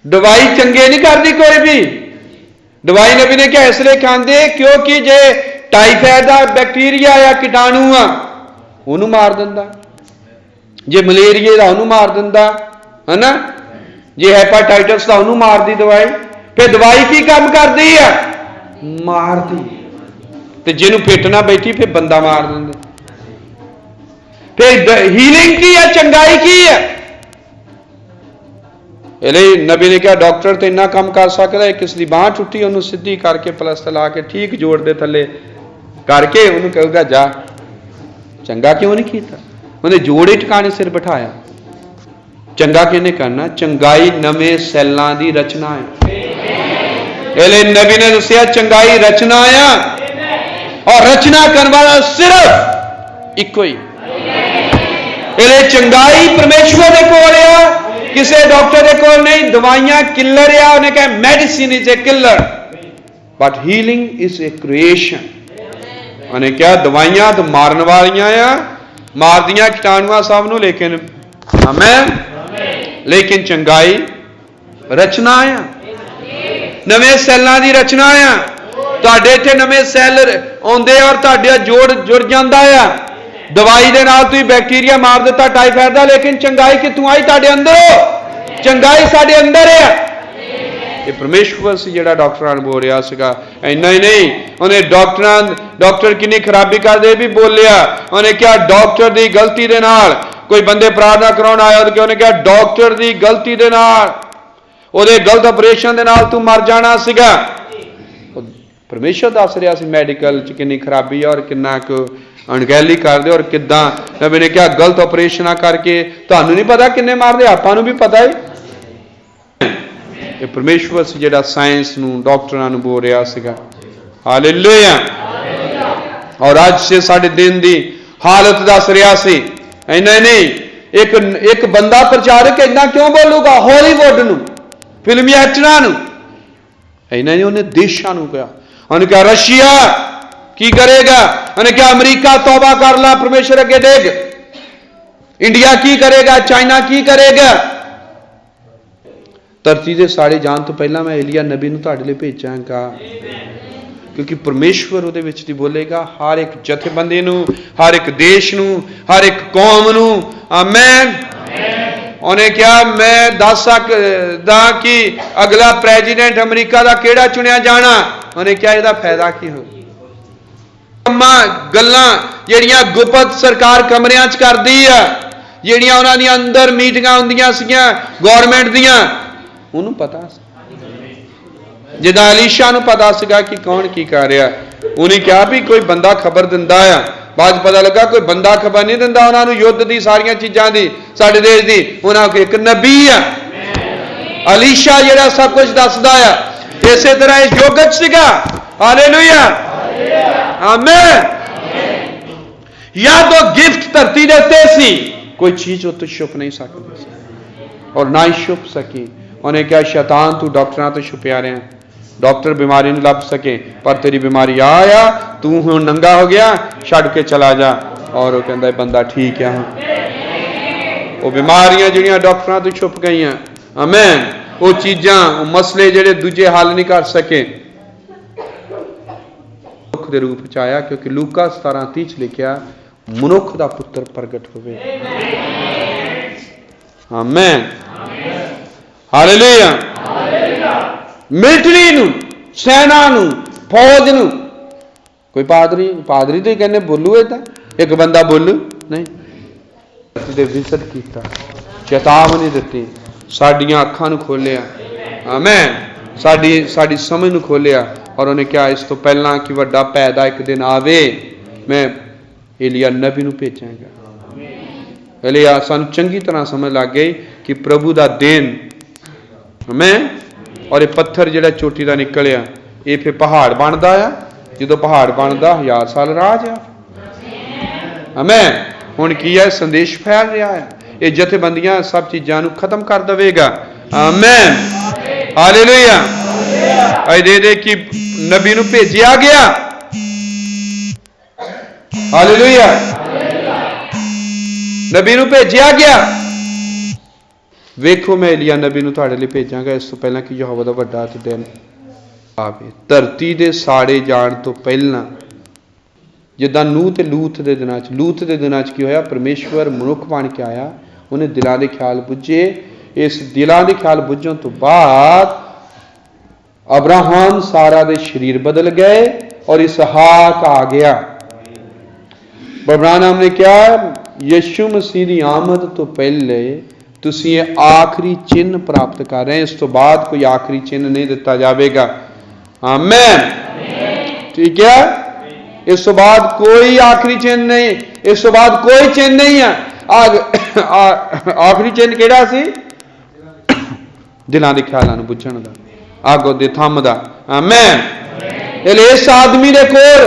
दवाई चंगे नहीं करती कोई भी। दवाई नबी ने क्या इसलिए खांदे क्योंकि जे टाइफाइड का बैक्टीरिया या कीटाणु आ उन्होंने मार दिंदा, जे मलेरिए का उन्होंने मार दिंदा है ना, जे हैपाटाइटिस का उन्होंने मार दी दवाई। फिर दवाई की काम करती है, मार दी। तो जिन्होंने पिट ना बैठी फिर बंदा मार देंगे। फिर हीलिंग की है, चंगाई की है। नबी ने क्या डॉक्टर तो इन्ना काम कर सकता है, किसी की बांह टुटी उन्होंने सीधी करके प्लस्तर ला के ठीक जोड़ दे थले करके उन्होंने कहूगा जा। चंगा क्यों नहीं किया, उन्हें जोड़े ठिकाने सिर बिठाया। चंगा किन्ने करना, चंगाई नवे सैलों की रचना है। इसलिए नबी ने दसिया चंगाई रचना है और रचना करने वाला सिर्फ इको ही। इसलिए चंगाई परमेश्वर के कोल है, किसी डॉक्टर के कोल नहीं। दवाइयां किलर है, उन्हें कहा medicine is a killer but healing is a creation. उन्हें क्या दवाइयां तो मारन वालियां आ, मार दियां कीटाणुआ सब नूं, लेकिन हमें लेकिन चंगाई रचना है, नवे सैलों की रचना है। तुहाडे इत्थे नवे सैल आउंदे और तुहाडा जोड़ जुड़ जांदा है। दवाई दे नाल तुसीं बैक्टीरिया मार दिता टाइफाइड का, लेकिन चंगाई कित्थों आई, तुहाडे अंदर। चंगाई साडे अंदर है। ये परमेश्वर से जिहड़ा डॉक्टरां नूं बोल रहा सीगा। इन्ना ही नहीं, उन्हें डॉक्टर किन्नी खराबी करदे भी बोलिया। उन्हें क्या डॉक्टर की गलती दे नाल कोई बंदे प्रार्थना कराउण आया तो उन्हें क्या डॉक्टर की गलती दे नाल उहदे गलत ऑपरेशन दे नाल तू मर जाना सीगा। परमेश्वर दस रहा सी मैडिकल च किन्नी खराबी है और किन्ना क अणगहली करदे और किदां नबी ने क्या गलत ऑपरेशन करके तुहानूं नहीं पता किन्ने मारदे, आपां नूं भी पता है। ये परमेश्वर से जिहड़ा साइंस नूं डॉक्टरां नूं बोल रहा सीगा। हालेलुया। और अज से साडे दिन दी हालत दस रहा सी। इन्ना नहीं, एक बंदा प्रचारक इन्ना क्यों बोलूगा हॉलीवुड नूं फिल्मी एक्टरां नूं, इन्हां ने उन्हें देशां नूं कहा। उन्हें कहा रशिया की करेगा, उन्हें कहा अमरीका तौबा कर ला, परमेश्वर अगे डेग। इंडिया की करेगा, चाइना की करेगा। धरती दे साड़े जाण तो पहला मैं एलिया नबी नूं तुहाडे लई भेजांगा, क्योंकि परमेश्वर उहदे विच दी बोलेगा हर एक जथेबंदी नूं, हर एक देश नूं, हर एक कौम नूं। आमीन। उन्हें क्या मैं दस सकदा कि अगला प्रेजिडेंट अमरीका का किहड़ा चुनिया जाना। उन्हें क्या इसदा फायदा की हो, गल्लां जिहड़ियां गुपत सरकार कमरियां च करदी आ, जिहड़ियां उन्हां दी अंदर मीटिंगां हुंदियां सीगियां गौरमेंट दियां, उहनूं पता सी। जिदा अलीशा नूं पता सीगा कि कौन की कर रहा। उन्हें कहा भी कोई बंदा खबर दिंदा आ, बाद पता लगा कोई बंदा खबर नहीं दिंदा उन्होंने युद्ध की सारियां चीज़ां दी, साडे देश की। उन्होंने एक नबी आ अलीशा जिहड़ा सब कुछ दसदा आ। इसे तरह इस युग च सीगा। हालेलुया, आमीन। या तो गिफ्ट धरती दे उत्ते सी, कोई चीज उत्ते छुप नहीं सकती और ना ही छुप सकी। उन्हें क्या शैतान तू डॉक्टरां तो छुपिया रहा, डॉक्टर बीमारी नहीं लभ सके, पर तेरी बीमारी आ तू हुण नंगा हो गया, छड़ के चला जा। और वो कहता बंदा ठीक है। वो बीमारियां जिहड़ियां डॉक्टरां तो छुप गई, आमीन, वो चीज़ां वो मसले जिहड़े दूजे हल नहीं कर सके, मनुख के रूप च आया। क्योंकि लूका 17:30 लिखिया मनुख दा पुत्र प्रगट होवे। आमीन, हालेलुया। मिलिटरी नूं, सेना नूं, फौज नूं, कोई पादरी तो ही कहने बोलू है, एक बंदा बोलू नहीं। विजिट किया, चेतावनी दी, साडियां अखां नूं खोलिया, आमीन, साडी समझ नूं खोलिया। और उन्हें क्या इस तो पहला कि वड्डा पैदा एक दिन आवे, मैं एलिया नबी नूं भेजांगा। एलिया सानूं चंगी तरह समझ लग गई कि प्रभु दा दिन, आमीन। और ये पत्थर जिहड़ा चोटी दा निकलिया, ये फिर पहाड़ बनता आ। जो पहाड़ बनता 1000 साल राज आ। आमीन। हुण की है, संदेश फैल रहा है, ये जथेबंदियां सब चीज़ों खत्म कर देगा। आमीन, हालेलुया। अजे दे कि नबी नूं भेजिया गया। हालेलुया, नबी नूं भेजिया गया। वेखो मैं एलिया नबी नूं तुहाडे लई भेजांगा, इस तो पहला कि यहोवा दा वड्डा दिन आवे। धरती दे साड़े जाण तो पहला, जिद्दां नूह ते लूत दे दिनां च, लूत दे दिनां च की होया, परमेश्वर मनुख बन के आया, उन्हें दिलां दे ख्याल बुझे। इस दिलां दे ख्याल बुझण तो बाद अब्राहम सारा दे शरीर बदल गए और इसहाक आ गया। अब्राहम ने क्या, यीशु मसीह की आमद तो पहले तुसीं ये आखिरी चिन्ह प्राप्त कर रहे हैं, इस तो बाद कोई आखिरी चिन्ह नहीं दिता जाएगा। आमीन, ठीक है। इस तो बाद कोई आखिरी चिन्ह नहीं, इस तो बाद कोई चिन्ह नहीं है। आखिरी चिन्ह केड़ा सी? दिलां दे ख्यालां नूं बुझण दा, आगो दे थंम दा। आमीन। इस आदमी दे कोल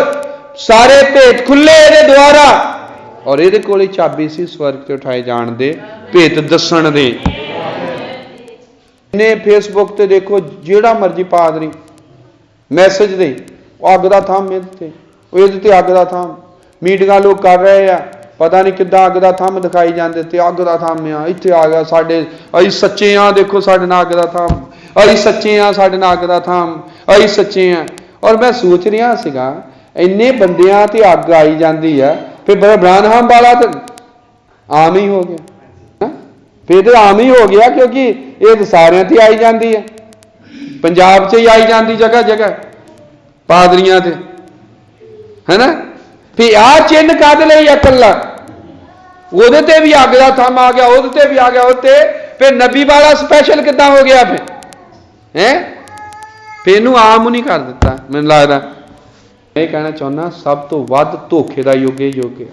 सारे भेत खुले इहदे द्वारा, और इहदे कोल चाबी सी स्वर्ग ते उठाए जाण दे भेत दसण दे। ने फेसबुक ते देखो जिहड़ा मर्जी पादरी मैसेज दे, अग दा थंम इहदे ते अग दा थंम। मीटिंगां लोग कर रहे हैं, पता नहीं किद्दां अग दा थंम दिखाई जांदे ते अग दा थंम आ, इत्थे आ गया साडे, असीं सच्चे आ, देखो साडे नाल अग दा थंम, असीं सच्चे आ, साडे नाल अग दा थंम, असीं सच्चे आ। और मैं सोच रहा सीगा इन्ने बंदियां ते अग आई जाती है, फिर ब्राह्मण वाला तो आम ही हो गया, फिर तो आम ही हो गया, क्योंकि ये तो सारियां ते आई जाती है, पंजाब च ही आई जाती जगह जगह पादरियां ते, है ना। फिर आ चिन्ह कद लई अकला, ਉਹਦੇ ਤੇ भी अग का थम आ गया, ਉਹਦੇ ਤੇ भी आ गया, ਉਹਦੇ फिर नबी वाला स्पैशल कितना हो गया फिर फिर इनू आम नहीं कर दिता। मैनूं लगदा मैं कहना चाहुंदा सब तो वध धोखे का युग है।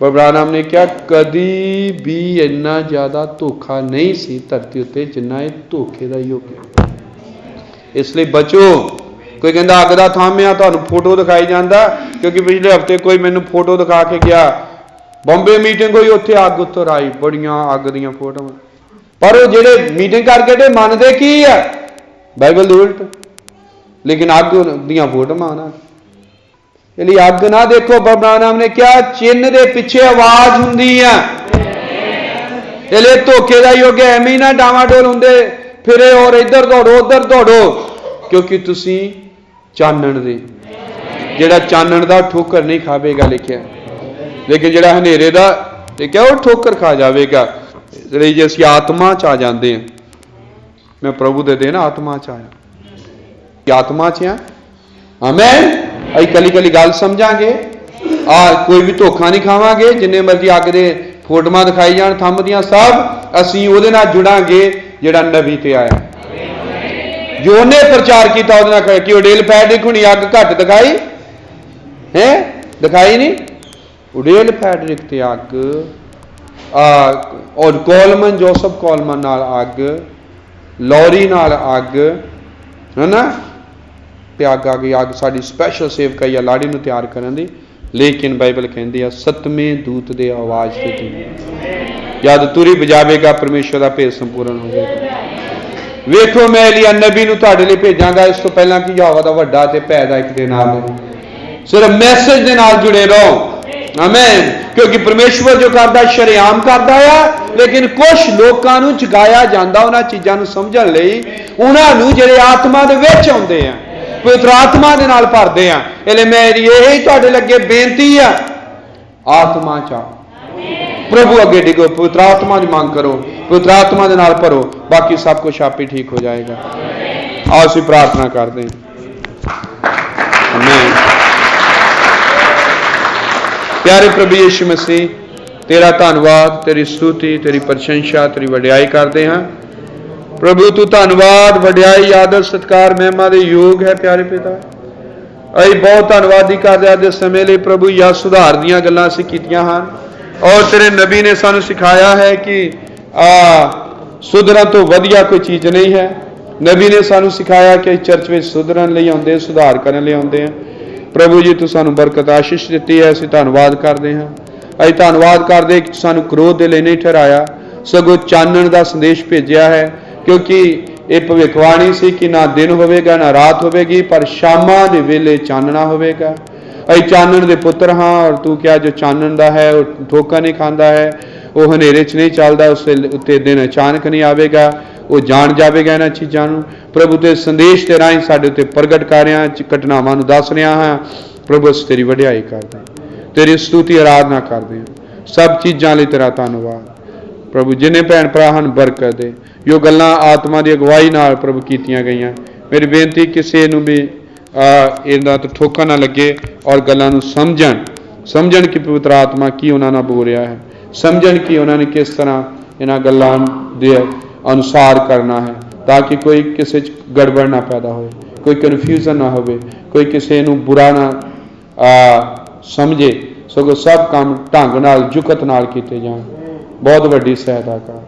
अब्राहम ने क्या कदी भी इन्ना ज़्यादा धोखा नहीं सी धरती उत्ते जिन्ना ये धोखे का युग है। इसलिए बचो। कोई कहता अग का थंम आ, तुहानूं फोटो दिखाई जाता, क्योंकि पिछले हफ्ते कोई मैनूं फोटो दिखा के गया, बॉम्बे मीटिंग हुई, उत्थे अग उत्तर आई, बड़ियां अग दीयां फोटोआं। पर वो जेडे मीटिंग करके ते मनते की है बाइबल दे उल्ट, लेकिन अग दियां फोटोआं उन्हां इसलिए अग ना देखो। बाबा नानक ने क्या चिन्ह दे पिछे आवाज हुंदी है, इसलिए धोखे का युग है। एवं ना डावाडोल होंदे फिरे और इधर दौड़ो उधर दौड़ो, क्योंकि तुसी चानण दे जेड़ा चानण दा ठोकर नहीं खावेगा लिखिया, लेकिन जेड़ा हनेरे दा लिखिया वो ठोकर खा जाएगा। इसलिए जे असीं आत्मा च आ जाते हैं, मैं प्रभु दे दिन आत्मा च आया, आत्मा च आ, आमेन। असीं कली कली गल समझांगे, कोई भी धोखा नहीं खावांगे, जिन्ने मर्जी अग दे फोटोआं दिखाई जान थंब दियां सब, असीं उहदे नाल जुड़ांगे जिहड़ा नबी ते आया, जो उन्हें प्रचार किया उहदे नाल। कि उडेल फैड्रिक हुणी अग घट दिखाई है, दिखाई नहीं। उडेल फैड्रिक ते अग, और कोलमन जोसफ कोलमन नाल अग, लॉरी नाल अग, है ना, अग आ गई। अग साडी स्पैशल सेवक है लाड़ी नूं तैयार करन दी, लेकिन बाइबल कहती है 7वें दूत दे आवाज़ ते तुरी जद तुरी बजावेगा परमेश्वर का भेद संपूर्ण हो जाएगा। वेखो मैं एलिया नबी नूं तुहाडे लई भेजांगा, इस तो पहला कि यहोवा दा वड्डा ते भैदायक दे नाल सिर्फ मैसेज दे नाल जुड़े रहो, आमीन। क्योंकि परमेश्वर जो करदा शरेआम करदा है, लेकिन कुछ लोकां नूं जगाया जांदा उन्हां चीज़ां नूं समझण लई, उन्हां नूं जिहड़े आत्मा दे विच आउंदे आ, पवित्र आत्मा दे नाल भरदे आ। इसलिए मेरी यही तुहाडे लगे बेनती है, आत्मा चा प्रभु अगे डिगो, पवित्र आत्मा की मांग करो, पवित्र आत्मा दे नाल भरो, बाकी सब कुछ आप ही ठीक हो जाएगा। आओ असीं प्रार्थना करते हैं। आमीन। प्यारे प्रभु यीशु मसीह, तेरा धन्नवाद, तेरी स्तुति, तेरी प्रशंसा, तेरी वडियाई करते हैं प्रभु। तू धन्नवाद, वडियाई, आदर, सत्कार, महिमा दे योग है प्यारे पिता। असीं बहुत धन्नवादी करदे अज दे समय लई प्रभु। या सुधार दीयां गल्लां असीं कीतीआं हन, और तेरे नबी ने सानूं सिखाया है कि सुधरन तो वधिया कोई चीज़ नहीं है। नबी ने सानूं सिखाया कि चर्च में सुधरन लई आउंदे, सुधार करन लई आउंदे हैं। प्रभु जी तू सानूं बरकत आशीष दित्ती है, असीं धन्नवाद करदे हां। असीं धन्नवाद करदे कि सानूं क्रोध दे लई नहीं ठहराया, सगों चानण दा संदेश भेजिया है। क्योंकि ये भविखवाणी सी कि ना दिन होवेगा ना रात होवेगी, पर शामां दे वेले चानना होवेगा। असीं चानण दे पुत्र हाँ, और तू क्या जो चानण दा है वो धोखा नहीं खाता है, वो हनेरे च नहीं चलता, उस उत्ते दिन अचानक नहीं आवेगा, वो जान जाएगा इन्हां चीज़ां नूं। प्रभु ते संदेश ते राहीं साडे उत्ते प्रगट कर रहा, घटनावां नूं दस रहा हाँ। प्रभु असीं तेरी वडियाई करदे हां, तेरी स्तुति आराधना करदे हां। सब चीज़ां लई तेरा धन्नवाद प्रभु। जिन्हें भैन भरा हन बरकत दे, जो गल्लां आत्मा की अगवाई नाल प्रभु कीतियां गईयां। मेरी बेनती किसी नूं भी इहदा तो ठोका ना लगे, और गल्लां नूं समझण कि पवित्र आत्मा की उन्हां नाल बोल रहा है, समझण कि उन्होंने किस तरह इन्हां गल्लां दे अनुसार करना है, ताकि कोई किसी गड़बड़ ना पैदा हो, कोई कन्फ्यूजन ना हो, कोई किसी नूं बुरा ना समझे, सगों सब काम ढंग नाल जुकत नाल कीते जाण। बहुत वड्डी सहायता कर,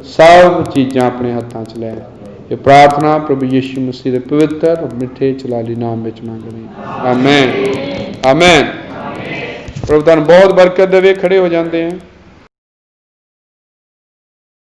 सब चीज़ां अपने हत्थां च लै। ये प्रार्थना प्रभु यीशु मसीह के पवित्र और मिठे चलाली नाम में मंगनी, आमीन आमीन। प्रभु तुहानूं बहुत बरकत देवे। खड़े हो जाते हैं।